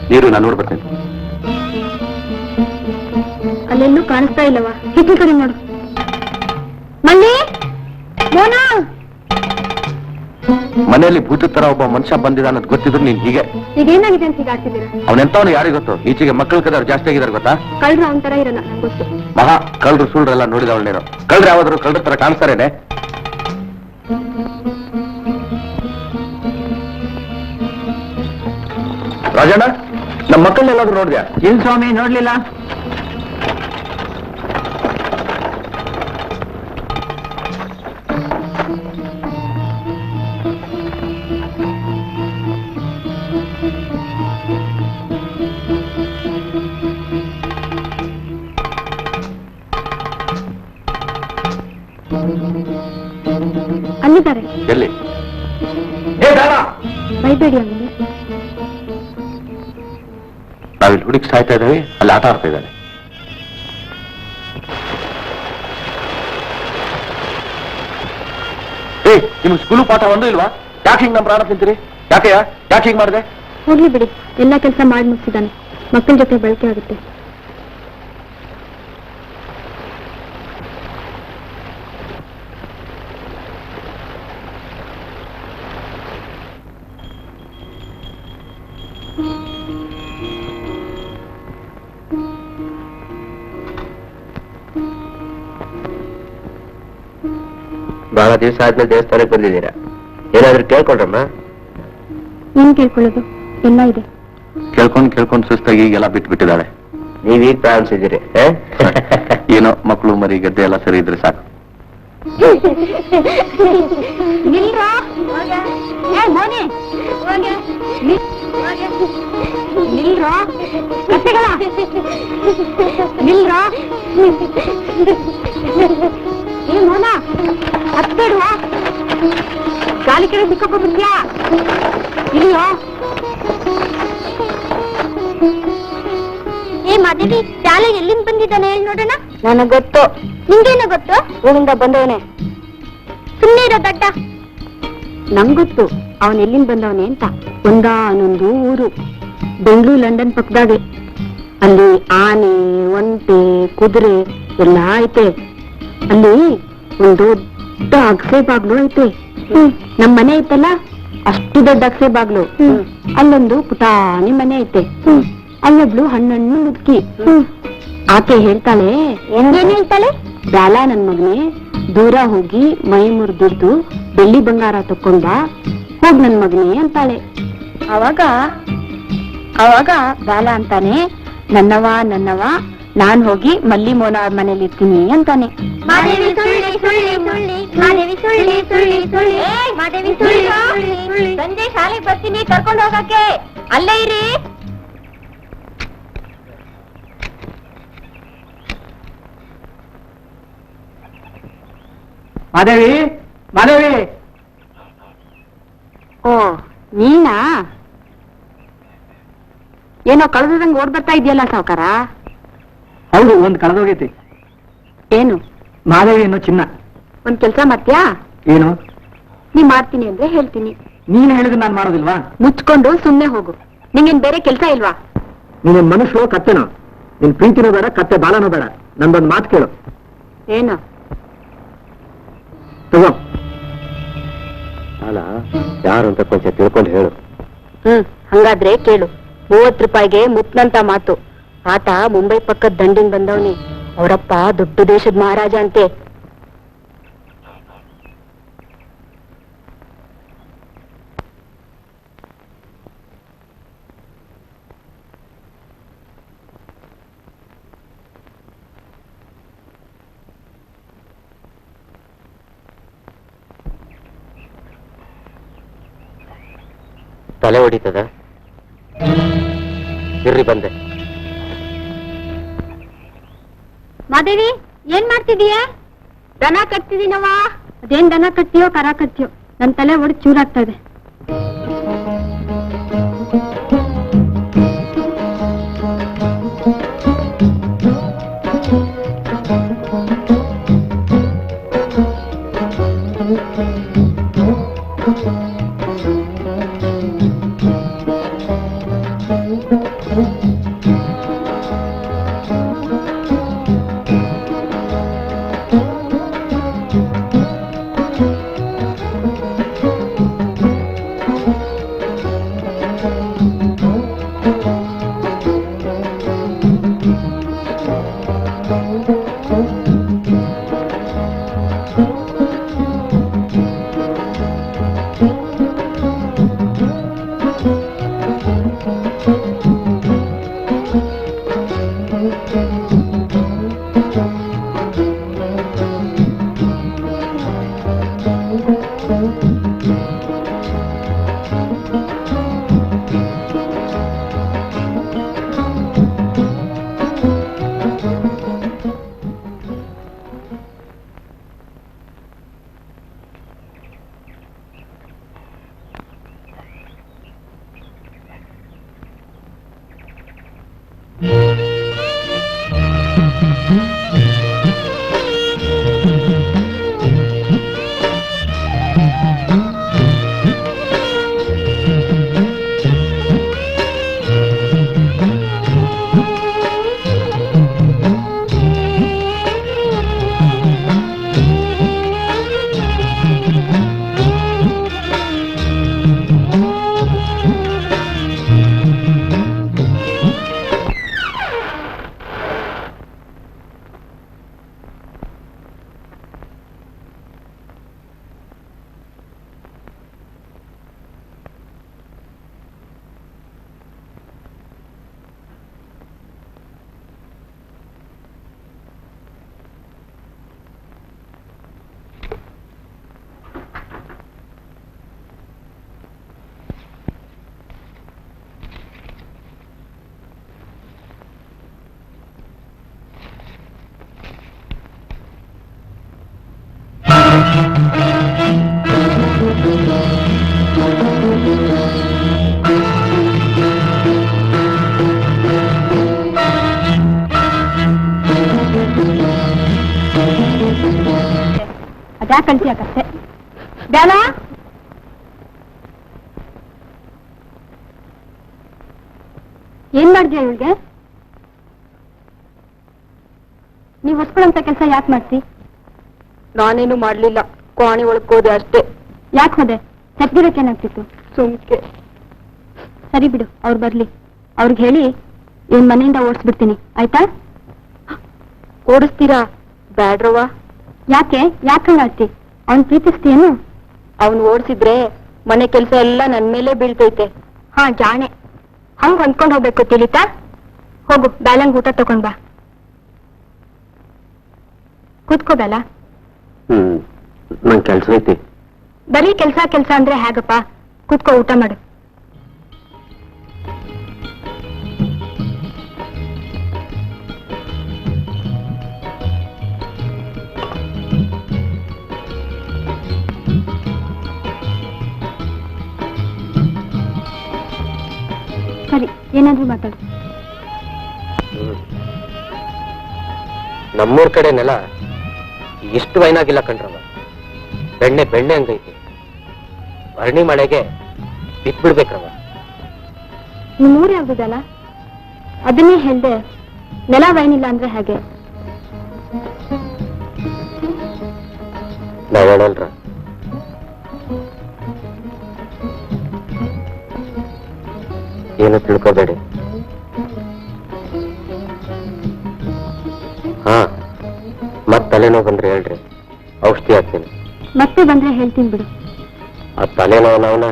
ನೀರು ನಾನು ನೋಡ್ಬರ್ತೇನೆ. ಅಲ್ಲೆಲ್ಲೂ ಕಾಣಿಸ್ತಾ ಇಲ್ಲವಾ? ಹೆಚ್ಚು ಕಡೆ ನೋಡು. ಮಲ್ಲಿ ಮೋನಾ, ಮನೆಯಲ್ಲಿ ಭೂತದ ತರ ಒಬ್ಬ ಮನುಷ್ಯ ಬಂದಿದ ಅನ್ನೋದು ಗೊತ್ತಿದ್ರು ನೀನ್ ಹೀಗೆ. ಈಗೇನಾಗಿದೆ ಅಂತ ಹೀಗಾಡ್ತಿದ್ದೀರಾ? ಅವನೆಂತವನು ಯಾರಿಗೆ ಗೊತ್ತು? ಈಚೆಗೆ ಮಕ್ಕಳು ಕದವ್ರು ಜಾಸ್ತಿ ಆಗಿದಾರೆ ಗೊತ್ತಾ? ಕಳ್ರು ಅವನ ತರ ಇರಲ್ಲ, ನಂಗೆ ಗೊತ್ತು. ಮಹಾ ಕಳ್ರು ಸುಳ್ರೆಲ್ಲ ನೋಡಿದವಳು ನೀನು. ಕಳ್ರು ಯಾವಾದ್ರು ಕಳ್ರ ತರ ಕಾಣಿಸ್ತಾರೇನೆ? ರಾಜಣ್ಣ, ನಮ್ಮ ಮಕ್ಕಳನ್ನೆಲ್ಲಾದ್ರೂ ನೋಡಿದ್ಯಾ? ಏನ್ ಸ್ವಾಮಿ ನೋಡ್ಲಿಲ್ಲ? ಅಲ್ಲಿದ್ದಾರೆ. ಎಲ್ಲಿ? ಬೈಬೇಡಿ ಅವನಿಗೆ. ನಾವಿಲ್ಲಿ ಹುಡುಕಿ ಸಾಯ್ತಾ ಇದ್ದಾವೆ, ಅಲ್ಲಿ ಆಟ ಆಡ್ತಾ ಇದ್ದಾನೆ. ಏ, ನಿಮ್ಗೆ ಸ್ಕೂಲು ಪಾಠ ಒಂದು ಇಲ್ವಾ? ಯಾಕೆ ಹಿಂಗ್ ನಮ್ಮ ಪ್ರಾಣ ತಿಂತೀರಿ? ಯಾಕೆ ಹಿಂಗ್ ಮಾಡಿದೆ? ಹೋಗ್ಲಿ ಬಿಡಿ, ಎಲ್ಲ ಕೆಲಸ ಮಾಡಿ ಮುಗಿಸಿದ್ದಾನೆ. ಮಕ್ಕಳ ಜೊತೆ ಬಳಕೆ ಆಗುತ್ತೆ. ಬಹಳ ದಿವಸ ಆದ್ಮೇಲೆ ದೇವಸ್ಥಾನಕ್ಕೆ ಬಂದಿದ್ದೀರಾ, ಏನಾದ್ರೂ ಕೇಳ್ಕೊಳ್ರಮ್ಮ. ಏನ್ ಕೇಳ್ಕೊಳ್ಳೋದು? ಎಲ್ಲ ಇದೆ. ಕೇಳ್ಕೊಂಡು ಸುಸ್ತಾಗಿ ಈಗೆಲ್ಲ ಬಿಟ್ಬಿಟ್ಟಿದ್ದಾಳೆ. ನೀವೀಗ ಪ್ರಾರಂಭಿಸಿದ್ದೀರಿ. ಏನೋ ಮಕ್ಕಳು ಮರಿ ಗದ್ದೆ ಎಲ್ಲ ಸರಿ ಇದ್ರೆ ಸಾಕು. ನಿಲ್ರೋ ಏ ಮೋನೆ ನಿಲ್ರೋ ಕತ್ತೆಗಳ ನಿಲ್ರೋ ಏ ಮೋನ ಹತ್ಬೇಡುವ ಗಾಲಿ ಕಡೆ ಸಿಕ್ಕಾಕೊಂಡ್ಬಿಡ್ತೀಯಾ ಇಲ್ಲಿಯೋ. ಏ ಮಾದೇವಿ ಶಾಲೆ ಎಲ್ಲಿಂದ ಬಂದಿದ್ದಾನೆ ಹೇಳಿ ನೋಡೋಣ. ನನಗ್ ಗೊತ್ತು. ನಿಂಗೇನು ಗೊತ್ತು? ಊರಿಂದ ಬಂದವನೇ. ಸುಮ್ಮನೆ ಇರೋ ದಡ್ಡ. ನಂಗೊತ್ತು ಅವನ್ ಎಲ್ಲಿಂದ ಬಂದವನೇ ಅಂತ. ಒಂದಾನೊಂದು ಊರು ಬೆಂಗಳೂರು ಲಂಡನ್ ಪಕ್ಕದಾಗೆ. ಅಲ್ಲಿ ಆನೆ ಒಂಟೆ ಕುದುರೆ ಎಲ್ಲ ಐತೆ. ಅಲ್ಲಿ ಒಂದು ದೊಡ್ಡ ಅಗಸೆ ಬಾಗ್ಲು ಐತೆ. ನಮ್ ಮನೆ ಐತಲ್ಲ ಅಷ್ಟು ದೊಡ್ಡ ಅಗಸೆ ಬಾಗ್ಲು. ಅಲ್ಲೊಂದು ಪುಟಾಣಿ ಮನೆ ಐತೆ. ಅಲ್ಲೊಬ್ಳು ಹಣ್ಣಣ್ಣು ಮುದುಕಿ. ಆಕೆ ಹೇಳ್ತಾಳೆ. ಏನ್ ಹೇಳ್ತಾಳೆ? ಬ್ಯಾಲ ನನ್ ಮಗನೇ, ದೂರ ಹೋಗಿ ಮೈ ಮುರಿದಿದ್ದು ಬೆಳ್ಳಿ ಬಂಗಾರ ತಕೊಂಡ ಹೋಗ್ ನನ್ ಮಗನೇ ಅಂತಾಳೆ. ಅವಾಗ ಅವಾಗ ಬ್ಯಾಲ ಅಂತಾನೆ, ನನ್ನವ ನನ್ನವ ನಾನ್ ಹೋಗಿ ಮಲ್ಲಿ ಮೋನ ಅವ್ರ ಮನೇಲಿ ಇರ್ತೀನಿ ಅಂತಾನೆ. ಸಂಜೆ ಶಾಲೆಗೆ ಬರ್ತೀನಿ ಕರ್ಕೊಂಡು ಹೋಗಕ್ಕೆ. ಅಲ್ಲೇ ಇರಿ. ಮಾದೇವಿ, ಮಾದೇವಿ. ಓ ನೀನಾ? ಏನೋ ಕಳೆದಂಗೆ ಓಡ್ ಬರ್ತಾ ಇದೆಯಲ್ಲ ಸಾವ್ಕಾರ. ಹೌದು, ಒಂದ್ ಕಳೆದೋಗೈತಿ. ಏನು? ಮಾದೇವಿ ಅನ್ನೋ ಚಿನ್ನ. ಒಂದ್ ಕೆಲ್ಸ ಮಾಡ್ತೀಯಾ? ಏನು? ನೀ ಮಾಡ್ತೀನಿ ಅಂದ್ರೆ ಹೇಳ್ತೀನಿ. ನೀನ್ ಹೇಳಿದ್ರೆ ನಾನ್ ಮಾಡೋದಿಲ್ವಾ? ಮುಚ್ಕೊಂಡು ಸುಮ್ನೆ ಹೋಗು. ನಿಂಗೇನ್ ಬೇರೆ ಕೆಲ್ಸ ಇಲ್ವಾ? ನೀನೇನ್ ಮನುಷ್ಯರು ಕತ್ತೆನೋ? ನಿನ್ ಪ್ರೀತಿನೂ ಬೇಡ, ಕತ್ತೆ ಬಾಲನೂ ಬೇಡ. ನಂದೊಂದ್ ಮಾತು ಕೇಳು. ಏನು? ತಗೋ. ಅಲ್ಲ ಯಾರು ಅಂತ ಕೊಂಚ ತಿಳ್ಕೊಂಡು ಹೇಳು. ಹಂಗಾದ್ರೆ ಕೇಳು. 30 ರೂಪಾಯಿಗೆ ಮುತ್ನಂತ ಮಾತು. ಆತ ಮುಂಬೈ ಪಕ್ಕದ ದಂಡಿಂಗ್ ಬಂದವನಿ. ಅವರಪ್ಪ ದೊಡ್ಡ ದೇಶದ ಮಹಾರಾಜ ಅಂತೆ. ತಲೆ ಹೊಡಿತದ? ಇರ್ರಿ ಬಂದೆ. ಮಾದೇವಿ ಏನ್ ಮಾಡ್ತಿದೀಯ? ದನ ಕಟ್ತಿದೀನವ. ಅದೇನ್ ದನ ಕಟ್ತೀಯೋ ಕರ ಕಟ್ತೀಯೋ, ನನ್ ತಲೆ ಒಡೆದು ಚೂರಾಗ್ತಾ ಇದೆ. ಯಾಕೆ ಕಳ್ಸಿಯಾಕತ್ತೆ ಬ್ಯಾಲ ಏನ್ ಮಾಡಿದ್ಯಾ ಇವಳಿಗೆ? ನೀವ್ ಹೊಸ್ಕೊಳ್ಳೋಂತ ಕೆಲಸ ಯಾಕೆ ಮಾಡ್ತಿ? ನಾನೇನು ಮಾಡ್ಲಿಲ್ಲ, ಕೋಣಿ ಒಳಗ್ ಹೋದೆ ಅಷ್ಟೇ. ಯಾಕೆ ಹೋದೆ? ಸತ್ಗಿರಕ್ಕೇನಾಗ್ತಿತ್ತು? ಸುಮ್ಕೆ. ಸರಿ ಬಿಡು, ಅವ್ರು ಬರ್ಲಿ. ಅವ್ರಿಗೆ ಹೇಳಿ ಇವನ್ ಮನೆಯಿಂದ ಓಡಿಸ್ಬಿಡ್ತೀನಿ, ಆಯ್ತಾ? ಓಡಿಸ್ತೀರಾ? ಬ್ಯಾಡ್ರವ್ವ. ಯಾಕೆ ಹಂಗಾಡ್ತಿ? ಅವ್ನ್ ಪ್ರೀತಿಸ್ತೀಯೇನು? ಅವ್ನ್ ಓಡಿಸಿದ್ರೆ ಮನೆ ಕೆಲ್ಸ ಎಲ್ಲ ನನ್ ಮೇಲೆ ಬೀಳ್ತೈತೆ. ಹಾ, ಜಾಣೆ. ಹಂಗ್ ಹೊಂದ್ಕೊಂಡ್ ಹೋಗ್ಬೇಕು, ತಿಳಿತಾ? ಹೋಗು, ಬ್ಯಾಲಂಗ್ ಊಟ ತಗೊಂಡ್ ಬಾ. ಕೂತ್ಕೋ ಬೇಲ. ನಂಗೆ ಕೆಲ್ಸ ಐತಿ. ಬರೀ ಕೆಲ್ಸ ಅಂದ್ರೆ ಹೇಗಪ್ಪ? ಕೂತ್ಕೋ, ಊಟ ಮಾಡು. ಸರಿ, ಏನಾದ್ರೂ ಮಾತಾಡು. ನಮ್ಮೂರ್ ಕಡೆ ನೆಲ ಎಷ್ಟು ವೈನಾಗಿಲ್ಲ ಕಣ್ರವ. ಬೆಣ್ಣೆ ಹಂಗೈತಿ. ಭರಣಿ ಮಳೆಗೆ ಬಿತ್ಬಿಡ್ಬೇಕ್ರವ. ನಿಮ್ಮೂರು ಯಾವ್ದಲ್ಲ? ಅದನ್ನೇ ಹೇಳ್ದೆ. ನೆಲ ವೈನಿಲ್ಲ ಅಂದ್ರೆ ಹೇಗೆ? ನಾವ್ ಹೇಳಲ್ರ. ಏನು ತಿಳ್ಕೋಬೇಡಿ. ಹಾ, ಮತ್ ತಲೆನೋವು ಬಂದ್ರೆ ಹೇಳ್ರಿ, ಔಷಧಿ ಹಾಕ್ತೀನಿ. ಮತ್ತೆ ಬಂದ್ರೆ ಹೇಳ್ತೀನಿ ಬಿಡು. ಆ ತಲೆನೋವನ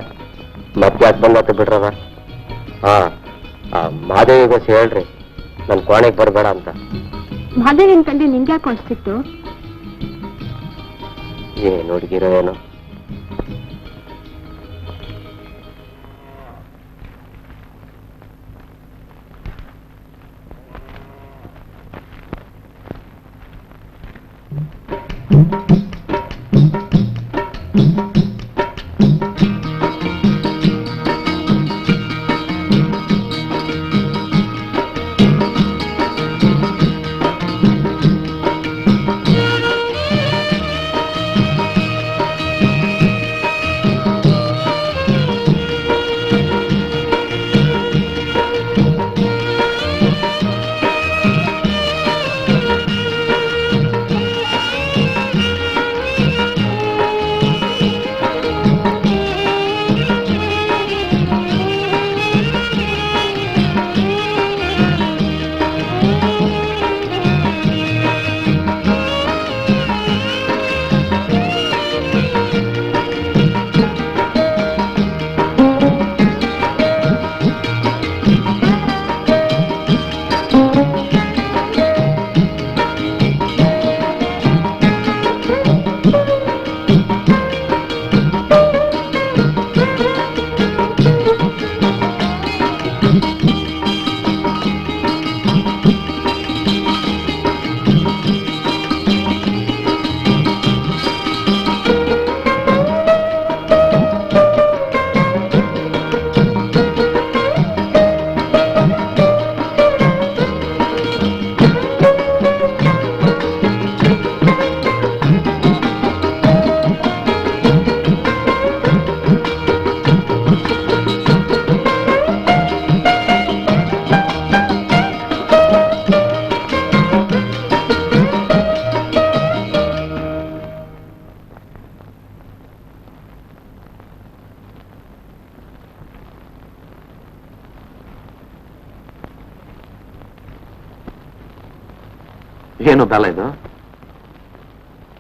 ಮತ್ತೆ ಯಾಕೆ ಬಂದಾತ ಬಿಡ್ರವ. ಹಾ, ಮಾದೇವಿಗೋಸಿ ಹೇಳ್ರಿ, ನನ್ ಕೋಣೆಗೆ ಬರ್ಬೇಡ ಅಂತ. ಮಾದೇವಿನ ಕಂಡು ನಿಂಗೆ ಯಾಕೆ ಅನ್ಸ್ತಿತ್ತು? ಏನ್ ಹುಡುಗಿರೋ ಏನೋ. ಏನು ಬೇಲ ಇದು?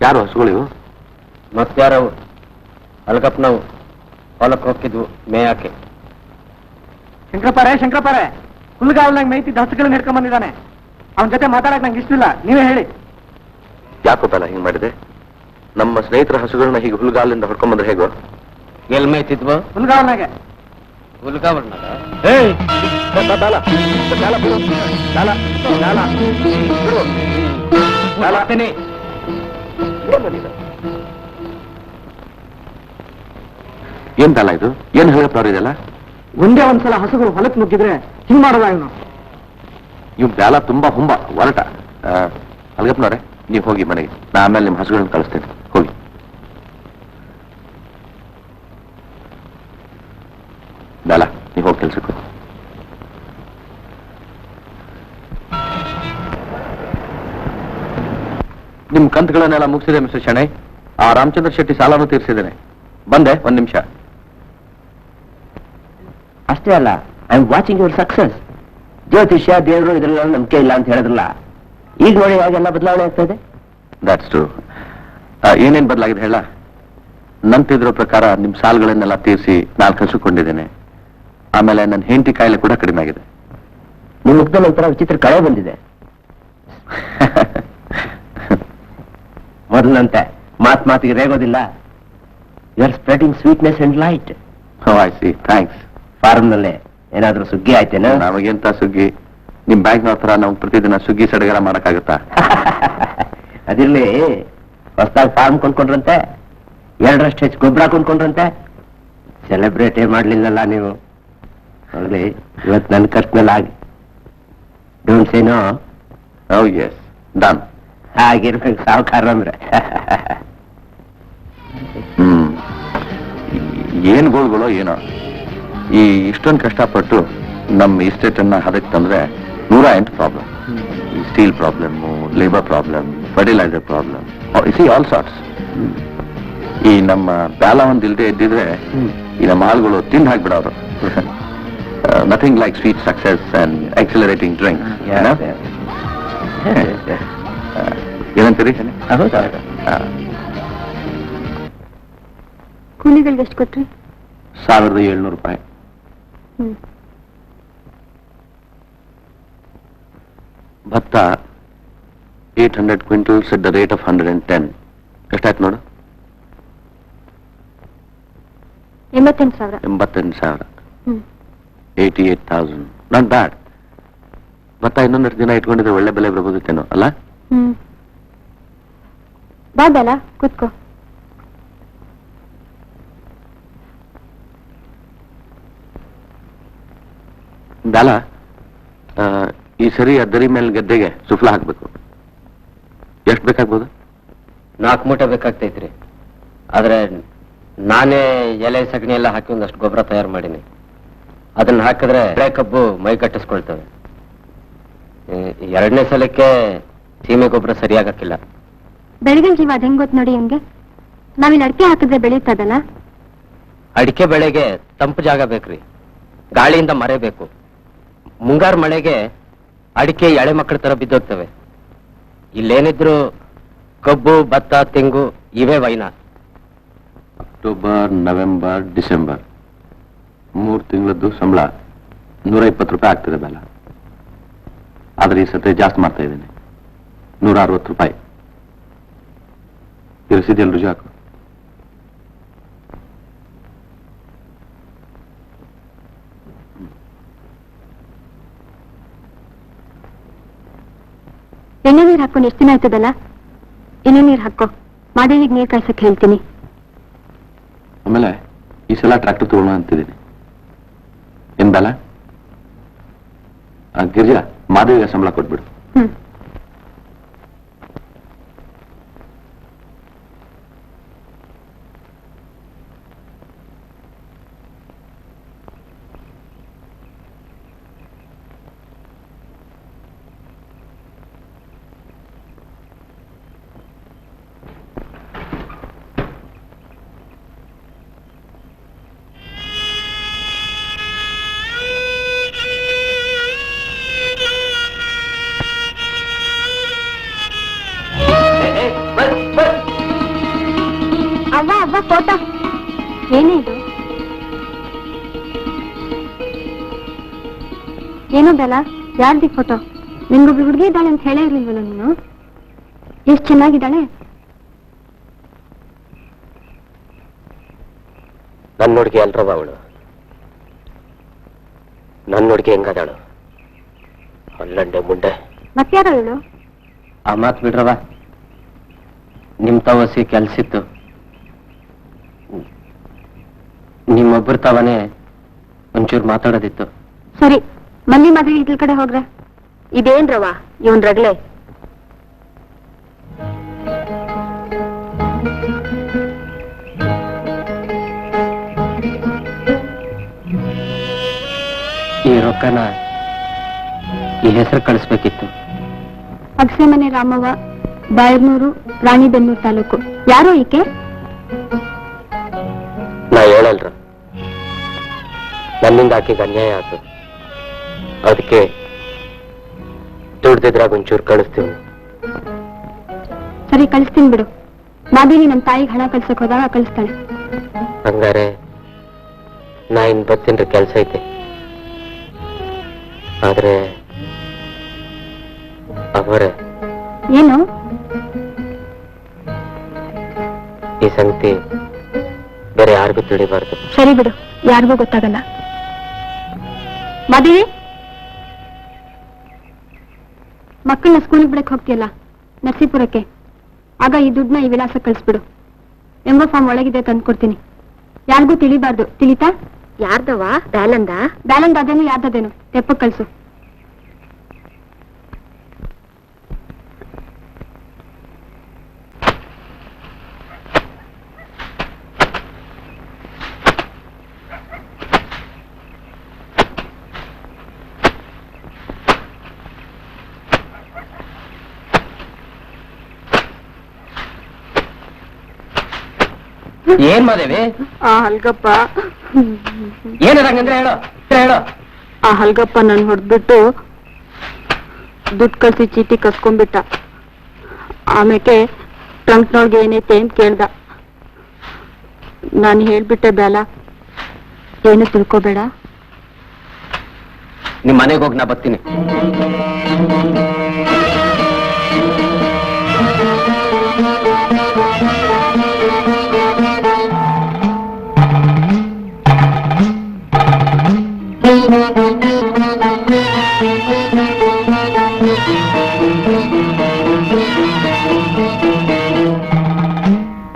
ಯಾರು ಹಸುಗಳಿವು? ಮತ್ತಾರವು ಅಲ್ಗಪ್ಪನವು ಹೊಲಕ್ಕೆ ಹೋಗಿದ್ವು ಮೇಯಾಕೆ. ಶಂಕರಪ್ಪರೇ, ಹುಲ್ಗಾವಲ್ನಾಗ ಮೇಯ್ತಿದ್ದ ಹಸುಗಳನ್ನ ಹಿಡ್ಕೊಂಡ್ ಬಂದಿದ್ದಾನೆ. ಅವನ ಜೊತೆ ಮಾತಾಡಕ್ ನಂಗೆ ಇಷ್ಟಿಲ್ಲ, ನೀವೇ ಹೇಳಿ. ಯಾಕೋ ಬೇಲ ಹಿಂಗ್ ಮಾಡಿದೆ? ನಮ್ಮ ಸ್ನೇಹಿತರ ಹಸುಗಳನ್ನ ಹೀಗೆ ಹುಲ್ಗಾಲಿಂದ ಹೊಡ್ಕೊಂಡ್ಬಂದ್ರೆ ಹೇಗೋ? ಎಲ್ ಮೇಯ್ತಿದ್ವು? ಹುಲ್ಗಾವಲ್ನಾಗೆ. ಹುಲ್ಗಾವಲ್ನಾಗ? ಏನ್ ಬೇಲ ಇದು? ಏನ್ ಹೇಳಪ್ಪ ಇದೆಲ್ಲ? ಒಂದೇ ಒಂದ್ಸಲ ಹಸುಗಳು ಹೊಲಕ್ಕೆ ನುಗ್ಗಿದ್ರೆ ಹಿಂಗ್ ಮಾಡೋದ ಇವನು? ಇವ್ ಬೇಲ ತುಂಬಾ ಹುಂಬ ಹೊರಟ. ಅಲ್ಗಪ್ಪನವ್ರೆ, ನೀವು ಹೋಗಿ ಮನೆಗೆ. ನಾ ಆಮೇಲೆ ನಿಮ್ಮ ಹಸುಗಳನ್ನ ಕಳಿಸ್ತೇನೆ, ಹೋಗಿ. ಬೇಡ ನೀವು ಹೋಗಿ ಕೆಲ್ಸಕ್ಕೆ ಹೋಗಿ. ನಿಮ್ ಕಂತುಗಳನ್ನೆಲ್ಲ ಮುಗಿಸಿದೆ ಮಿಸ್ಟರ್ ಶೆಣೈ. ಆ ರಾಮಚಂದ್ರ ಶೆಟ್ಟಿ ಸಾಲನೂ ತೀರಿಸಿದ್ದೇನೆ. ಬಂದೆ, ಒಂದ್ ನಿಮಿಷ. ಅಷ್ಟೇ ಅಲ್ಲ, I am watching your success. ಜ್ಯೋತಿಷ್ಯ ದೇವರು ಇದೆಲ್ಲ ನಂಬಿಕೆ ಇಲ್ಲ ಅಂತ ಹೇಳಿದ್ರಲ್ಲ, ಈಗ ನೋಡಿ ಹಾಗೆಲ್ಲ ಬದಲಾವಣೆ ಆಗ್ತಾ ಇದೆ. That's true. ಏನೇನ್ ಬದಲಾಗಿದೆ ಹೇಳ? ನಂತಿದ್ರ ಪ್ರಕಾರ ನಿಮ್ ಸಾಲಗಳನ್ನೆಲ್ಲ ತೀರಿಸಿ ನಾನು ಕಳ್ಸಿಕೊಂಡಿದ್ದೇನೆ. ಆಮೇಲೆ ನನ್ನ ಹೆಂಡತಿ ಕಾಯಿಲೆ ಕೂಡ ಕಡಿಮೆ ಆಗಿದೆ. ನಿಮ್ಮ ಮುಖದಲ್ಲಿ ಒಂಥರ ವಿಚಿತ್ರ ಕಳೆ ಬಂದಿದೆ. ಮೊದಲಂತೆ ಮಾತಿಗೆ ರೇಗೋದಿಲ್ಲ. You are spreading sweetness and light. I see, thanks. ಫಾರ್ಮ್ನಲ್ಲೇ ಏನಾದ್ರೂ ಸುಗ್ಗಿ ಆಯ್ತೇನೋ? ನಮಗೆಂತ ಸುಗ್ಗಿ? ನಿಮ್ ಬ್ಯಾಂಕ್ನ ಹತ್ರ ನಾವು ಪ್ರತಿದಿನ ಸುಗ್ಗಿ ಸಡಗರ ಮಾಡಕ್ಕಾಗತ್ತಾ? ಅದಿರ್ಲಿ, ಹೊಸದಾಗಿ ಫಾರ್ಮ್ ಕೊಂಡ್ಕೊಂಡ್ರಂತೆ, 2ರಷ್ಟು ಹೆಚ್ಚು ಗೊಬ್ಬರ ಕೊಂಡ್ಕೊಂಡ್ರಂತೆ. ಸೆಲೆಬ್ರೇಟೇ ಮಾಡ್ಲಿಲ್ಲಲ್ಲ ನೀವು. ಹೋಗ್ಲಿ, ಇವತ್ತು ನನ್ನ ಖರ್ಚಿನಲ್ಲಿ ಆಗಿ. Don't say no. Oh yes, done. ಹಾಗಿರ್ಬೇಕು ಸಾವುಕಾರ ಅಂದ್ರೆ. ಏನ್ ಗೋಳ್ಗಳೋ ಏನೋ, ಈ ಇಷ್ಟೊಂದು ಕಷ್ಟಪಟ್ಟು ನಮ್ಮ ಇಸ್ಟೇಟ್ ಅನ್ನ ಹದಕ್ಕೆ ತಂದ್ರೆ 108 ಪ್ರಾಬ್ಲಮ್. ಈ steel problem, labour problem, fertiliser problem, see all sorts. ಈ ನಮ್ಮ ಬ್ಯಾಲ ಒಂದು ಇಲ್ದೇ ಇದ್ದಿದ್ರೆ ಈ ನಮ್ಮ ಆಳುಗಳು ತಿಂದು ಹಾಕ್ಬಿಡೋರು. Nothing like sweet success and accelerating drink. ಏನಂತೀರಿ? ಕೂಲಿಗಳಿಗೆ ಎಷ್ಟು ಕೊಟ್ರಿ? 1700 ರೂಪಾಯಿ. ಭತ್ತ 800 quintals at the rate of 110. ಎಷ್ಟಾಯ್ತು ನೋಡು? 88,000. 88,000. 88,000. Not bad. ಭತ್ತ ಇನ್ನೊಂದಷ್ಟು ದಿನ ಇಟ್ಕೊಂಡಿದ್ರೆ ಒಳ್ಳೆ ಬೆಲೆ ಬರ್ಬೋದಿತ್ತೇನೋ ಅಲ್ಲ? ಬಾ ಬೇಲ, ಕೂತ್ಕೋ. ಬ್ಯಾಲ, ಈ ಸರಿ ಅದ್ದರಿ ಮೇಲೆ ಗದ್ದೆಗೆ ಸುಫಲ ಹಾಕ್ಬೇಕು. ಎಷ್ಟು ಬೇಕಾಗ್ಬೋದು? 4 ಮೂಟೆ ಬೇಕಾಗ್ತೈತ್ರಿ. ಆದ್ರೆ ನಾನೇ ಎಲೆ ಸಗಣಿ ಎಲ್ಲ ಹಾಕಿ ಒಂದಷ್ಟು ಗೊಬ್ಬರ ತಯಾರು ಮಾಡೀನಿ. ಅದನ್ನ ಹಾಕಿದ್ರೆ ಬೆಳೆ ಕಬ್ಬು ಮೈ ಕಟ್ಟಿಸ್ಕೊಳ್ತವೆ. 2ನೇ ಸಲಕ್ಕೆ ಸೀಮೆ ಗೊಬ್ಬರ ಸರಿಯಾಗಕ್ಕಿಲ್ಲ. ಬೆಳಗಿನ ಜೀವ ಅದ್ ಹೆಂಗ್ ಗೊತ್ತು ನೋಡಿ ನಿಮ್ಗೆ? ನಾವಿಲ್ಲಿ ಅಡಿಕೆ ಹಾಕಿದ್ರೆ ಬೆಳೀತದಲ್ಲ? ಅಡಿಕೆ ಬೆಳೆಗೆ ತಂಪು ಜಾಗ ಬೇಕ್ರಿ, ಗಾಳಿಯಿಂದ ಮರೆಬೇಕು. ಮುಂಗಾರು ಮಳೆಗೆ ಅಡಿಕೆ ಎಳೆ ಮಕ್ಕಳ ತರ ಬಿದ್ದೋಗ್ತವೆ. ಇಲ್ಲೇನಿದ್ರು ಕಬ್ಬು, ಭತ್ತ, ತೆಂಗು ಇವೇ ವೈನ. ಅಕ್ಟೋಬರ್, ನವೆಂಬರ್, ಡಿಸೆಂಬರ್ 3 ತಿಂಗಳದ್ದು ಸಂಬಳ 120 ರೂಪಾಯಿ ಆಗ್ತದೆ ಬೇಲ. ಆದ್ರೆ ಈ ಸತಿ ಜಾಸ್ತಿ ಮಾಡ್ತಾ ಇದ್ದೀನಿ, 160 ರೂಪಾಯಿ. ಈ ರಸೀದಿಯಲ್ಲಿ ರುಜು ಹಾಕು. ಎಣ್ಣೆ ನೀರು ಹಾಕೊಂಡು ಎಷ್ಟು ದಿನ ಆಯ್ತದಲ್ಲ? ಎಣ್ಣೆ ನೀರು ಹಾಕೋ, ಮಾದೇವಿಗೆ ನೀರು ಕಾಯ್ಸಕ್ ಹೇಳ್ತೀನಿ. ಆಮೇಲೆ ಈ ಸಲ ಟ್ರ್ಯಾಕ್ಟರ್ ತಗೊಳ್ಳೋಣ ಅಂತಿದ್ದೀನಿ. ಏನ್ ಬೇಲ? ಗಿರಿಜಾ, ಮಾದೇವಿಗೆ ಸಂಬಳ ಕೊಟ್ಬಿಡು. ಅವ್ವ ಅವ್ವ, ಫೋಟೋ ಏನೇ ಇದು? ಏನೋ ಬೇಲ, ಯಾರ್ದಿ ಫೋಟೋ? ನಿನ್ಗೊಬ್ಳು ಹುಡುಗಿ ಇದ್ದಾಳೆ ಅಂತ ಹೇಳೇ ಇರ್ಲಿಲ್ವಲ್ಲ ನೀನು? ಎಷ್ಟು ಚೆನ್ನಾಗಿದ್ದಾಳೆ. ನನ್ನ ಹುಡುಗಿ ಅಲ್ರವ ಅವಳು. ನನ್ನ ಹುಡುಗಿ ಹೆಂಗದಾಳು? ಅಲ್ಲಂಡೆ ಮುಂಡೆ. ಮತ್ಯಾರ ಅವಳು? ಆ ಮಾತು ಬಿಡ್ರವ. ನಿಮ್ ತವಸಿ ಕೆಲ್ಸಿತ್ತು. ನಿಮ್ಮೊಬ್ಬರು ತಾವನೇ ಒಂಚೂರು ಮಾತಾಡೋದಿತ್ತು. ಸರಿ, ಮಂದಿ ಮದ್ವೆ ಇದ್ಲ ಕಡೆ ಹೋಗ್ರೆ. ಇದೇನ್ರವ ಇವನ್ ರಗ್ಲೆ? ರೊಕ್ಕನ ಈ ಹೆಸರು ಕಳಿಸ್ಬೇಕಿತ್ತು. ಅಗಸೆಮನೆ ರಾಮವ್ವ, ಬಾಯರ್ನೂರು, ರಾಣಿಬೆನ್ನೂರು ತಾಲೂಕು. ಯಾರೋ ಈಕೆ? ನಾ ಹೇಳಲ್ರ, ನನ್ನಿಂದ ಆಕೆಗೆ ಅನ್ಯಾಯ ಆಯ್ತು. ಅದಕ್ಕೆ ದುಡ್ದಿದ್ರಾಗ ಒಂಚೂರು ಕಳಿಸ್ತೀನಿ. ಸರಿ, ಕಳಿಸ್ತೀನಿ ಬಿಡು. ಮಾದೇವಿ ನಮ್ಮ ತಾಯಿಗೆ ಹಣ ಕಳ್ಸಕ್ ಹೋದಾಗ ಕಳಿಸ್ತಾಳೆ. ಹಂಗಾರೆ ನಾ ಇನ್ ಬರ್ತೀನಿ, ಕೆಲ್ಸ ಐತೆ. ಆದ್ರೆ ಅವರೇ ಏನು? ಈ ಸಂಗತಿ ಬೇರೆ ಯಾರಿಗೂ ತಿಳಿಬಾರ್ದು. ಸರಿ ಬಿಡು, ಯಾರಿಗೂ ಗೊತ್ತಾಗಲ್ಲ. ಮಾದೇವಿ, ಮಕ್ಕಳನ್ನ ಸ್ಕೂಲಿಗೆ ಬಿಡಕ್ ಹೋಗ್ತೀಯಲ್ಲ ನರಸೀಪುರಕ್ಕೆ, ಆಗ ಈ ದುಡ್ಡನ್ನ ಈ ವಿಳಾಸ ಕಳಿಸ್ಬಿಡು. ಎಂಬ ಫಾರ್ಮ್ ಒಳಗಿದೆ ತಂದ್ಕೊಡ್ತೀನಿ. ಯಾರಿಗೂ ತಿಳಿಬಾರ್ದು, ತಿಳಿತಾ? ಯಾರ್ದವ? ಬ್ಯಾಲಂದ? ಬ್ಯಾಲೆನ್ಸ್ ಅದೇನು ಯಾರ್ದದೇನು ತೆಪ್ಪಕ್ ಕಳ್ಸು. ಏನ್ ಮಾದೇವಿ? ಆ ಹಲ್ಗಪ್ಪ ಏನಂದ್ರೆ ಹೇಳೋ ಹೇಳೋ. ಆ ಹಲ್ಗಪ್ಪ ನನ್ ಹೊಡ್ಬಿಟ್ಟು ದುಡ್ಡು ಕಳ್ಸಿ ಚೀಟಿ ಕಸ್ಕೊಂಡ್ಬಿಟ್ಟ. ಆಮೇಲೆ ಟ್ರಂಕ್ನೊಳಗೆ ಏನೈತೆ ಅಂತ ಕೇಳ್ದ. ನಾನು ಹೇಳ್ಬಿಟ್ಟೆ ಬ್ಯಾಲ, ಏನು ತಿಳ್ಕೊಬೇಡ. ನಿಮ್ ಮನೆಗೆ ಹೋಗಿ ನಾ ಬರ್ತೀನಿ.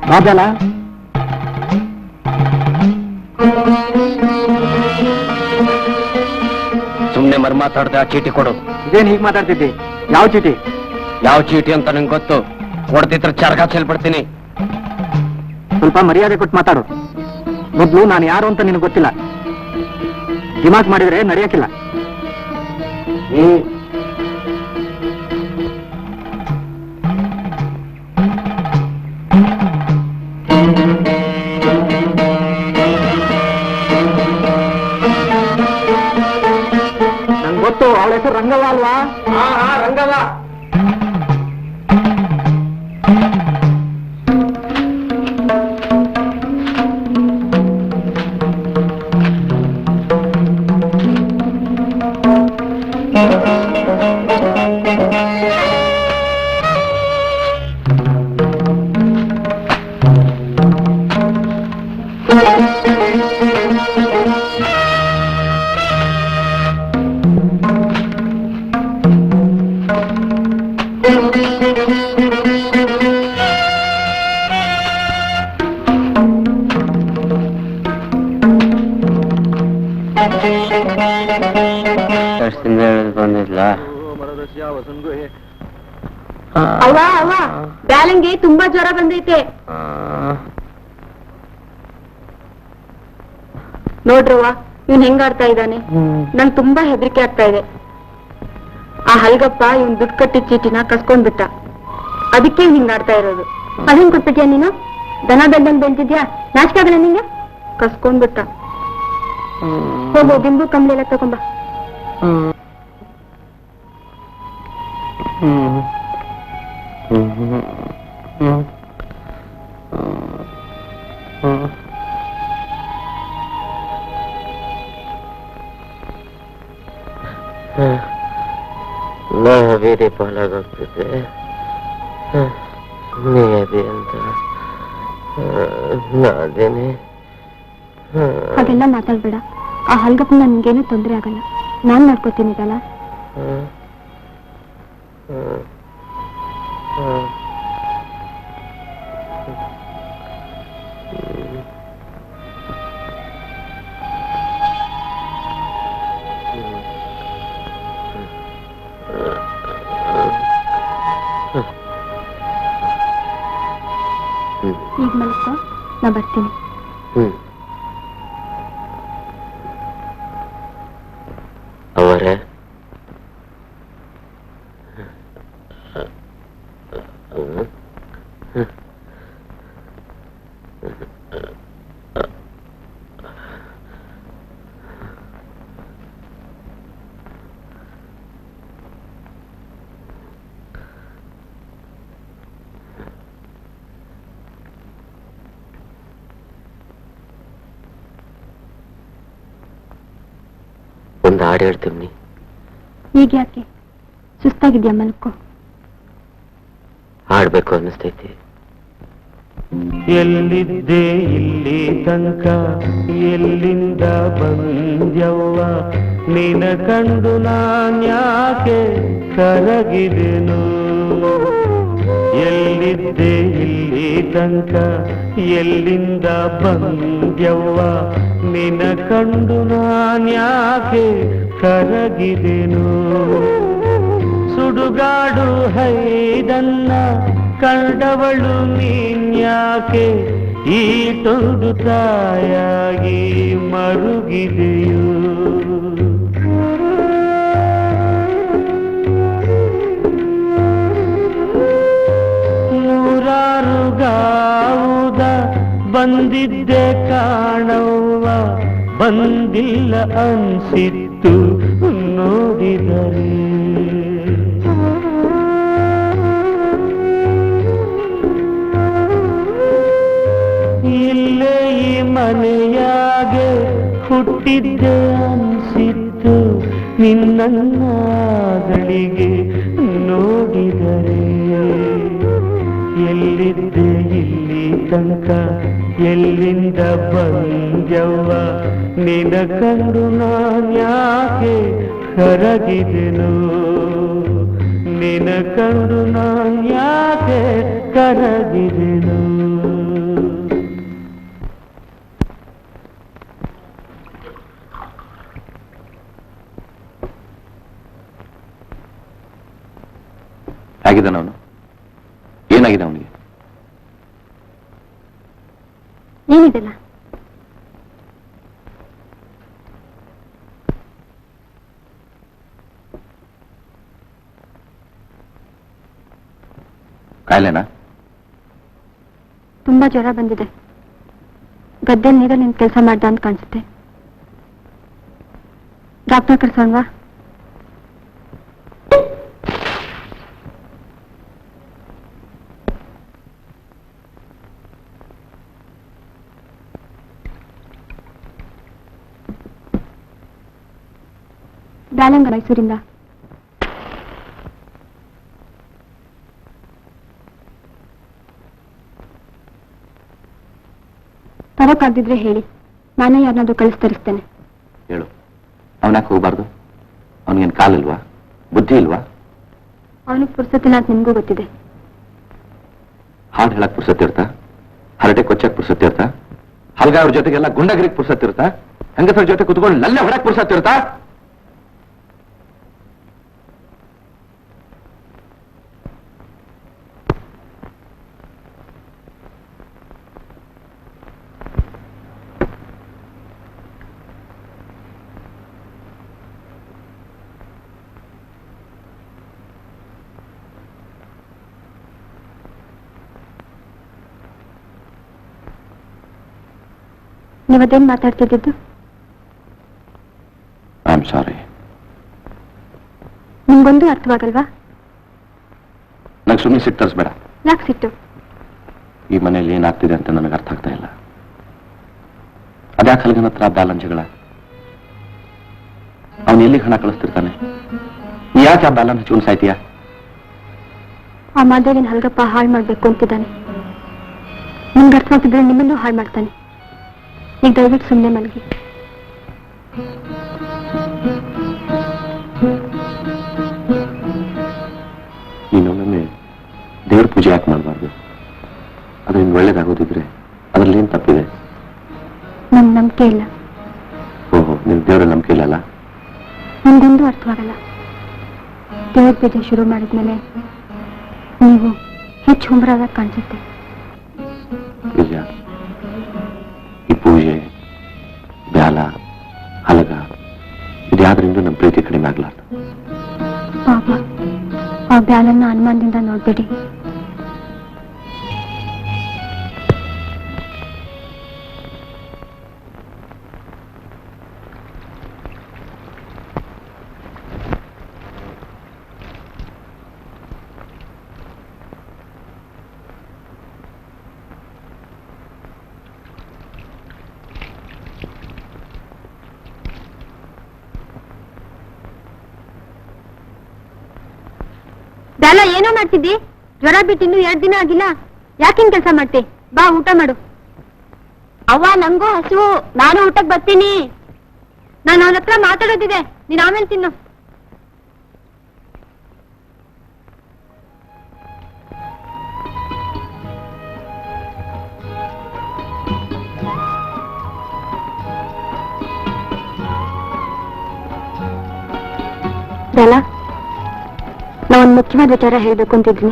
ಬಾಬೆಲ್ಲ ಸುಮ್ನೆ ಮರ್ ಮಾತಾಡ್ದೆ. ಆ ಚೀಟಿ ಕೊಡು. ಇದೇನ್ ಹೀಗ್ ಮಾತಾಡ್ತಿದ್ದಿ? ಯಾವ ಚೀಟಿ? ಯಾವ ಚೀಟಿ ಅಂತ ನಂಗೆ ಗೊತ್ತು. ಕೊಡ್ತಿದ್ರ ಚರ್ಗ ಚೆಲ್ಬಿಡ್ತೀನಿ. ಸ್ವಲ್ಪ ಮರ್ಯಾದೆ ಕೊಟ್ಟು ಮಾತಾಡು. ಮೊದ್ಲು ನಾನು ಯಾರು ಅಂತ ನಿನಗೆ ಗೊತ್ತಿಲ್ಲ. ದಿಮಾಕ್ ಮಾಡಿದ್ರೆ ನಡೆಯಕ್ಕಿಲ್ಲ. ನಂಗೆ ಗೊತ್ತು, ಅವಳ ಹೆಸರು ರಂಗವ್ವ ಅಲ್ವಾ? ರಂಗವ್ವ. ಬಂದಿಲ್ಲ. ಅವ್ವ ಅವ್ವ, ಬ್ಯಾಲಂಗೆ ತುಂಬಾ ಜ್ವರ ಬಂದೈತೆ ನೋಡ್ರವ್ವ. ಇವ್ನ್ ಹೆಂಗಾಡ್ತಾ ಇದ್ದಾನೆ, ನಂಗ್ ತುಂಬಾ ಹೆದರಿಕೆ ಆಗ್ತಾ ಇದೆ. ಆ ಹಲ್ಗಪ್ಪ ಇವ್ನ್ ದುಡ್ಡು ಕಟ್ಟಿ ಚೀಟಿನ ಕಸ್ಕೊಂಡ್ಬಿಟ್ಟ. ಅದಕ್ಕೆ ಹಿಂಗಾಡ್ತಾ ಇರೋದು. ಅದೇನ್ ಕೊಟ್ಬಿಟ್ಯಾ ನೀನು? ದನ ಬೆಳ್ದಂಗ್ ಬೆಳ್ತಿದ್ಯಾ? ನಾಚಿಕೆ ಆಗಲ್ಲ ನಿಂಗೆ? ಕಸ್ಕೊಂಡ್ಬಿಟ್ಟ. ಹೋಗು, ಬಿಂಬು ಕಂಬಳಿ ಎಲ್ಲ ತಗೊಂಬ. ನಾ ಬೇರೆ ಪಾಲಾಗೋಗ್ತಿದ್ದೆ. ನೀ ಅದೇ ಅಂತ ನಾದೇನೆ. ಹಾಗೆಲ್ಲ ಮಾತಾಡ್ಬೇಡ. ಆ ಹಲ್ಗಪ್ಪ ನನ್ಗೇನು ತೊಂದರೆ ಆಗಲ್ಲ. ನಾನ್ ನೋಡ್ಕೋತೀನಿ ಇದಲ್ಲ. ಈಗ ಮಲ್ಕೋ, ನಾ ಬರ್ತೀನಿ. ದೇವ್ರೆ, ಒಂದು ಹಾಡು ಹೇಳ್ತೀನಿ. ಈಗ ಯಾಕೆ ಸುಸ್ತಾಗಿದ್ಯಾ? ಮಲ್ಕೋ. ಹಾಡ್ಬೇಕು ಅನ್ನಿಸ್ತೈತಿ. ಎಲ್ಲಿದ್ದೆ ಇಲ್ಲಿ ತನಕ, ಎಲ್ಲಿಂದ ಬಂದ್ಯವ್ವ, ನಿನ ಕಂಡು ನಾನ್ಯಾಕೆ ಕರಗಿದೆನು. ಎಲ್ಲಿದ್ದೆ ಇಲ್ಲಿ ತನಕ, ಎಲ್ಲಿಂದ ಬಂದ್ಯವ್ವ, ನಿನ ಕಂಡು ನಾನ್ಯಾಕೆ ಕರಗಿದೆನು. ಸುಡುಗಾಡು ಹೈದನ್ನ ಕಂಡವಳು ನೀನ್ಯಾಕೆ ಈಟೊಂದು ತಾಯಾಗಿ ಮರುಗಿದೆಯು. ನೂರಾರು ಗಾವುದ ಬಂದಿದ್ದೆ ಕಾಣವ್ವ, ಬಂದಿಲ್ಲ ಅನ್ಸಿತ್ತು ನೋಡಿದರೆ. ಇಲ್ಲೇ ಈ ಮನೆಯಾಗೆ ಹುಟ್ಟಿದ್ದೆ ಅನ್ಸಿತ್ತು ನಿನ್ನಗಳಿಗೆ ನೋಡಿದರೆ. ಎಲ್ಲಿದ್ದೆ ಇಲ್ಲಿ ತನಕ, ಎಲ್ಲಿಂದ ಬಂದ್ಯವ್ವ, ನಿನ ಕಂಡು ನಾನ್ಯಾಕೆ ಕರಗಿದೆನು. ನಿನ ಕಂಡು ನಾನ್ಯಾಕೆ ಕರಗಿದೆನು. ಆಗಿದ್ದಾನ ಅವನು? ಏನಾಗಿದೆ ಅವನಿಗೆ? ಏನಿದೆಲ್ಲ? ಕಾಯಿಲೆನಾ? ತುಂಬಾ ಜ್ವರ ಬಂದಿದೆ. ಗದ್ದೆ ನೀರಲ್ಲಿ ನಿನ್ ಕೆಲಸ ಮಾಡ್ದ ಅಂತ ಕಾಣಿಸುತ್ತೆ. ಡಾಕ್ಟರ್ ಕರ್ಸೋಣ್ವಾ? ಬ್ಯಾಲಂಗ ಮೈಸೂರಿಂದ. ತರೋಕ್ಕಾಗ್ದಿದ್ರೆ ಹೇಳಿ, ನಾನೇ ಯಾರನ್ನಾದ್ರೂ ಕಳಿಸ್ತರಿಸ್ತೇನೆ. ಹೇಳು. ಅವನ್ಯಾಕೆ ಹೋಗ್ಬಾರ್ದು? ಅವನಿಗೇನು ಕಾಲಿಲ್ವಾ? ಬುದ್ಧಿ ಇಲ್ವಾ? ಅವನಿಗೆ ಪುರ್ಸತ್ತಿಲ್ಲ ಅಂತ ನಿಮ್ಗೂ ಗೊತ್ತಿದೆ. ಹಾಡು ಹೇಳಕ್ ಪುರ್ಸತ್ತಿರ್ತಾ? ಹರಟೆ ಕೊಚ್ಚಕ್ ಪುರ್ಸತ್ತಿರ್ತಾ? ಹಲ್ಗ ಅವ್ರ ಜೊತೆಗೆಲ್ಲ ಗುಂಡಗಿರಿಗ್ ಪುರ್ಸತ್ತಿರ್ತಾ? ಹೆಂಗಸರ ಜೊತೆ ಕುತ್ಕೊಂಡು ನಲ್ಲೆ ಹೊಡಕ್ ಪುರ್ಸತ್ತಿರ್ತಾ? ನೀವದೇನ್ ಮಾತಾಡ್ತಿದ್ದು? I am sorry. ನಿಮ್ಗೊಂದು ಅರ್ಥವಾಗಲ್ವಾ? ನಂಗೆ ಸುಮ್ಮನೆ ಸಿಟ್ಟು ತರಿಸ್ಬೇಡ. ಯಾಕೆ ಸಿಟ್ಟು? ಈ ಮನೇಲಿ ಏನಾಗ್ತಿದೆ ಅಂತ ನನಗೆ ಅರ್ಥ ಆಗ್ತಾ ಇಲ್ಲ. ಅದ್ಯಾಕೆ ಹಲ್ಗನ ಹತ್ರ ಬ್ಯಾಲನ್ಸ್ಗಳ? ಅವನು ಎಲ್ಲಿ ಹಣ ಕಳಿಸ್ತಿರ್ತಾನೆ? ನೀ ಯಾಕೆ ಆ ಬ್ಯಾಲನ್ಸ್ ಹಚ್ಕೊಂಡು ಸಾಯ್ತೀಯಾ? ಆ ಮಾದೇವಿನ ಹಲ್ಗಪ್ಪ ಹಾಳು ಮಾಡ್ಬೇಕು ಅಂತಿದ್ದಾನೆ. ನಿಮ್ಗೆ ಅರ್ಥ ಆಗ್ತಿದ್ರೆ ನಿಮ್ಮನ್ನೂ ಹಾಳು ಮಾಡ್ತಾನೆ. ಈಗ ದಯವಿಟ್ಟು ಸುಮ್ಮನೆ ಮಲಗಿ. ನೀನೊಮ್ಮೆ ದೇವ್ರ ಪೂಜೆ ಯಾಕೆ ಮಾಡಬಾರ್ದು? ಅದರಿಂದ ಒಳ್ಳೇದಾಗೋದಿದ್ರೆ ಅದರಲ್ಲಿ ಏನ್ ತಪ್ಪಿದೆ? ನನ್ ನಂಬಿಕೆ ಇಲ್ಲ. ಓಹೋ, ನಿನ್ ದೇವರ ನಂಬಿಕೆ ಇಲ್ಲಲ್ಲ? ನನ್ಗೊಂದು ಅರ್ಥವಾಗಲ್ಲ. ದೇವ್ರ ಪೂಜೆ ಶುರು ಮಾಡಿದ್ಮೇಲೆ ನೀವು ಹೆಚ್ಚು ಹುಂಬರಾದಾಗ ಕಾಣಿಸುತ್ತೆ. ನಿಜ. ಈ ಪೂಜೆ, ಬ್ಯಾಲ, ಹಲಗ ಯಾವ್ದ್ರಿಂದ ನಮ್ಮ ಪ್ರೀತಿ ಕಡಿಮೆ ಆಗ್ಲಾರ್ದು. ಪಾಪ ಆ ಬ್ಯಾಲನ್ನ ಅನುಮಾನದಿಂದ ನೋಡ್ಬೇಡಿ. ಬ್ಯಾಲ ಏನೋ ಮಾಡ್ತಿದ್ದಿ? ಜ್ವರ ಬಿಟ್ಟು ಇನ್ನೂ 2 ದಿನ ಆಗಿಲ್ಲ. ಯಾಕಿನ್ ಕೆಲಸ ಮಾಡ್ತಿ? ಬಾ ಊಟ ಮಾಡು. ಅವ್ವ ನಂಗೂ ಹಸಿವು, ನಾನು ಊಟಕ್ಕೆ ಬರ್ತೀನಿ. ನಾನು ಅವನ ಹತ್ರ ಮಾತಾಡೋದಿದೆ, ನೀನ್ ಆಮೇಲೆ ತಿನ್ನು. ಬ್ಯಾಲ, ನಾ ಒಂದು ಮುಖ್ಯವಾದ ವಿಚಾರ ಹೇಳ್ಬೇಕು ಅಂತಿದ್ದೀನಿ.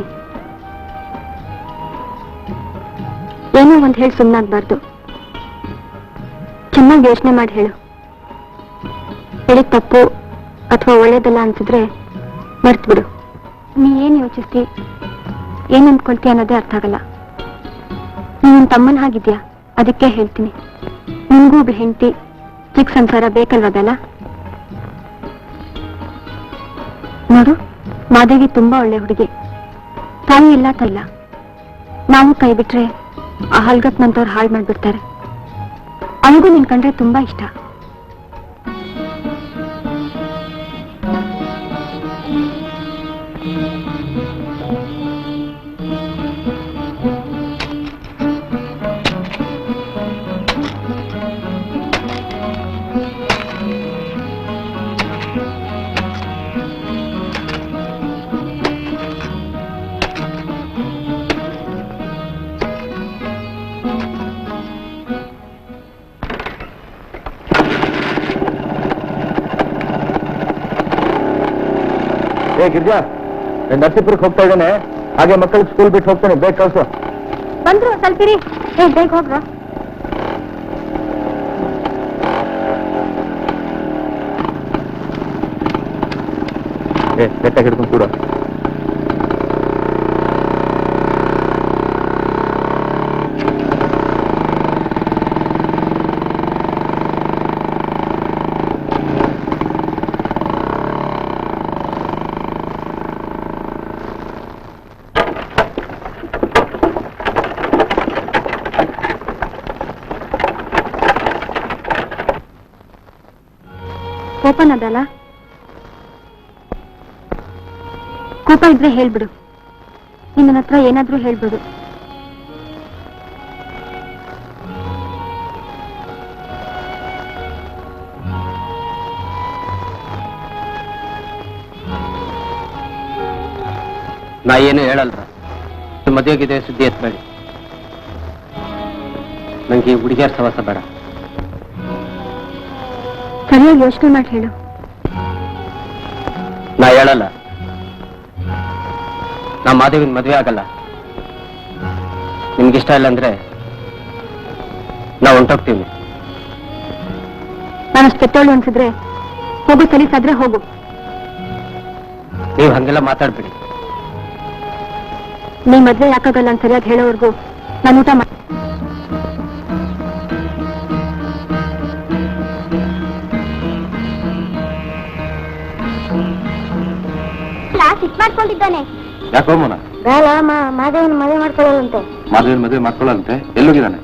ಏನೋ ಒಂದ್ ಹೇಳಿ ಸುಮ್ಮನಾಗ್ಬಾರ್ದು. ಚೆನ್ನಾಗಿ ಯೋಚನೆ ಮಾಡಿ ಹೇಳು. ಹೇಳಿದ ತಪ್ಪು ಅಥವಾ ಒಳ್ಳೇದಲ್ಲ ಅನ್ಸಿದ್ರೆ ಮರ್ತು ಬಿಡು. ನೀ ಏನ್ ಯೋಚಿಸ್ತಿ, ಏನ್ ಅಂದ್ಕೊಳ್ತಿ ಅನ್ನೋದೇ ಅರ್ಥ ಆಗಲ್ಲ. ನೀನ್ ತಮ್ಮನ ಹಾಗಿದ್ಯಾ, ಅದಕ್ಕೆ ಹೇಳ್ತೀನಿ. ನಿನ್ಗೂ ಒಬ್ಬ ಹೆಂಡತಿ, ಚಿಕ್ಕ ಸಂಸಾರ ಬೇಕಲ್ವಾ ಬೇಲ? ನೋಡು, ಮಾದೇವಿ ತುಂಬಾ ಒಳ್ಳೆ ಹುಡುಗಿ. ತಾಯಿ ಇಲ್ಲ ತಲ್ಲ. ನಾವು ಕೈ ಬಿಟ್ರೆ ಆ ಹಲ್ಗತ್ನಂತವ್ರು ಹಾಳು ಮಾಡ್ಬಿಡ್ತಾರೆ. ಅವನಿಗೂ ನಿನ್ ಕಂಡ್ರೆ ತುಂಬಾ ಇಷ್ಟ. ಗಿರ್ಜಾ, ನರಸೀಪುರಕ್ಕೆ ಹೋಗ್ತಾ ಇದ್ದೇನೆ. ಹಾಗೆ ಮಕ್ಕಳಿಗೆ ಸ್ಕೂಲ್ ಬಿಟ್ಟು ಹೋಗ್ತೇನೆ. ಬೇಗ ಕಳ್ಸು. ಬಂದ್ರು ಸ್ವಲ್ಪಿರಿ. ಬೇಗ ಹೋಗ್ರ. ಬೆಟ್ಟ ಹಿಡ್ಕೊಂಡು ಕೂಡ. ಕೋಪನದಲ್ಲ? ಕೋಪ ಇದ್ರೆ ಹೇಳ್ಬಿಡು. ನಿನ್ನ ಹತ್ರ ಏನಾದ್ರೂ ಹೇಳ್ಬಿಡು. ನಾ ಏನು ಹೇಳಲ್ರ. ಮದುವೆಗಿದೆ ಸುದ್ದಿ ಎತ್ತಬೇಡಿ. ನಂಗೆ ಹುಡುಗಿಯರ ಸವಾಸ ಬೇಡ. ಸರಿಯಾಗಿ ಯೋಚನೆ ಮಾಡಿ ಹೇಳು. ನಾ ಹೇಳಲ್ಲ. ನಾ ಮಾದೇವಿನ ಮದುವೆ ಆಗಲ್ಲ. ನಿಮ್ಗಿಷ್ಟ ಇಲ್ಲ ಅಂದ್ರೆ ನಾ ಹೊಂಟೋಗ್ತೀವಿ. ನಾನಷ್ಟು ಕೆಟ್ಟೋಳು ಅನ್ಸಿದ್ರೆ ಹೋಗು, ಸಲೀಸಾದ್ರೆ ಹೋಗು. ನೀವು ಹಂಗೆಲ್ಲ ಮಾತಾಡ್ಬೇಡಿ. ನೀ ಮದ್ವೆ ಯಾಕಾಗಲ್ಲ ಅಂತ ಸರಿಯಾಗಿ ಹೇಳೋವರೆಗೂ ನಾನು ಊಟ ಮಾಡಿ. ಸಿಟ್ ಮಾಡ್ಕೊಂಡಿದ್ದಾನೆ. ಯಾಕೋ ಮೋನ? ಬೇಡ, ಮಾದೇವನ ಮದುವೆ ಮಾಡ್ಕೊಳ್ಳೋದಂತೆ. ಮಾಧವಿನ ಮದುವೆ ಮಾಡ್ಕೊಳ್ಳಂತೆ. ಎಲ್ಲೋಗಿದ್ದಾನೆ?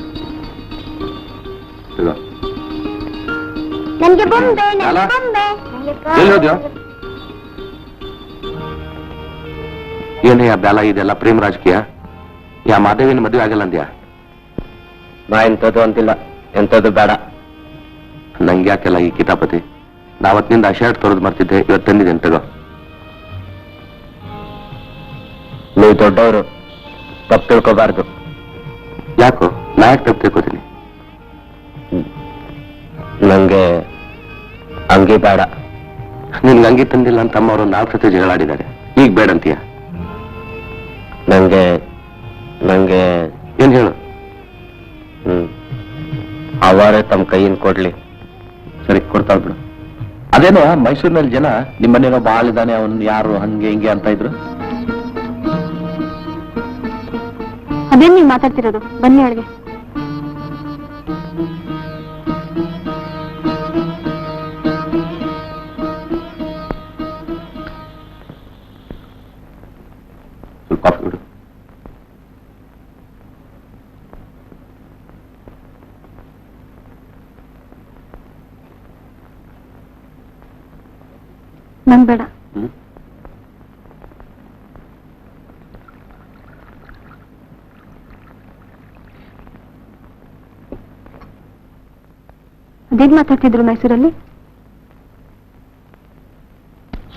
ನನ್ಗೆ ಬೊಂಬೆ, ಅಲ್ಲ? ಬೊಂಬೆ. ಎಲ್ಲೋದ್ಯೋ? ಏನಯ್ಯ ಬ್ಯಾಲ ಇದೆಲ್ಲ ಪ್ರೇಮ ರಾಜಕೀಯ? ಯಾ ಮಾದೇವಿನ ಮದುವೆ ಆಗಲ್ಲ ಅಂದ್ಯಾ? ನಾ ಎಂಥದ್ದು ಅಂತಿಲ್ಲ. ಎಂಥದ್ದು ಬೇಡ. ನಂಗೆ ಯಾಕೆಲ್ಲ ಈ ಕಿತಾಪತಿ? ನಾವತ್ತಿನಿಂದ ಆ ಶರ್ಟ್ ತೊರೆದು ಮಾಡ್ತಿದ್ದೆ, ಇವತ್ತು ತಂದಿದ್ದೇನೆ, ತಗೋ. ನೀವು ದೊಡ್ಡವರು, ತಪ್ಪು ತಿಳ್ಕೋಬಾರ್ದು. ಯಾಕೋ? ನಾ ಯಾಕೆ ತಪ್ಪು ತಿಳ್ಕೋತೀನಿ? ನಂಗೆ ಅಂಗಿ ಬೇಡ. ನಿನ್ಗೆ ಅಂಗಿ ತಂದಿಲ್ಲ ಅಂತ ಅಮ್ಮವರು 4 ಸತಿ ಜಗಳಾಡಿದ್ದಾರೆ. ಈಗ ಬೇಡ ಅಂತೀಯ? ನಂಗೆ ಏನ್ ಹೇಳು? ಅವರೇ ತಮ್ಮ ಕೈಯಿಂದ ಕೊಡ್ಲಿ. ಸರಿ, ಕೊಡ್ತಾಳ್ ಬಿಡು. ಅದೇನೋ ಮೈಸೂರಿನಲ್ಲಿ ಜನ ನಿಮ್ಮನೇನೋ ಬಾಳ ಇದ್ದಾನೆ, ಅವನು ಯಾರು ಹಂಗೆ ಹಿಂಗೆ ಅಂತ ಇದ್ರು. ಅದೇನ್ ನೀವು ಮಾತಾಡ್ತಿರೋದು? ಬನ್ನಿ ಒಳಗೆ. ಸ್ವಲ್ಪ ಕಾಫಿ ಬಿಡು. ನಂಗ್ ಬೇಡ. ಅದೇನ್ ಮಾತಾಡ್ತಿದ್ರು ಮೈಸೂರಲ್ಲಿ?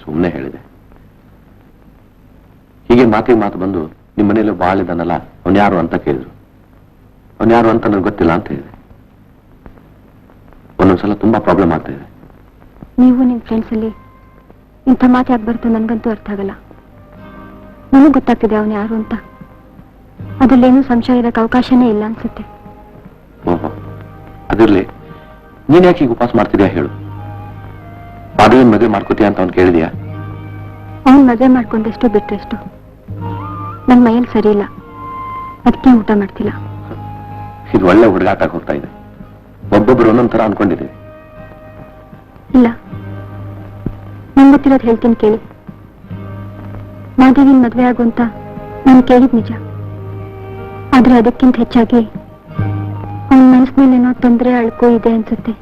ಸುಮ್ಮನೆ ಹೇಳಿದೆ. ಹೀಗೆ ಮಾತಿಗೆ ಮಾತು ಬಂದು ನಿಮ್ಮ ಮನೇಲಿ ಬಾಳ ಇದ್ದಾನಲ್ಲ, ಅವನ್ ಯಾರು ಅಂತ ಕೇಳಿದ್ರು. ಅವನ್ ಯಾರು ಅಂತ ನನಗೆ ಗೊತ್ತಿಲ್ಲ ಅಂತ ಹೇಳಿದೆ. ಒಂದೊಂದ್ಸಲ ತುಂಬಾ ಪ್ರಾಬ್ಲಮ್ ಆಗ್ತಾ ಇದೆ. ನೀವು ನಿಮ್ ಫ್ರೆಂಡ್ಸ್ ಅಲ್ಲಿ ಇಂಥ ಮಾತು ಯಾಕೆ ಬರ್ತು ನನ್ಗಂತೂ ಅರ್ಥ ಆಗಲ್ಲ. ನನಗ್ ಗೊತ್ತಾಗ್ತಿದೆ ಅವನು ಯಾರು ಅಂತ. ಅದ್ರಲ್ಲೇನೂ ಸಂಶಯ ಇರಕ್ಕೆ ಅವಕಾಶನೇ ಇಲ್ಲ ಅನ್ಸುತ್ತೆ. ಓಹೋ, ಅದಿರ್ಲಿ. ನೀನ್ ಯಾಕೆ ಈಗ ಉಪವಾಸ ಮಾಡ್ತಿದ್ಯಾ ಹೇಳು? ಮಾಧವನ್ ಮದುವೆ ಮಾಡ್ಕೋತೀಯ ಅಂತ ಅವ್ನು ಕೇಳಿದ್ಯಾ? ಅವನ್ ಮದುವೆ ಮಾಡ್ಕೊಂಡೆಷ್ಟು ಬಿಟ್ರೆಷ್ಟು. ನನ್ ಮೈಯಲ್ಲಿ ಸರಿ ಇಲ್ಲ, ಅದಕ್ಕೆ ಊಟ ಮಾಡ್ತಿಲ್ಲ. ಇದು ಒಳ್ಳೆ ಹುಡುಗಾಟ ಹೋಗ್ತಾ ಇದೆ. ಒಬ್ಬೊಬ್ರು ಒಂದೊಂದ್ ತರ ಅನ್ಕೊಂಡಿದ್ದೀವಿ. ಇಲ್ಲ, ನಂಗೆ ಗೊತ್ತಿರೋದು ಹೇಳ್ತೀನಿ ಕೇಳಿ. ಮಾದೇವಿನ ಮದ್ವೆ ಆಗು ಅಂತ ನಾನು ಕೇಳಿದ್ ನಿಜ. ಆದ್ರೆ ಅದಕ್ಕಿಂತ ಹೆಚ್ಚಾಗಿ ಅವನ ಮನಸ್ಸಿನಲ್ಲೇನೋ ತೊಂದರೆ ಅಳ್ಕೋ ಇದೆ ಅನ್ಸುತ್ತೆ.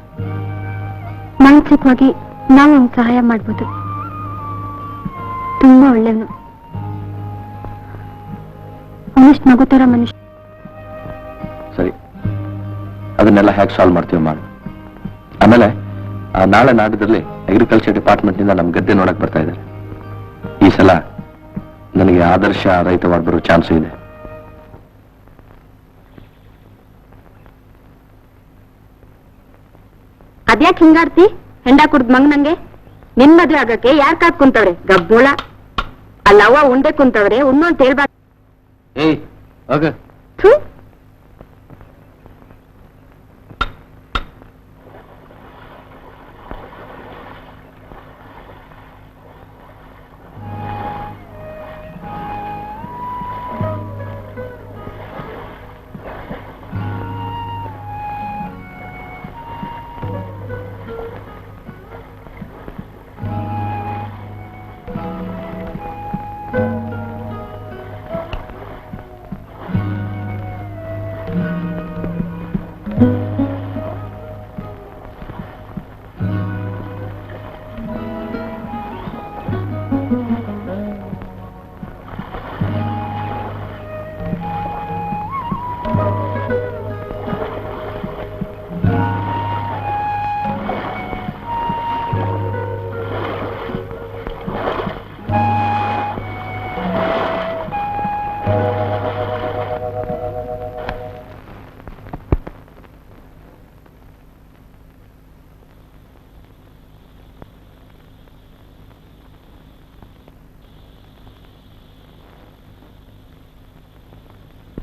ಮಾನಸಿಕವಾಗಿ ನಾವು ಅವ್ನಿಗೆ ಸಹಾಯ ಮಾಡ್ಬೋದು. ತುಂಬಾ ಒಳ್ಳೆಯವನು. ಅವನಿಷ್ಟು ಮಗು ತರ ಮನುಷ್ಯ. ಸರಿ, ಅದನ್ನೆಲ್ಲ ಹೇಗೆ ಸಾಲ್ವ್ ಮಾಡ್ತೀವಿ ಮಾಡಿ. ಆಮೇಲೆ ನಾಳೆ ನಾಡಿದ್ರಲ್ಲಿ ಅಗ್ರಿಕಲ್ಚರ್ ಡಿಪಾರ್ಟ್ಮೆಂಟ್ ನಿಂದ ನಮ್ ಗದ್ದೆ ನೋಡಕ್ ಬರ್ತಾ ಇದ್ದಾರೆ. ಈ ಸಲ ನನಗೆ ಆದರ್ಶ ರೈತವಾಗಿ ಬರೋ ಚಾನ್ಸ್ ಇದೆ. ಅದ್ಯಾಕ್ ಹಿಂಗಾಡ್ತಿ? ಹೆಂಡ ಕುಡ್ದ್ ಮಂಗ್ ನಂಗೆ ನಿನ್ ಮದ್ವೆ ಆಗಕ್ಕೆ ಯಾರ್ ಕಾದ್ ಕುಂತವ್ರೆ? ಗಬ್ಬೋಳ ಅಲ್ಲವ್ವ ಉಂಡೆ ಕುಂತವ್ರೆ, ಉಣ್ಣು ಅಂತ ಹೇಳ್ಬಾರ್ದು. ಏಯ್ ಹೋಗ. ಥು.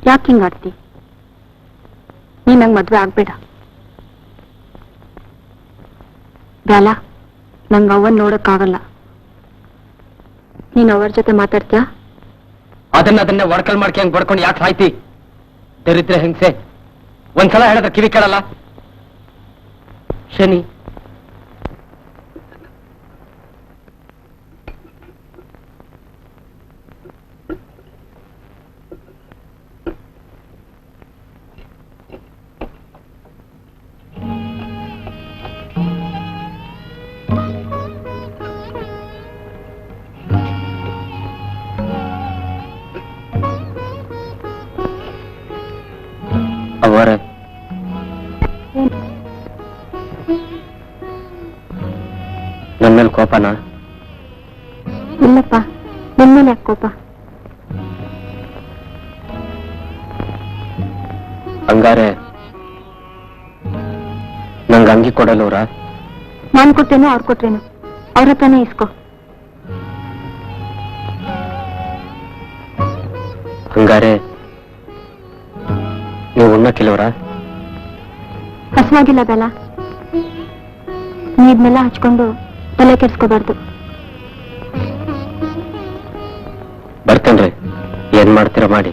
ಯಾಕೆ ಹಿಂಗಾಡ್ತಿ? ನೀನ್ ನಂಗೆ ಮದ್ವೆ ಆಗ್ಬೇಡ. ಬ್ಯಾಲ, ನಂಗೆ ಅವನ್ ನೋಡಕ್ಕಾಗಲ್ಲ. ನೀನ್ ಅವರ ಜೊತೆ ಮಾತಾಡ್ತೀಯಾ? ಅದನ್ನೇ ಒಡ್ಕಲ್ ಮಾಡ್ಕೊಂಡು ಬಡ್ಕೊಂಡು ಯಾಕೆ ಸಾಯ್ತಿ? ದರಿದ್ರೆ ಹಿಂಸೆ. ಒಂದ್ಸಲ ಹೇಳಿದ್ರೆ ಕಿವಿ ಕೇಳಲ್ಲ. ಶನಿ ಅವರೇ ನನ್ನ ಮೇಲೆ ಕೋಪನಾ? ಇಲ್ಲಪ್ಪ, ನಿನ್ಮೇಲೆ ಯಾಕೆ ಕೋಪ? ಹಂಗಾರೆ ನಂಗೆ ಅಂಗಿ ಕೊಡಲ್ಲವ್ರ? ನಾನ್ ಕೊಟ್ಟೇನೋ ಅವ್ರು ಕೊಟ್ರೇನು, ಅವ್ರ ಹತ್ರನೇ ಇಸ್ಕೋ. ಹಂಗಾರೆ ನೀವು ಉಣ್ಣಕ್ಕಿಲ್ಲವ್ರ? ಹಸುವಾಗಿಲ್ಲ ಬೇಲ. ನೀ ಇದನ್ನೆಲ್ಲ ಹಚ್ಕೊಂಡು ತಲೆ ಕೆಡ್ಸ್ಕೋಬಾರ್ದು. ಬರ್ತೇನ್ರಿ, ಏನ್ ಮಾಡ್ತೀರಾ ಮಾಡಿ.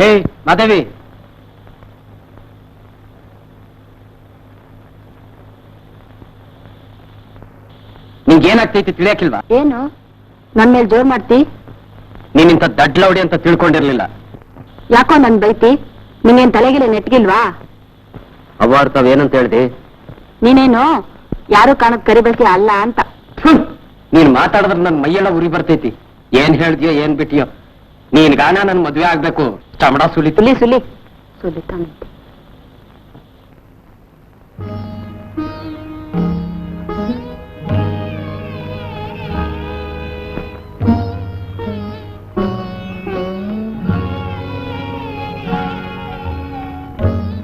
ಏಯ್ ಮಾದೇವಿ, ನಿಂಗೇನಾಗ್ತೈತಿ ತಿಳಿಯಾಕಿಲ್ವಾ? ಏನು ನನ್ ಮೇಲೆ ಜೋರ್ ಮಾಡ್ತಿ? ನೀನಿಂತ ದಡ್ಲೌಡಿ ಅಂತ ತಿಳ್ಕೊಂಡಿರ್ಲಿಲ್ಲ. ಯಾಕೋ ನನ್ ಬೈತಿ? ನಿಂಗೇನ್ ತಲೆಗಿಲೆ ನೆಟ್ಗಿಲ್ವಾ? ಅವ್ವಾರು ತಾವೇನಂತ ಹೇಳ್ದಿ? ನೀನೇನು ಯಾರು ಕಾಣದ್ ಕರಿಬೇಸಿ ಅಲ್ಲ ಅಂತ. ನೀನ್ ಮಾತಾಡಿದ್ರೆ ನನ್ ಮೈಯೆಲ್ಲ ಉರಿ ಬರ್ತೈತಿ. ಏನ್ ಹೇಳ್ದಿಯೋ ಏನ್ ಬಿಟ್ಟಿಯೋ, ನೀನ್ ಗಾನ ನನ್ ಮದ್ವೆ ಆಗ್ಬೇಕು. ಚಮಡ ಸುಲಿ ಸುಲಿ ಸುಲಿ ಸುಲಿತಾನೆ.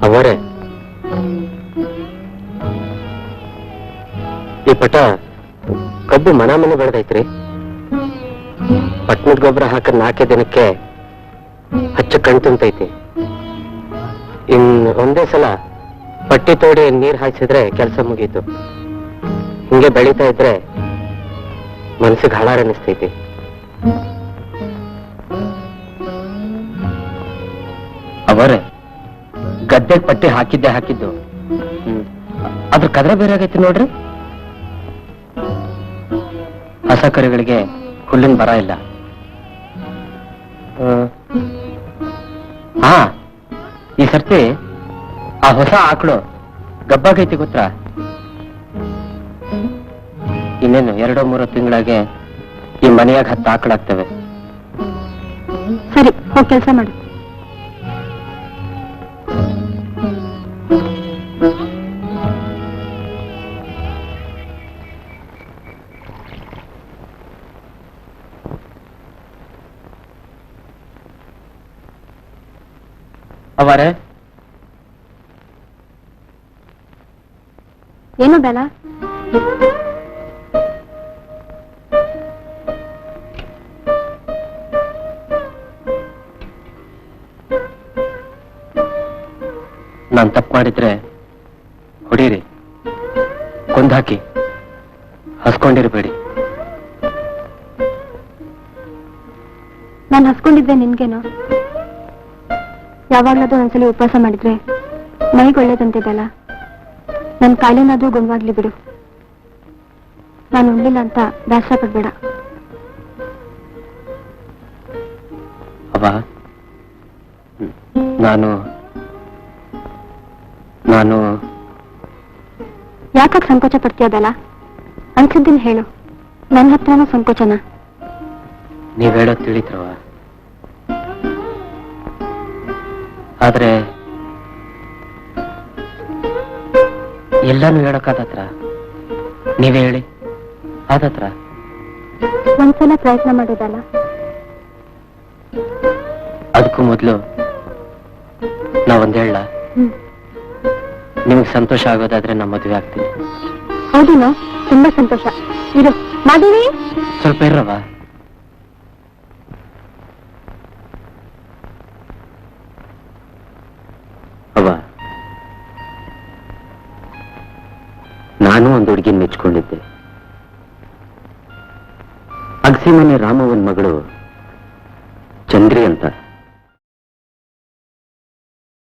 ಅವರೇ, ಈ ಪಟ ಕಬ್ಬು ಮನ ಮನೆ ಬೆಳೆದೈತ್ರಿ. ಪಟ್ನದ ಗೊಬ್ಬರ ಹಾಕಿದ 4 ದಿನಕ್ಕೆ ಹಚ್ಚ ಕಣ್ ತುಂಬತೈತಿ. ಇನ್ ಒಂದೇ ಸಲ ಪಟ್ಟಿ ತೋಡಿ ನೀರ್ ಹಾಯಿಸಿದ್ರೆ ಕೆಲಸ ಮುಗೀತು. ಹಿಂಗೆ ಬೆಳೀತಾ ಇದ್ರೆ ಮನಸ್ಸಿಗೆ ಹಳಾರ ಅನಿಸ್ತೈತಿ. ಅವರೇ, ಗದ್ದೆಗೆ ಪಟ್ಟಿ ಹಾಕಿದ್ದು ಅದ್ರ ಕದ್ರ ಬೇರೆ ಆಗೈತಿ ನೋಡ್ರಿ. ಹಸ ಕರುಗಳಿಗೆ ಹುಲ್ಲಿನ ಬರ ಇಲ್ಲ. ಹಾ, ಈ ಸರ್ತಿ ಆ ಹೊಸ ಆಕಳು ಗಬ್ಬಾಗೈತಿ ಗೊತ್ತಾ? ಇನ್ನೇನು 2-3 ತಿಂಗಳಾಗೆ ಈ ಮನೆಯಾಗ 10 ಆಕಳಾಗ್ತವೆ. ಸರಿ, ಹೋಗಿ ಕೆಲಸ ಮಾಡು. ಅವರೇ, ಏನು ಬೇಡ? ನಾನ್ ತಪ್ಪು ಮಾಡಿದ್ರೆ ಹೊಡೀರಿ, ಕೊಂದಾಕಿ, ಹಸ್ಕೊಂಡಿರ್ಬೇಡಿ. ನಾನು ಹಸ್ಕೊಂಡಿದ್ದೆ ನಿನ್ಗೇನು? ಯಾವಾಗ್ಲಾದ್ರೂ ಒಂದ್ಸಲಿ ಉಪವಾಸ ಮಾಡಿದ್ರೆ ಮೈಗೆ ಒಳ್ಳೇದಂತಿದ್ದಲ್ಲ. ನನ್ ಕಾಯಿಲೆನಾದ್ರೂ ಗುಣವಾಗ್ಲಿ ಬಿಡು. ನಾನು ಉಣ್ಲಿಲ್ಲ ಅಂತ ಬೇಸರ ಪಡ್ಬೇಡ. ಅವ ನಾನು ಯಾಕಾಗ ಸಂಕೋಚ ಪಡ್ತೀಯದಲ್ಲ? ಅನ್ಸಿದ್ದೀನಿ ಹೇಳು. ನನ್ನ ಹತ್ರನೂ ಸಂಕೋಚನ? ನೀವ್ ಹೇಳೋದ್ ತಿಳಿತ್ರವ, ಆದ್ರೆ ಎಲ್ಲಾನು ಹೇಳೋಕ್ಕಾದತ್ರ. ನೀವೇ ಹೇಳಿ, ಆದತ್ರ ಒಂದ್ಸಲ ಪ್ರಯತ್ನ ಮಾಡೋದಲ್ಲ? ಅದಕ್ಕೂ ಮೊದಲು ನಾವೊಂದು ಹೇಳ, ನಿಮಗೆ ಸಂತೋಷ ಆಗೋದಾದ್ರೆ ನಾ ಮದುವೆ ಆಗ್ತೀನಿ. ಹೌದೇನೋ? ತುಂಬಾ ಸಂತೋಷ. ಇರು ಮಾಧವಿ. ಸ್ವಲ್ಪ ಇರವ. ಅವ್ವ, ನಾನು ಒಂದು ಹುಡುಗಿನ ಮೆಚ್ಕೊಂಡಿದ್ದೆ. ಅಗಸಿಮನೆ ರಾಮವನ್ ಮಗಳು ಚಂದ್ರಿ ಅಂತ.